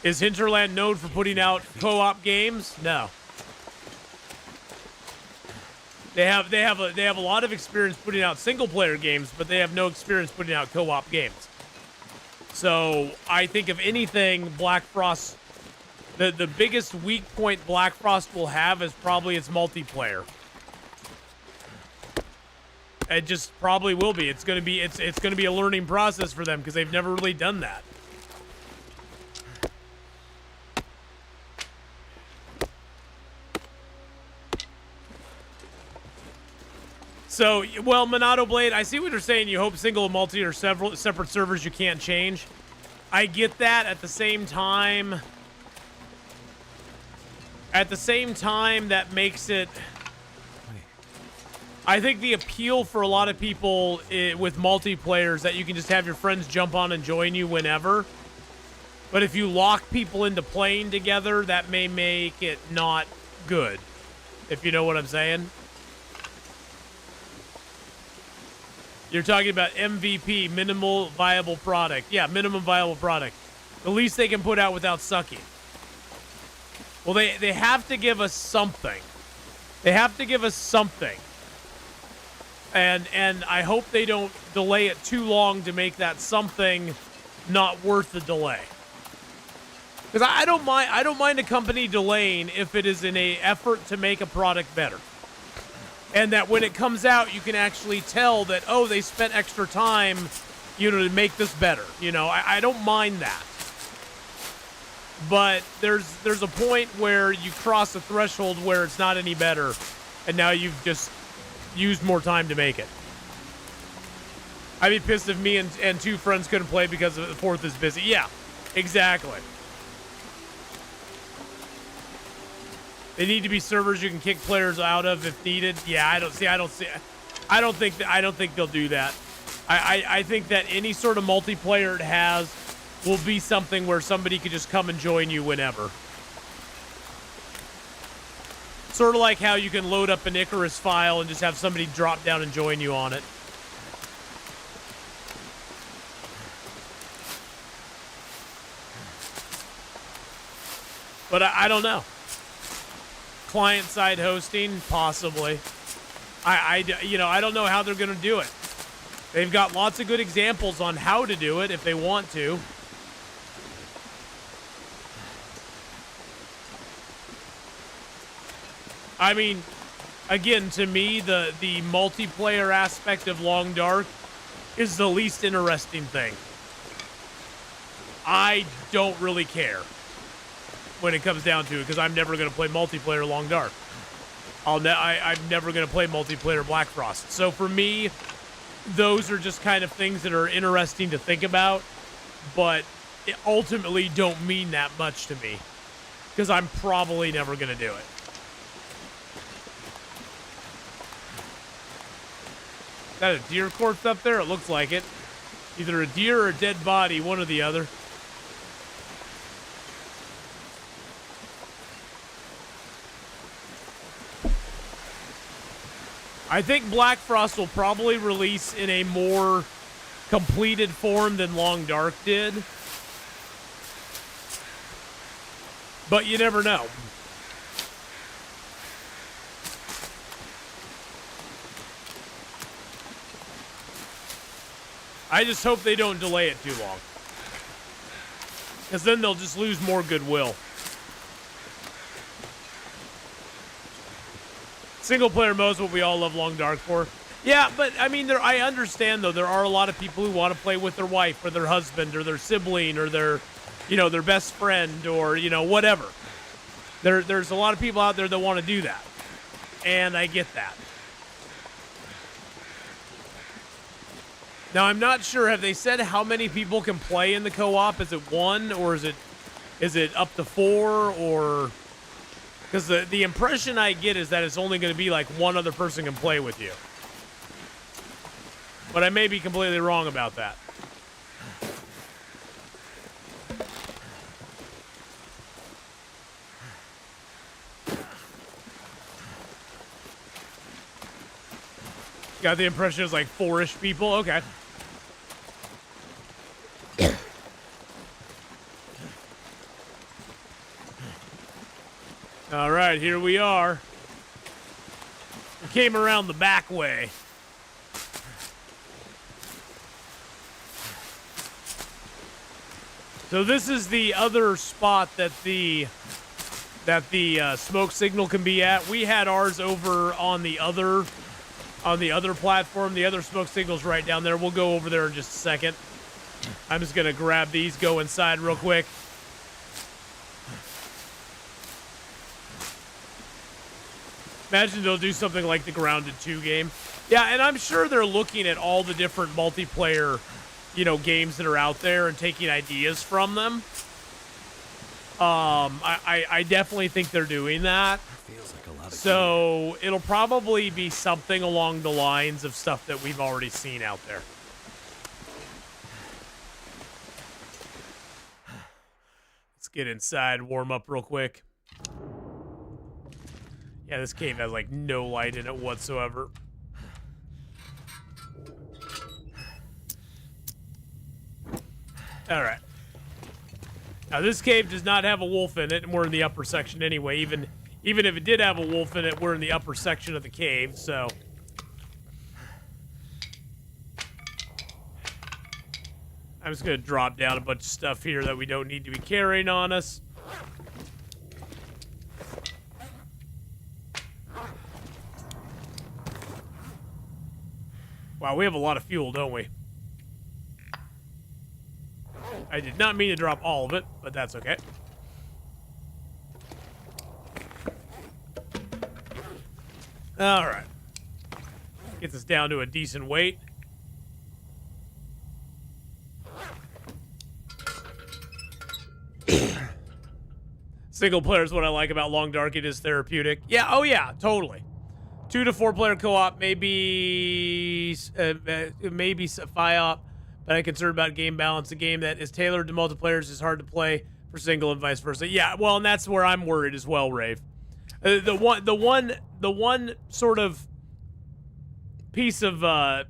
Is Hinterland known for putting out co-op games? No. They have a lot of experience putting out single-player games, but they have no experience putting out co-op games. So I think if anything, Black Frost, the biggest weak point Black Frost will have is probably its multiplayer. It just probably will be. It's gonna be a learning process for them because they've never really done that. So, well, Monado Blade, I see what you're saying. You hope single and multi are several separate servers you can't change. I get that. At the same time, that makes it... I think the appeal for a lot of people with multiplayer is that you can just have your friends jump on and join you whenever. But if you lock people into playing together, that may make it not good, if you know what I'm saying. You're talking about MVP, minimal viable product. Yeah, minimum viable product. The least they can put out without sucking. Well, they have to give us something. They have to give us something. And I hope they don't delay it too long to make that something not worth the delay. Because I don't mind a company delaying if it is in an effort to make a product better. And that when it comes out, you can actually tell that, oh, they spent extra time, to make this better. I don't mind that. But there's a point where you cross a threshold where it's not any better, and now you've just used more time to make it. I'd be pissed if me and two friends couldn't play because the fourth is busy. Yeah, exactly. They need to be servers you can kick players out of if needed. Yeah, I don't think they'll do that. I think that any sort of multiplayer it has will be something where somebody could just come and join you whenever. Sort of like how you can load up an Icarus file and just have somebody drop down and join you on it. But I don't know. Client-side hosting, possibly. I don't know how they're going to do it. They've got lots of good examples on how to do it if they want to. I mean, again, to me, the multiplayer aspect of Long Dark is the least interesting thing. I don't really care when it comes down to it, because I'm never going to play multiplayer Long Dark. I'm never going to play multiplayer Black Frost. So for me, those are just kind of things that are interesting to think about, but it ultimately don't mean that much to me, because I'm probably never going to do it. Is that a deer corpse up there? It looks like it. Either a deer or a dead body, one or the other. I think Black Frost will probably release in a more completed form than Long Dark did. But you never know. I just hope they don't delay it too long, because then they'll just lose more goodwill. Single player mode is what we all love Long Dark for. Yeah, but I mean, I understand though, there are a lot of people who want to play with their wife or their husband or their sibling or their best friend or, whatever. There's a lot of people out there that want to do that. And I get that. Now, I'm not sure, have they said how many people can play in the co-op? Is it 1 or is it up to 4 or... Because the impression I get is that it's only going to be like one other person can play with you. But I may be completely wrong about that. Got the impression it's like 4-ish people? Okay. All right, here we are. We came around the back way. So this is the other spot that the smoke signal can be at. We had ours over on the other platform. The other smoke signal's right down there. We'll go over there in just a second. I'm just gonna grab these, go inside real quick. Imagine they'll do something like the Grounded 2 game. Yeah, and I'm sure they're looking at all the different multiplayer, games that are out there and taking ideas from them. I definitely think they're doing that. Feels like a lot of so it'll probably be something along the lines of stuff that we've already seen out there. Let's get inside, warm up real quick. Yeah, this cave has like no light in it whatsoever. All right. Now this cave does not have a wolf in it, and we're in the upper section anyway. Even if it did have a wolf in it, we're in the upper section of the cave, so. I'm just gonna drop down a bunch of stuff here that we don't need to be carrying on us. Wow, we have a lot of fuel, don't we? I did not mean to drop all of it, but that's okay. All right. Gets us down to a decent weight. Single player is what I like about Long Dark. It is therapeutic. Yeah, oh yeah, totally. 2 to 4 player co-op, maybe FI-op, but I'm concerned about game balance. A game that is tailored to multiplayers is hard to play for single and vice versa. Yeah, well, and that's where I'm worried as well, Rave. The one sort of piece of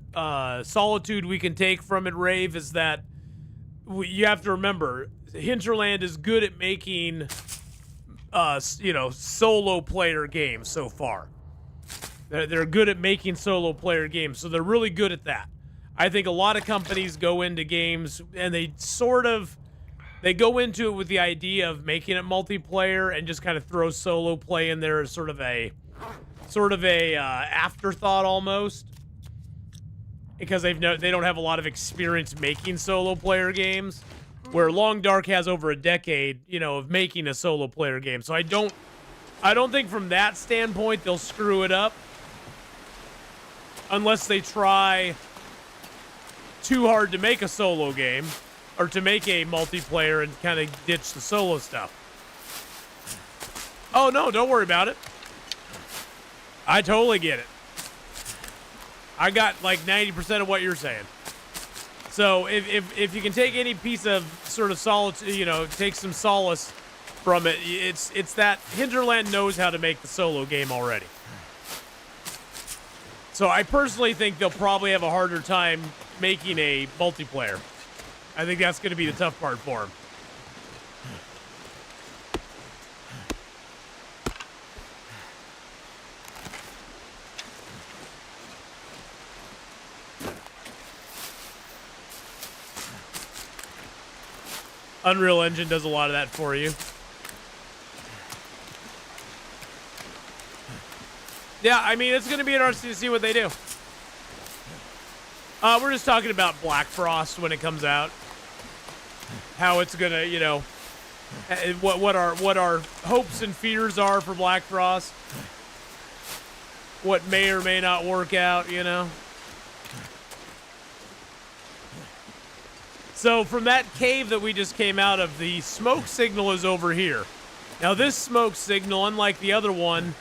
solitude we can take from it, Rave, is that you have to remember Hinterland is good at making solo player games so far. They're good at making solo player games, so they're really good at that. I think a lot of companies go into games and they go into it with the idea of making it multiplayer and just kind of throw solo play in there as sort of a afterthought almost, because they don't have a lot of experience making solo player games. Where Long Dark has over a decade, of making a solo player game. So I don't think from that standpoint they'll screw it up. Unless they try too hard to make a solo game or to make a multiplayer and kind of ditch the solo stuff. Oh no, don't worry about it. I totally get it. I got like 90% of what you're saying. So if you can take any piece of sort of solace, take some solace from it, it's that Hinterland knows how to make the solo game already. So I personally think they'll probably have a harder time making a multiplayer. I think that's going to be the tough part for them. Unreal Engine does a lot of that for you. Yeah, I mean, it's going to be interesting to see what they do. We're just talking about Black Frost when it comes out. How it's going to, what our hopes and fears are for Black Frost. What may or may not work out, So from that cave that we just came out of, the smoke signal is over here. Now this smoke signal, unlike the other one,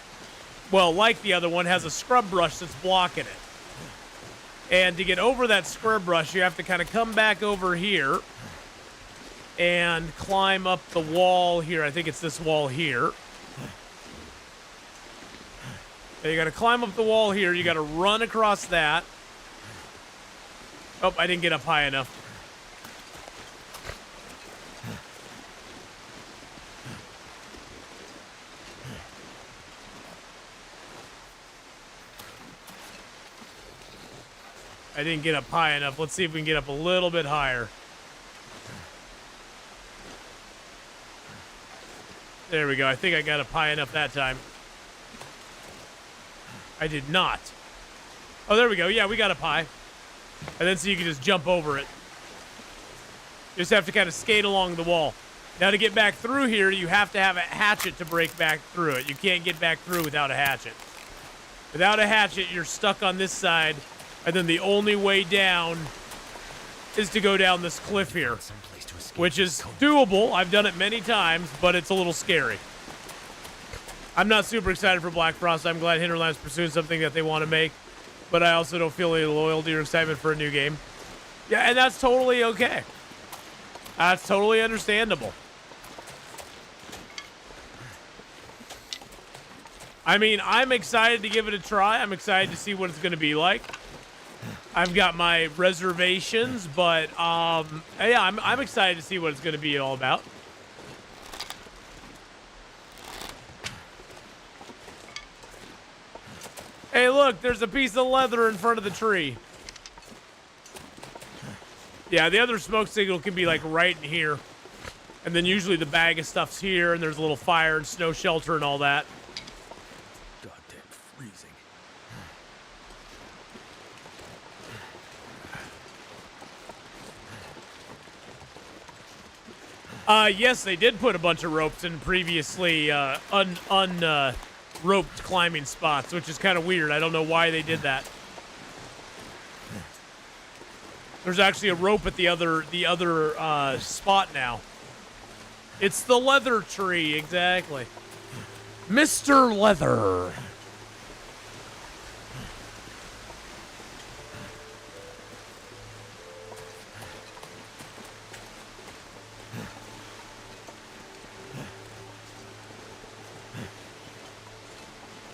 has a scrub brush that's blocking it. And to get over that scrub brush, you have to kind of come back over here and climb up the wall here. I think it's this wall here. And you got to climb up the wall here. You got to run across that. Oh, I didn't get up high enough. I didn't get up high enough. Let's see if we can get up a little bit higher. There we go. I think I got up high enough that time. I did not. Oh, there we go. Yeah, we got up high. And then so you can just jump over it. You just have to kind of skate along the wall. Now to get back through here, you have to have a hatchet to break back through it. You can't get back through without a hatchet. Without a hatchet, you're stuck on this side. And then the only way down is to go down this cliff here, which is doable. I've done it many times, but it's a little scary. I'm not super excited for Black Frost. I'm glad Hinterland's pursuing something that they want to make, but I also don't feel any loyalty or excitement for a new game. Yeah, and that's totally okay. That's totally understandable. I mean, I'm excited to give it a try. I'm excited to see what it's going to be like. I've got my reservations, but yeah, I'm excited to see what it's going to be all about. Hey, look, there's a piece of leather in front of the tree. Yeah, the other smoke signal can be like right in here. And then usually the bag of stuff's here, and there's a little fire and snow shelter and all that. Goddamn freezing. Yes, they did put a bunch of ropes in previously released roped climbing spots, which is kind of weird. I don't know why they did that. There's actually a rope at the other spot now. It's the leather tree, exactly. Mr. Leather.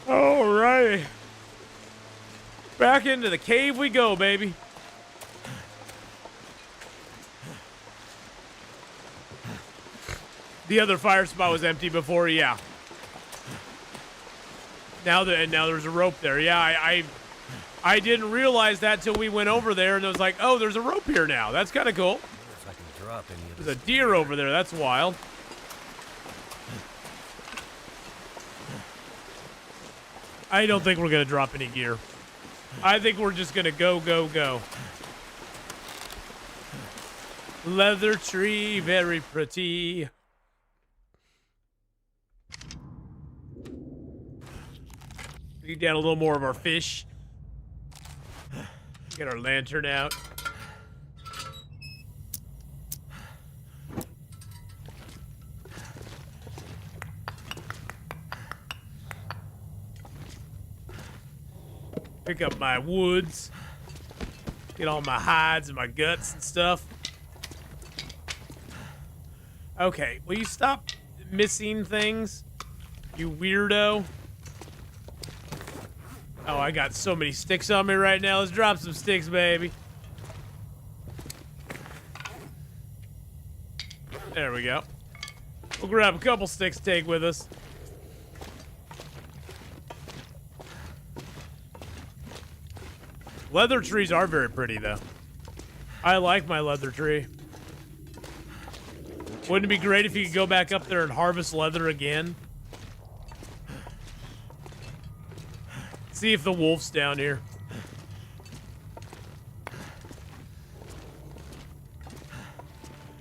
Alrighty. Back into the cave we go, baby. The other fire spot was empty before, yeah. Now there's a rope there. Yeah, I didn't realize that till we went over there, and it was like, oh, there's a rope here now. That's kind of cool. If I can drop any of There's a deer over there. That's wild. I don't think we're gonna drop any gear. I think we're just gonna go, go, go. Leather tree, very pretty. Get down a little more of our fish. Get our lantern out. Pick up my woods. Get all my hides and my guts and stuff. Okay, will you stop missing things? You weirdo. Oh, I got so many sticks on me right now. Let's drop some sticks, baby. There we go. We'll grab a couple sticks to take with us. Leather trees are very pretty, though. I like my leather tree. Wouldn't it be great if you could go back up there and harvest leather again? See if the wolf's down here.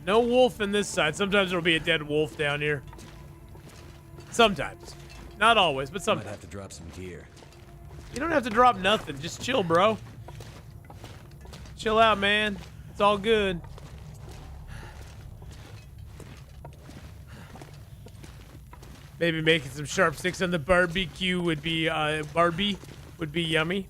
No wolf in this side. Sometimes there'll be a dead wolf down here. Sometimes. Not always, but Might sometimes. have to drop some gear. You don't have to drop nothing. Just chill, bro. Chill out, man. It's all good. Maybe making some sharp sticks on the barbecue would be, Barbie would be yummy.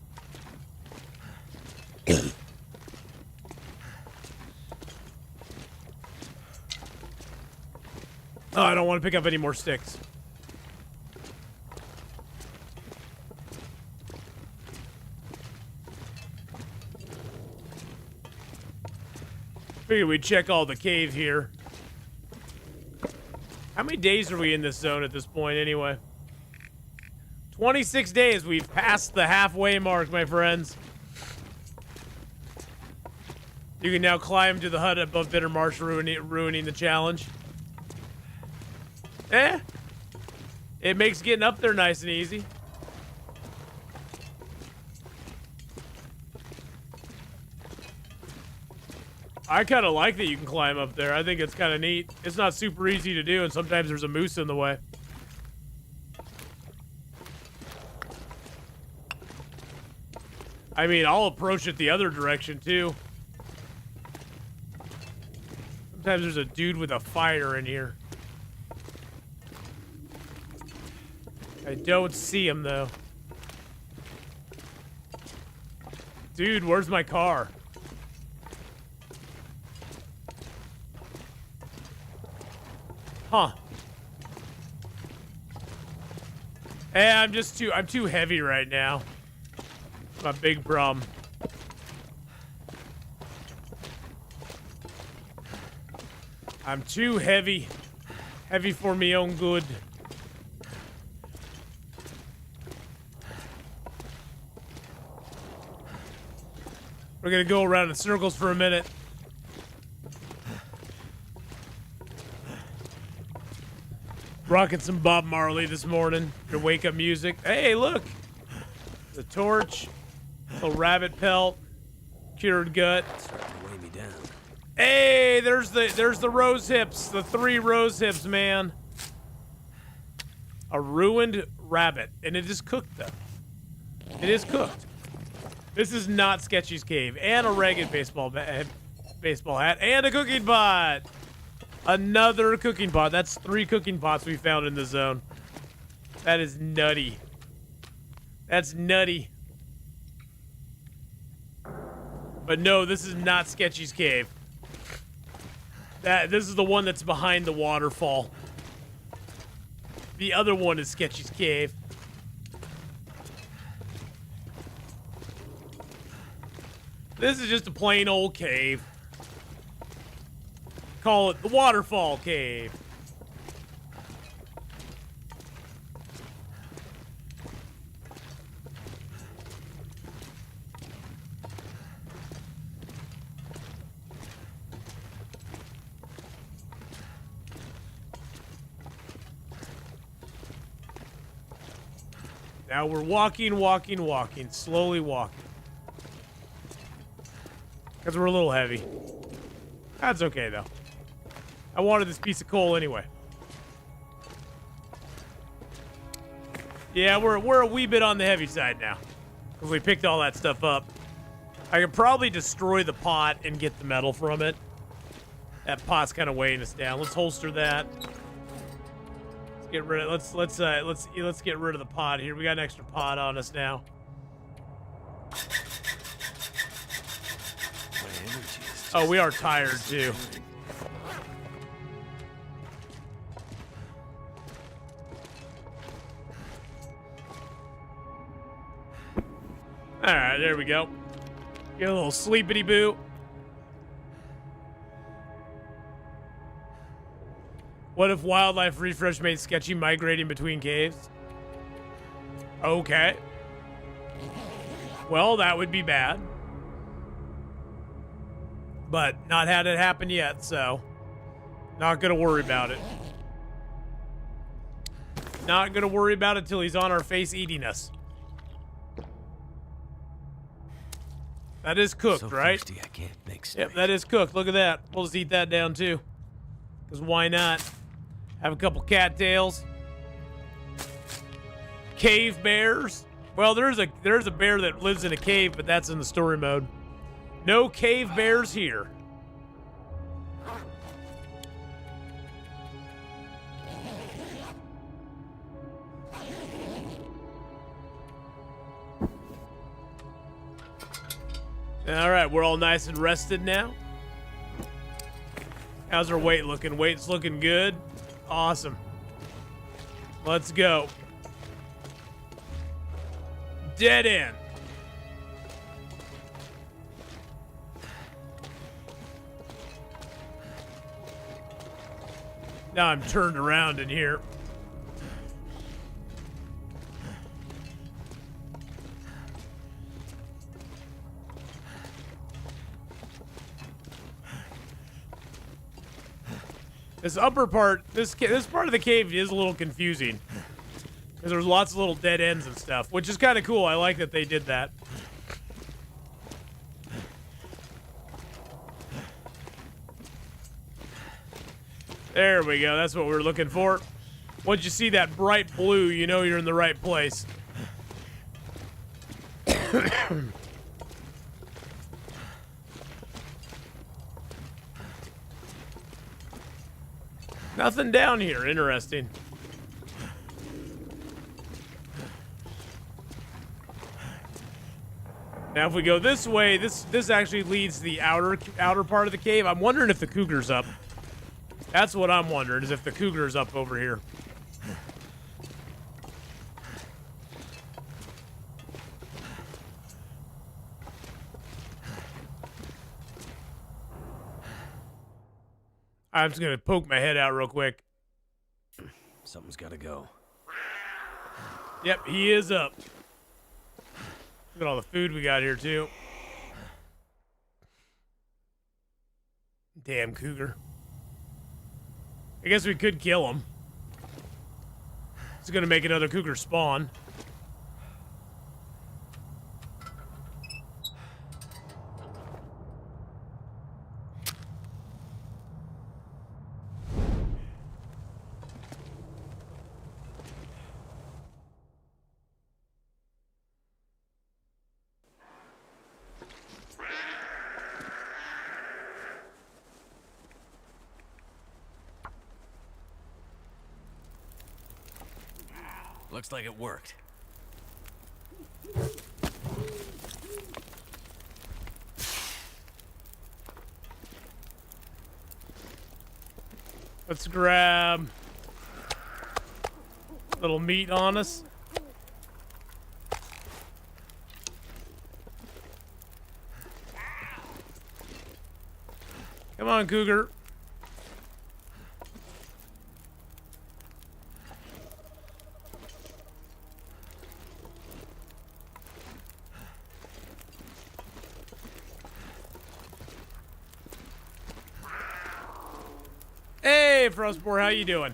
Oh, I don't want to pick up any more sticks. Figured we'd check all the cave here. How many days are we in this zone at this point, anyway? 26 days. We've passed the halfway mark, my friends. You can now climb to the hut above Bitter Marsh, ruining the challenge. It makes getting up there nice and easy. I kind of like that you can climb up there. I think it's kind of neat. It's not super easy to do, and sometimes there's a moose in the way. I mean, I'll approach it the other direction, too. Sometimes there's a dude with a fire in here. I don't see him, though. Dude, where's my car? Huh. Hey, I'm too heavy right now. My big problem. I'm too heavy. Heavy for me own good. We're gonna go around in circles for a minute. Rocking some Bob Marley this morning. Your wake up music. Hey, look! The torch. Little rabbit pelt. Cured gut. Starting to weigh me down. Hey, there's the rose hips. The 3 rose hips, man. A ruined rabbit, and it is cooked though. It is cooked. This is not Sketchy's cave, and a ragged baseball hat, and a cooking pot. Another cooking pot. That's 3 cooking pots we found in the zone. That is nutty. That's nutty. But no, this is not Sketchy's cave. This is the one that's behind the waterfall. The other one is Sketchy's cave. This is just a plain old cave. Call it the waterfall cave. Now we're walking, slowly walking. Because we're a little heavy. That's okay, though. I wanted this piece of coal anyway. Yeah, we're a wee bit on the heavy side now. Because we picked all that stuff up. I could probably destroy the pot and get the metal from it. That pot's kind of weighing us down. Let's holster that. Get rid of let's get rid of the pot here. We got an extra pot on us now. Oh, we are tired too. All right, there we go. Get a little sleepity boo. What if wildlife refresh made Sketchy migrating between caves? Okay. Well, that would be bad. But not had it happen yet, so not gonna worry about it. Not gonna worry about it till he's on our face eating us. That is cooked, So right? thirsty, I can't think straight. Yep, that is cooked. Look at that. We'll just eat that down too. Because why not? Have a couple cattails. Cave bears. Well, there's a bear that lives in a cave, but that's in the story mode. No cave bears here. All right, we're all nice and rested now. How's our weight looking? Weight's looking good. Awesome. Let's go. Dead end. Now I'm turned around in here. This upper part, this part of the cave is a little confusing. Because there's lots of little dead ends and stuff, which is kind of cool. I like that they did that. There we go. That's what we're looking for. Once you see that bright blue, you know you're in the right place. Nothing down here. Interesting. Now, if we go this way, this actually leads to the outer part of the cave. I'm wondering if the cougar's up. That's what I'm wondering, is if the cougar's up over here. I'm just gonna poke my head out real quick. Something's gotta go. Yep, he is up. Look at all the food we got here, too. Damn cougar. I guess we could kill him. It's gonna make another cougar spawn. Looks like it worked. Let's grab a little meat on us. Come on, Cougar. Hey, Frostboar, how you doing?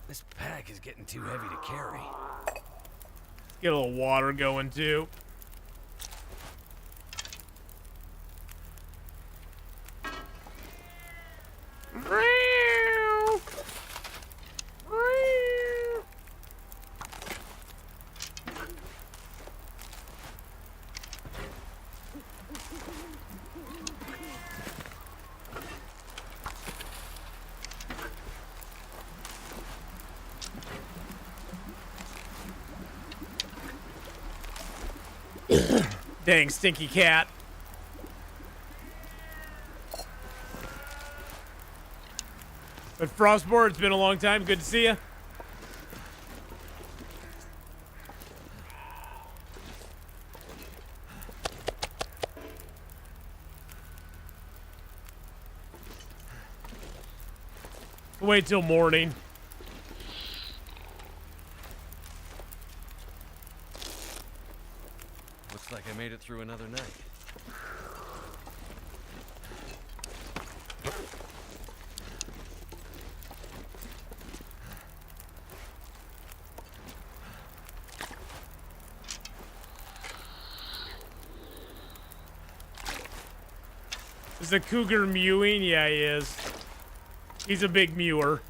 This pack is getting too heavy to carry. Get a little water going, too. Dang, stinky cat. But Frostboard, it's been a long time. Good to see you. Wait till morning. Looks like I made it through another night. Is the cougar mewing? Yeah, he is. He's a big mewer.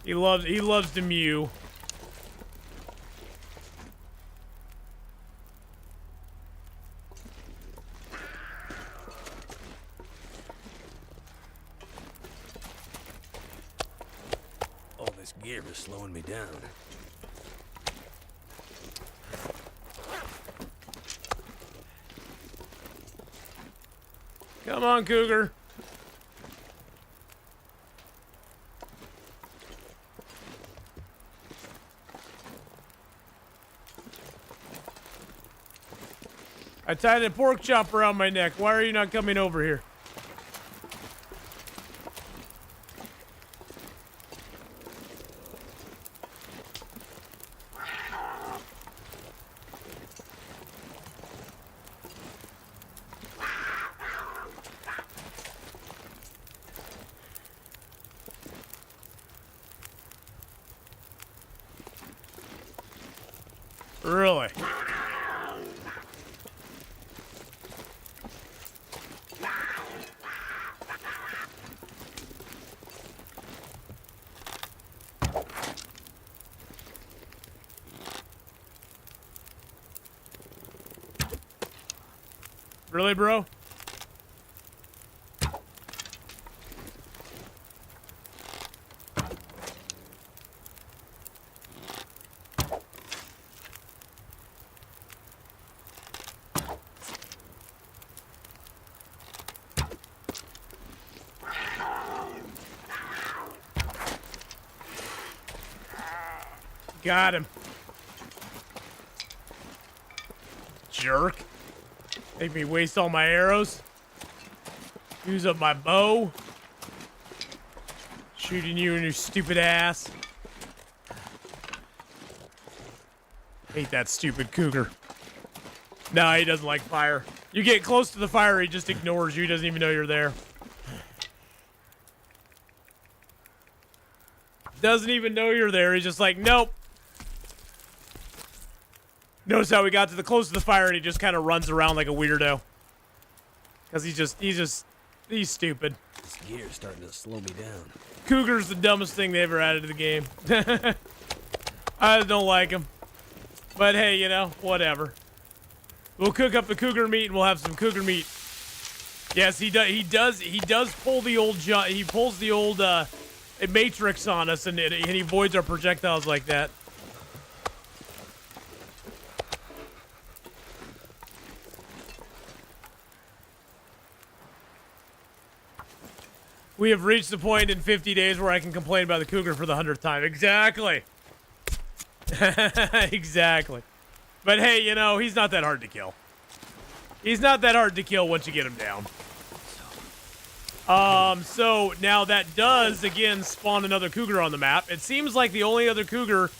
He loves to mew. All this gear is slowing me down. Come on, cougar. I tied a pork chop around my neck. Why are you not coming over here? Really? Really, bro? Got him. Jerk. Make me waste all my arrows. Use up my bow. Shooting you in your stupid ass. Hate that stupid cougar. No, he doesn't like fire. You get close to the fire, he just ignores you. He doesn't even know you're there. Doesn't even know you're there. He's just like, nope. Notice how we got to the close to the fire and he just kind of runs around like a weirdo. Because he's stupid. This gear's starting to slow me down. Cougar's the dumbest thing they ever added to the game. I don't like him. But hey, you know, whatever. We'll cook up the cougar meat and we'll have some cougar meat. Yes, he does. He does pull the old. He pulls the old Matrix on us, and he avoids our projectiles like that. We have reached the point in 50 days where I can complain about the cougar for the 100th time. Exactly. Exactly. But hey, you know, he's not that hard to kill. He's not that hard to kill once you get him down. So now that does, again, spawn another cougar on the map. It seems like the only other cougar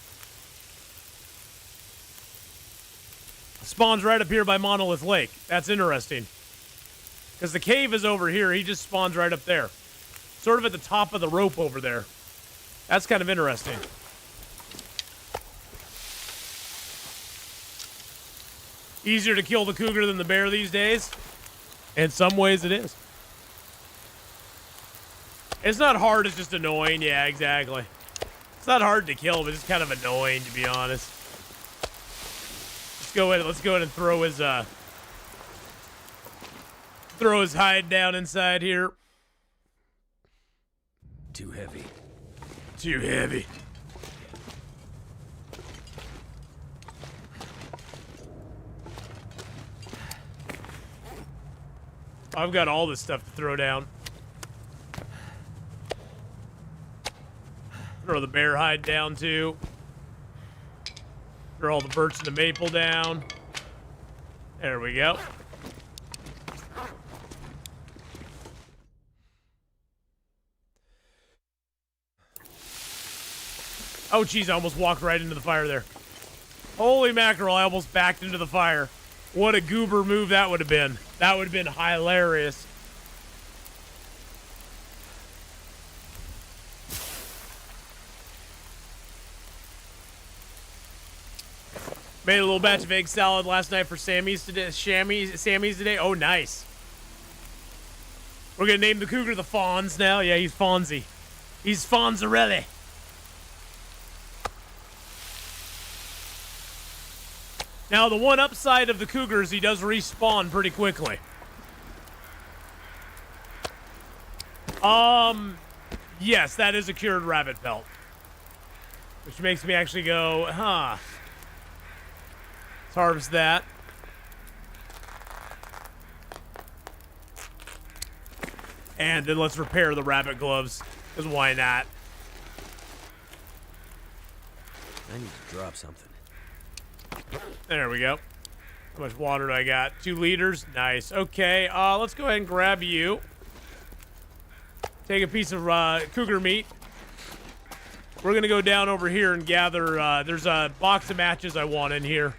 spawns right up here by Monolith Lake. That's interesting. Because the cave is over here. He just spawns right up there. Sort of at the top of the rope over there. That's kind of interesting. Easier to kill the cougar than the bear these days? In some ways it is. It's not hard, it's just annoying. Yeah, exactly. It's not hard to kill, but it's kind of annoying, to be honest. Let's go ahead and throw his hide down inside here. Too heavy. Too heavy. I've got all this stuff to throw down. Throw the bear hide down too. Throw all the birch and the maple down. There we go. Oh, geez, I almost walked right into the fire there. Holy mackerel, I almost backed into the fire. What a goober move that would have been. That would have been hilarious. Made a little batch of egg salad last night for Sammy's today. Oh, nice. We're going to name the cougar the Fonz now. Yeah, he's Fonzie. He's Fonzarelli. Now, the one upside of the cougar is he does respawn pretty quickly. Yes, that is a cured rabbit pelt. Which makes me actually go, huh. Let's harvest that. And then let's repair the rabbit gloves, because why not? I need to drop something. There we go. How much water do I got? 2 liters. Nice. Okay, let's go ahead and grab you. Take a piece of cougar meat. We're going to go down over here and gather. There's a box of matches I want in here.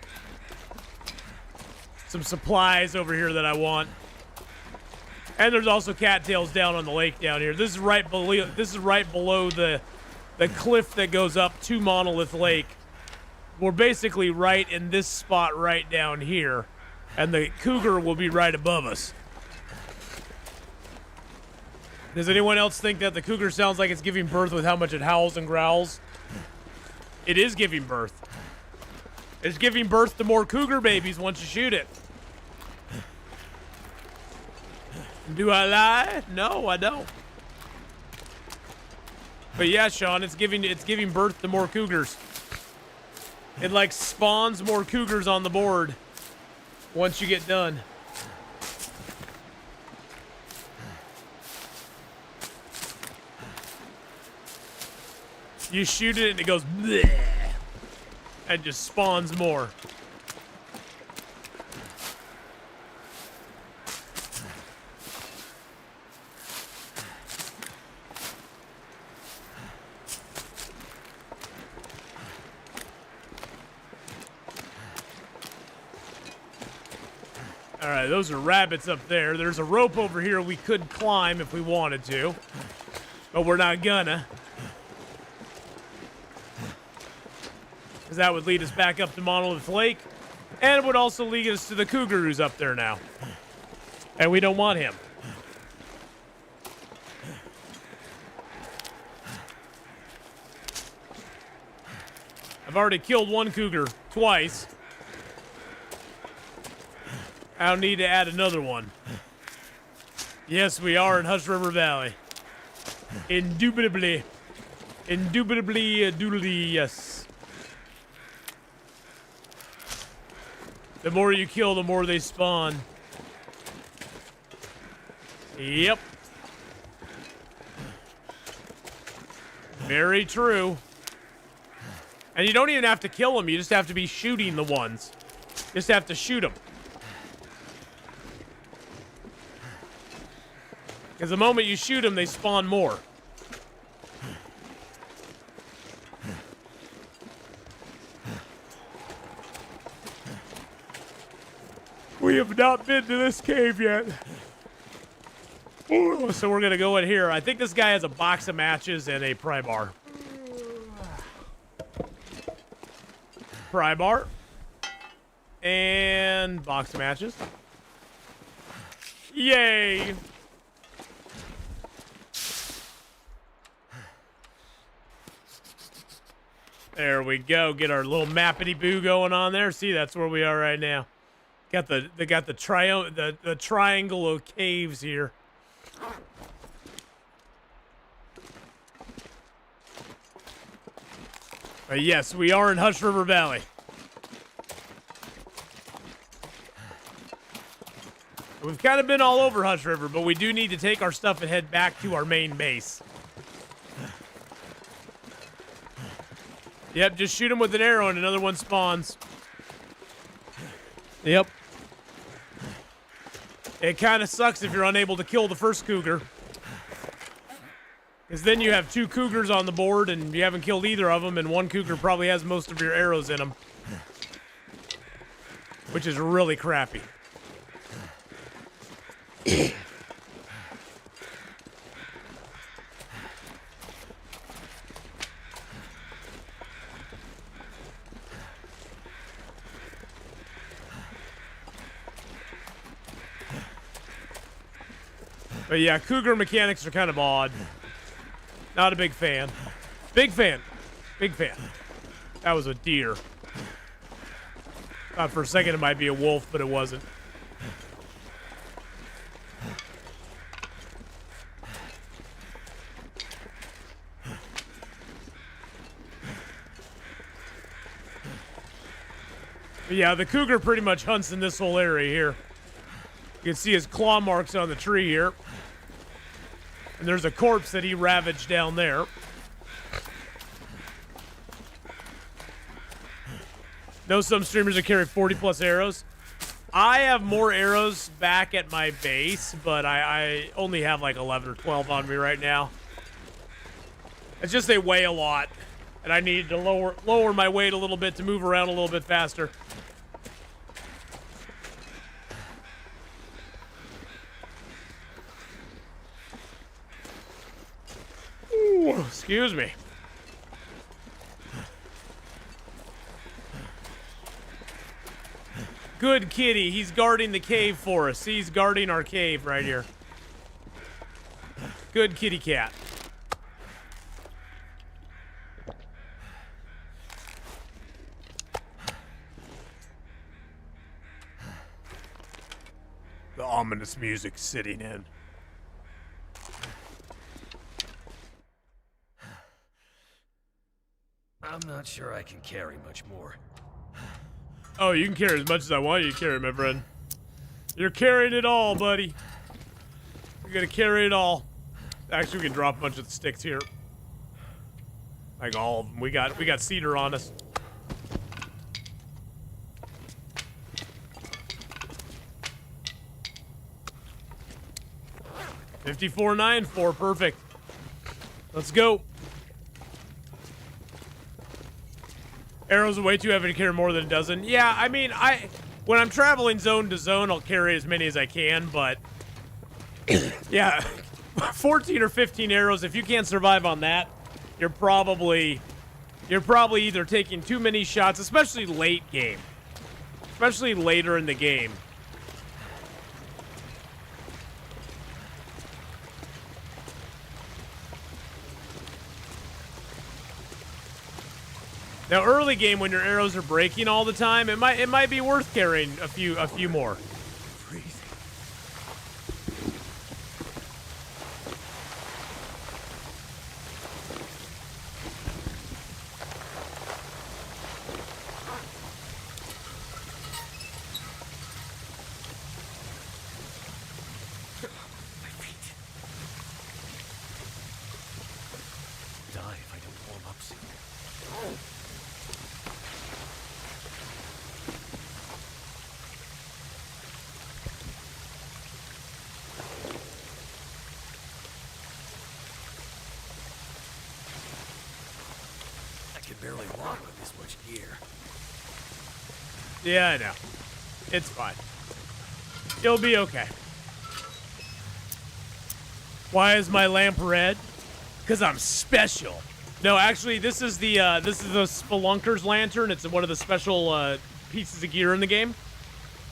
Some supplies over here that I want. And there's also cattails down on the lake down here. This is right below the cliff that goes up to Monolith Lake. We're basically right in this spot right down here, and the cougar will be right above us. Does anyone else think that the cougar sounds like it's giving birth with how much it howls and growls? It is giving birth. It's giving birth to more cougar babies once you shoot it. Do I lie? No, I don't. But yeah, Sean, it's giving birth to more cougars. It like spawns more cougars on the board once you get done. You shoot it and it goes bleh, and just spawns more. All right, those are rabbits up there. There's a rope over here we could climb if we wanted to, but we're not gonna. Because that would lead us back up to Monolith Lake, and it would also lead us to the cougar who's up there now. And we don't want him. I've already killed one cougar twice. I'll need to add another one. Yes, we are in Hush River Valley. Indubitably. Indubitably, doodly, yes. The more you kill, the more they spawn. Yep. Very true. And you don't even have to kill them. You just have to be shooting the ones. Just have to shoot them. Because the moment you shoot them, they spawn more. We have not been to this cave yet. Ooh, so we're going to go in here. I think this guy has a box of matches and a pry bar. Pry bar. And box of matches. Yay! There we go. Get our little mappity boo going on there. See, that's where we are right now. They got the triangle of caves here. But yes, we are in Hush River Valley. We've kind of been all over Hush River, but we do need to take our stuff and head back to our main base. Yep, just shoot him with an arrow and another one spawns. Yep. It kind of sucks if you're unable to kill the first cougar. Because then you have 2 cougars on the board and you haven't killed either of them, and one cougar probably has most of your arrows in them. Which is really crappy. But yeah, cougar mechanics are kind of odd. Not a big fan. Big fan. Big fan. That was a deer. Thought for a second it might be a wolf, but it wasn't. But yeah, the cougar pretty much hunts in this whole area here. You can see his claw marks on the tree here. And there's a corpse that he ravaged down there. Know some streamers that carry 40 plus arrows. I have more arrows back at my base, but I only have like 11 or 12 on me right now. It's just they weigh a lot, and I need to lower my weight a little bit to move around a little bit faster. Ooh, excuse me. Good kitty. He's guarding the cave for us. He's guarding our cave right here. Good kitty cat. The ominous music sitting in. I'm not sure I can carry much more. Oh, you can carry as much as I want you to carry, my friend. You're carrying it all, buddy. You're gonna carry it all. Actually, we can drop a bunch of the sticks here. Like all of them. We got cedar on us. $54.94, perfect. Let's go. Arrows are way too heavy to carry more than a dozen. Yeah, I mean, when I'm traveling zone to zone, I'll carry as many as I can, but yeah, 14 or 15 arrows, if you can't survive on that, you're probably either taking too many shots, especially late game. Especially later in the game. Now, early game when your arrows are breaking all the time, it might be worth carrying a few more. Whoops. I can barely walk with this much gear. Yeah, I know. It's fine. You'll be okay. Why is my lamp red? Because I'm special. No, actually, this is the Spelunker's lantern. It's one of the special pieces of gear in the game.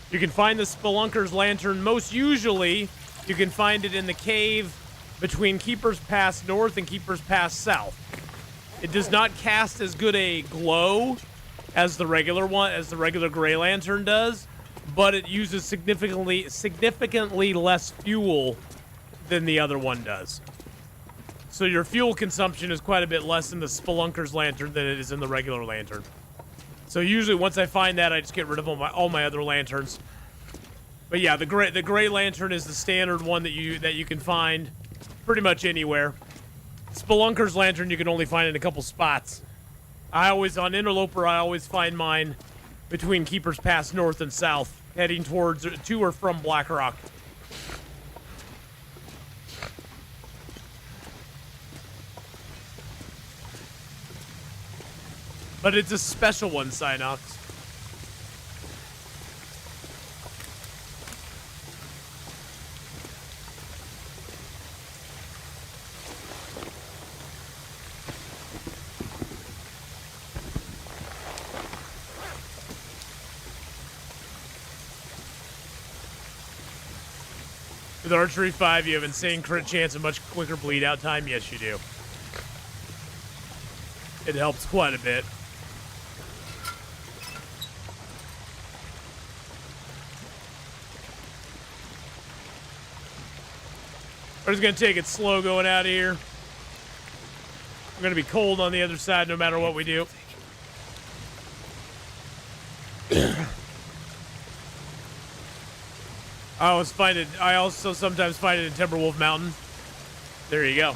You can find the Spelunker's lantern. Most usually, you can find it in the cave between Keeper's Pass North and Keeper's Pass South. It does not cast as good a glow as the regular one, as the regular Gray Lantern does, but it uses significantly less fuel than the other one does. So your fuel consumption is quite a bit less in the Spelunker's lantern than it is in the regular lantern. So usually once I find that, I just get rid of all my other lanterns. But yeah, the gray lantern is the standard one that you can find pretty much anywhere. Spelunker's lantern you can only find in a couple spots. On Interloper, I always find mine between Keeper's Pass North and South, heading to or from Black Rock. But it's a special one, Synox. With Archery 5, you have insane crit chance and much quicker bleed out time. Yes, you do. It helps quite a bit. We're just going to take it slow going out of here. We're going to be cold on the other side no matter what we do. I also sometimes find it in Timberwolf Mountain. There you go.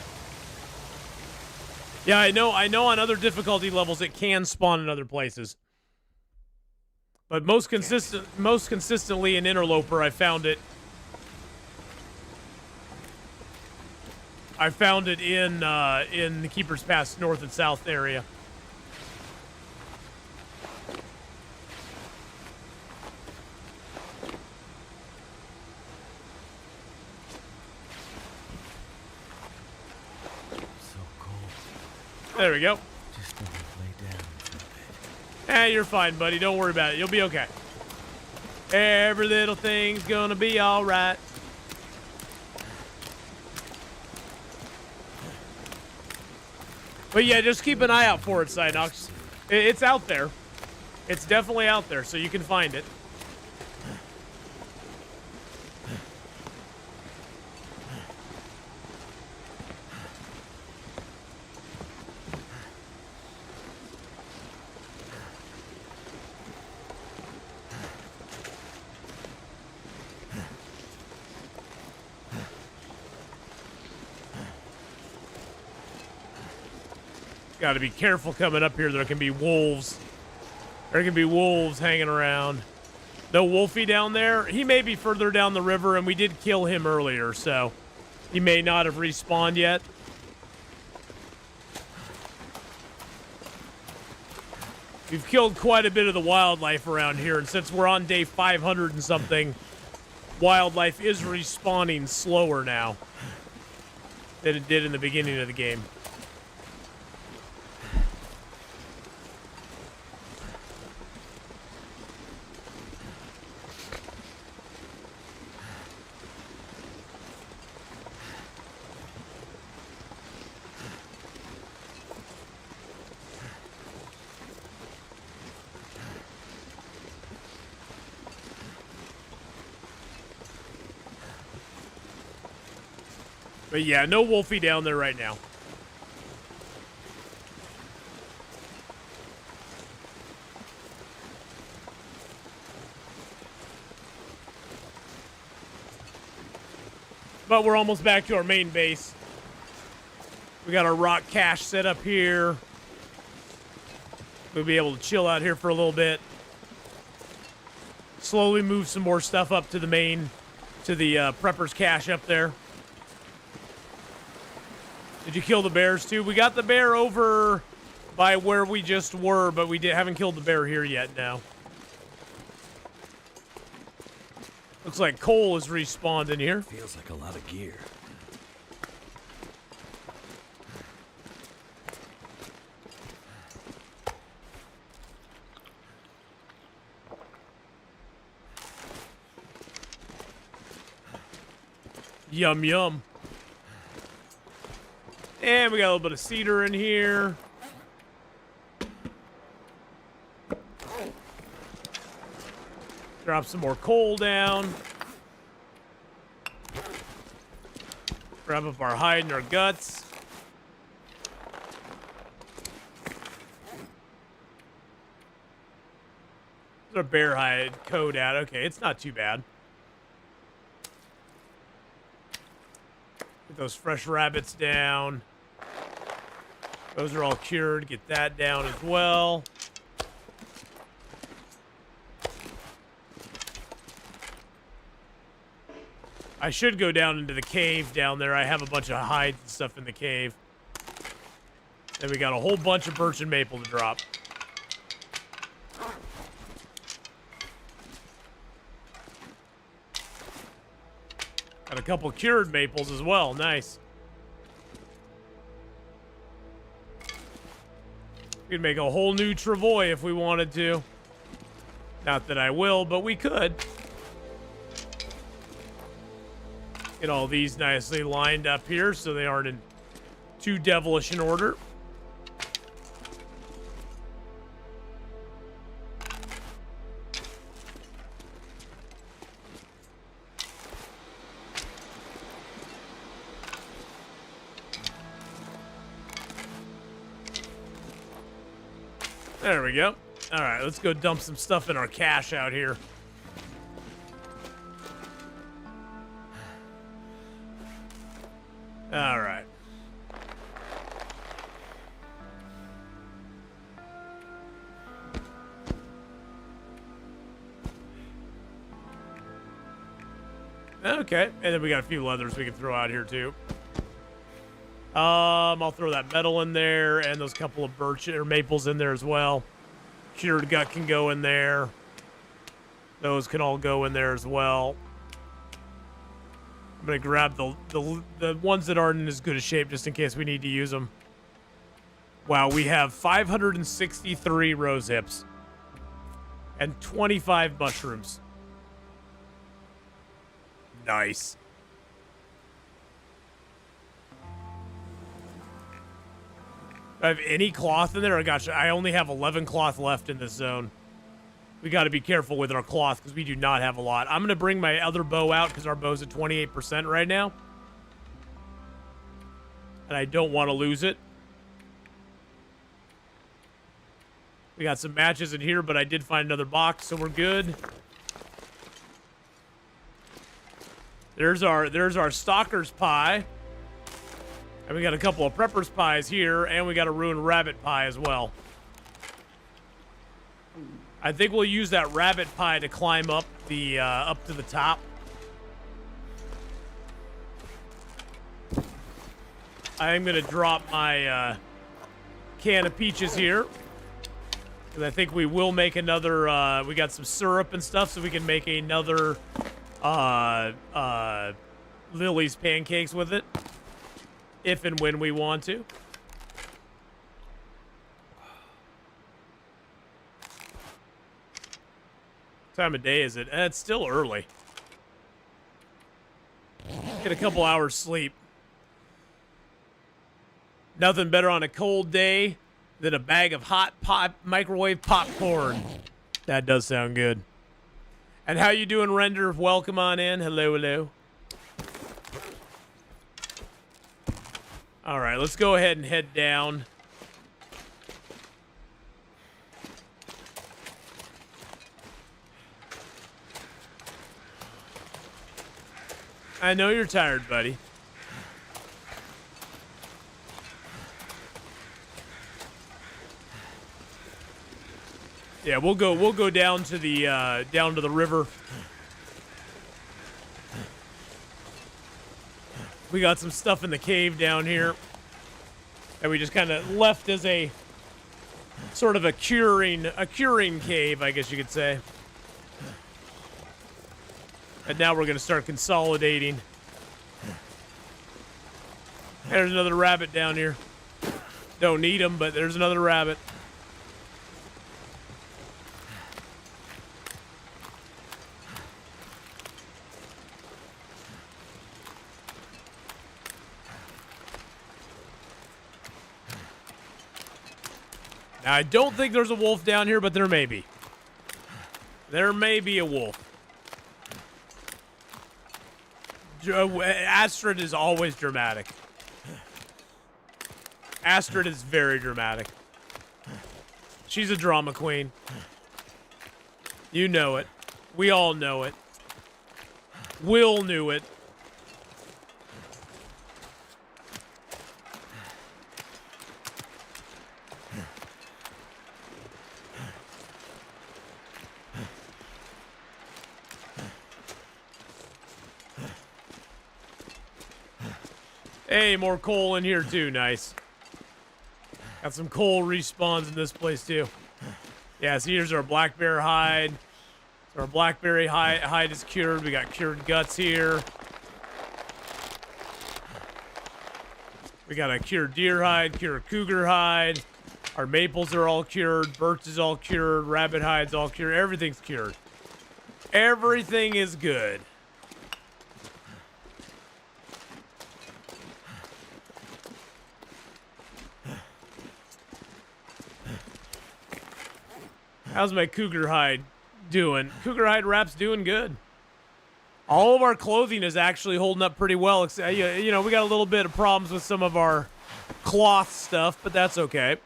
Yeah, I know on other difficulty levels it can spawn in other places. But most consistently in Interloper I found it in the Keeper's Pass North and South area. So cold. There we go. Just need to lay down for a bit. You're fine, buddy. Don't worry about it. You'll be okay. Every little thing's gonna be all right. But yeah, just keep an eye out for it, Synox. It's out there. It's definitely out there, so you can find it. Got to be careful coming up here. There can be wolves. There can be wolves hanging around. No Wolfie down there. He may be further down the river, and we did kill him earlier, so he may not have respawned yet. We've killed quite a bit of the wildlife around here, and since we're on day 500 and something, wildlife is respawning slower now than it did in the beginning of the game. But yeah, no Wolfie down there right now. But we're almost back to our main base. We got our rock cache set up here. We'll be able to chill out here for a little bit. Slowly move some more stuff up to the main, to the prepper's cache up there. Did you kill the bears too? We got the bear over by where we just were, but we haven't killed the bear here yet now. Looks like Cole is respawned in here. Feels like a lot of gear. Yum, yum. And we got a little bit of cedar in here. Drop some more coal down. Grab up our hide and our guts. There's our bear hide coat out. Okay, it's not too bad. Get those fresh rabbits down. Those are all cured. Get that down as well. I should go down into the cave down there. I have a bunch of hides and stuff in the cave. Then we got a whole bunch of birch and maple to drop. Got a couple cured maples as well. Nice. We could make a whole new travois if we wanted to. Not that I will, but we could. Get all these nicely lined up here so they aren't in too devilish an order. There we go. All right, let's go dump some stuff in our cache out here. All right. Okay, and then we got a few leathers we can throw out here too. I'll throw that metal in there and those couple of birch or maples in there as well. Cured gut can go in there. Those can all go in there as well. I'm gonna grab the ones that aren't in as good a shape just in case we need to use them. Wow, we have 563 rose hips and 25 mushrooms. Nice. Do I have any cloth in there? Oh, gosh, I only have 11 cloth left in this zone. We got to be careful with our cloth because we do not have a lot. I'm going to bring my other bow out because our bow's at 28% right now. And I don't want to lose it. We got some matches in here, but I did find another box, so we're good. There's our stalker's pie. And we got a couple of prepper's pies here, and we got a ruined rabbit pie as well. I think we'll use that rabbit pie to climb up the up to the top. I'm gonna drop my can of peaches here, because I think we will make another. We got some syrup and stuff, so we can make another Lily's pancakes with it. If and when we want to. What time of day is it? It's still early. Get a couple hours sleep. Nothing better on a cold day than a bag of hot microwave popcorn. That does sound good. And how you doing, Render? Welcome on in. Hello, hello. All right, let's go ahead and head down. I know you're tired, buddy. Yeah, we'll go down to the river. We got some stuff in the cave down here that we just kind of left as a sort of a curing cave, I guess you could say. And now we're going to start consolidating. There's another rabbit down here. Don't need him, but there's another rabbit. Now, I don't think there's a wolf down here, but there may be. There may be a wolf. Astrid is always dramatic. Astrid is very dramatic. She's a drama queen. You know it. We all know it. Will knew it. Hey, more coal in here too. Nice. Got some coal respawns in this place too. Yeah, so here's our black bear hide. So our blackberry hide is cured. We got cured guts here. We got a cured deer hide, cured cougar hide. Our maples are all cured. Birch is all cured. Rabbit hide's all cured. Everything's cured. Everything is good. How's my cougar hide doing? Cougar hide wrap's doing good. All of our clothing is actually holding up pretty well. You know, we got a little bit of problems with some of our cloth stuff, but that's okay.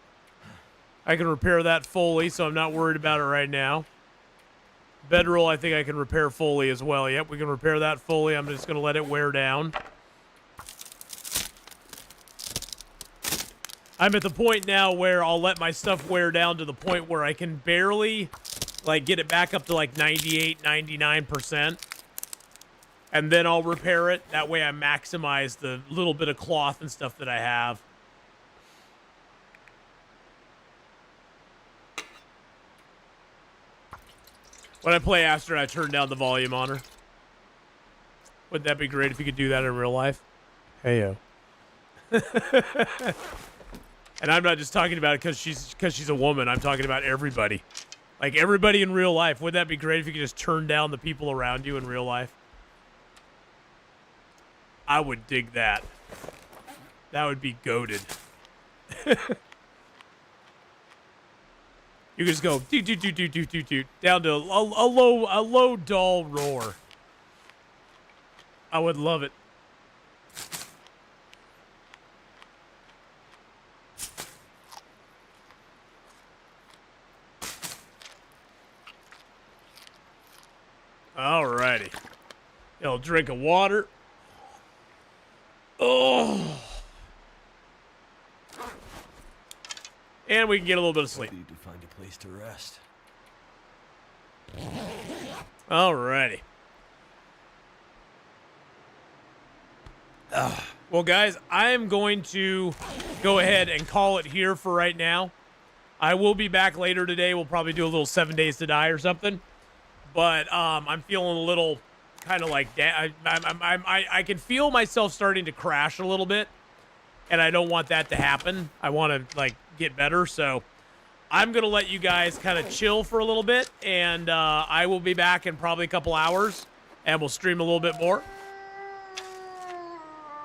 I can repair that fully, so I'm not worried about it right now. Bedroll, I think I can repair fully as well. Yep, we can repair that fully. I'm just going to let it wear down. I'm at the point now where I'll let my stuff wear down to the point where I can barely, like, get it back up to, like, 98, 99%. And then I'll repair it. That way I maximize the little bit of cloth and stuff that I have. When I play Astrid, I turn down the volume on her. Wouldn't that be great if you could do that in real life? Heyo. And I'm not just talking about it because she's a woman. I'm talking about everybody. Like, everybody in real life. Wouldn't that be great if you could just turn down the people around you in real life? I would dig that. That would be goated. You just go doot doot doot doot doot doot doot down to a low dull roar. I would love it. Alrighty. I'll drink of water. Oh. And we can get a little bit of sleep. Need to find a place to rest. Alrighty. Well, guys, I am going to go ahead and call it here for right now. I will be back later today. We'll probably do a little 7 Days to Die or something. But I'm feeling a little kind of like I can feel myself starting to crash a little bit, and I don't want that to happen. I want to like get better, so I'm gonna let you guys kind of chill for a little bit, and I will be back in probably a couple hours, and we'll stream a little bit more.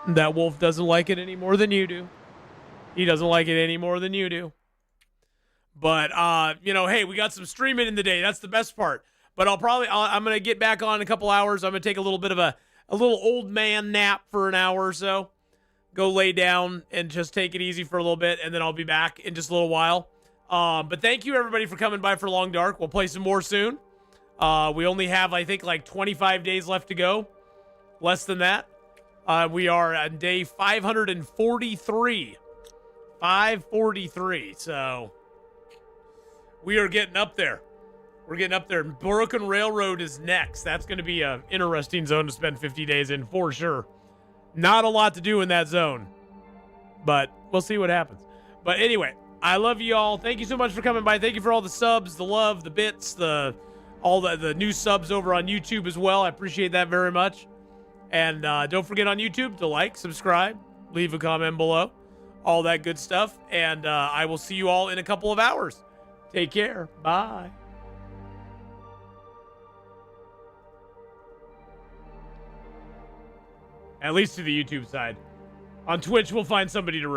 That wolf doesn't like it any more than you do. He doesn't like it any more than you do. But you know, hey, we got some streaming in the day. That's the best part. But I'm going to get back on in a couple hours. I'm going to take a little bit of a little old man nap for an hour or so. Go lay down and just take it easy for a little bit. And then I'll be back in just a little while. But thank you, everybody, for coming by for Long Dark. We'll play some more soon. We only have, I think, like 25 days left to go. Less than that. We are on day 543. 543. So we are getting up there. We're getting up there. Broken Railroad is next. That's going to be an interesting zone to spend 50 days in for sure. Not a lot to do in that zone, but we'll see what happens. But anyway, I love you all. Thank you so much for coming by. Thank you for all the subs, the love, the bits, all the new subs over on YouTube as well. I appreciate that very much. And don't forget on YouTube to like, subscribe, leave a comment below, all that good stuff. And I will see you all in a couple of hours. Take care. Bye. At least to the YouTube side. On Twitch, we'll find somebody to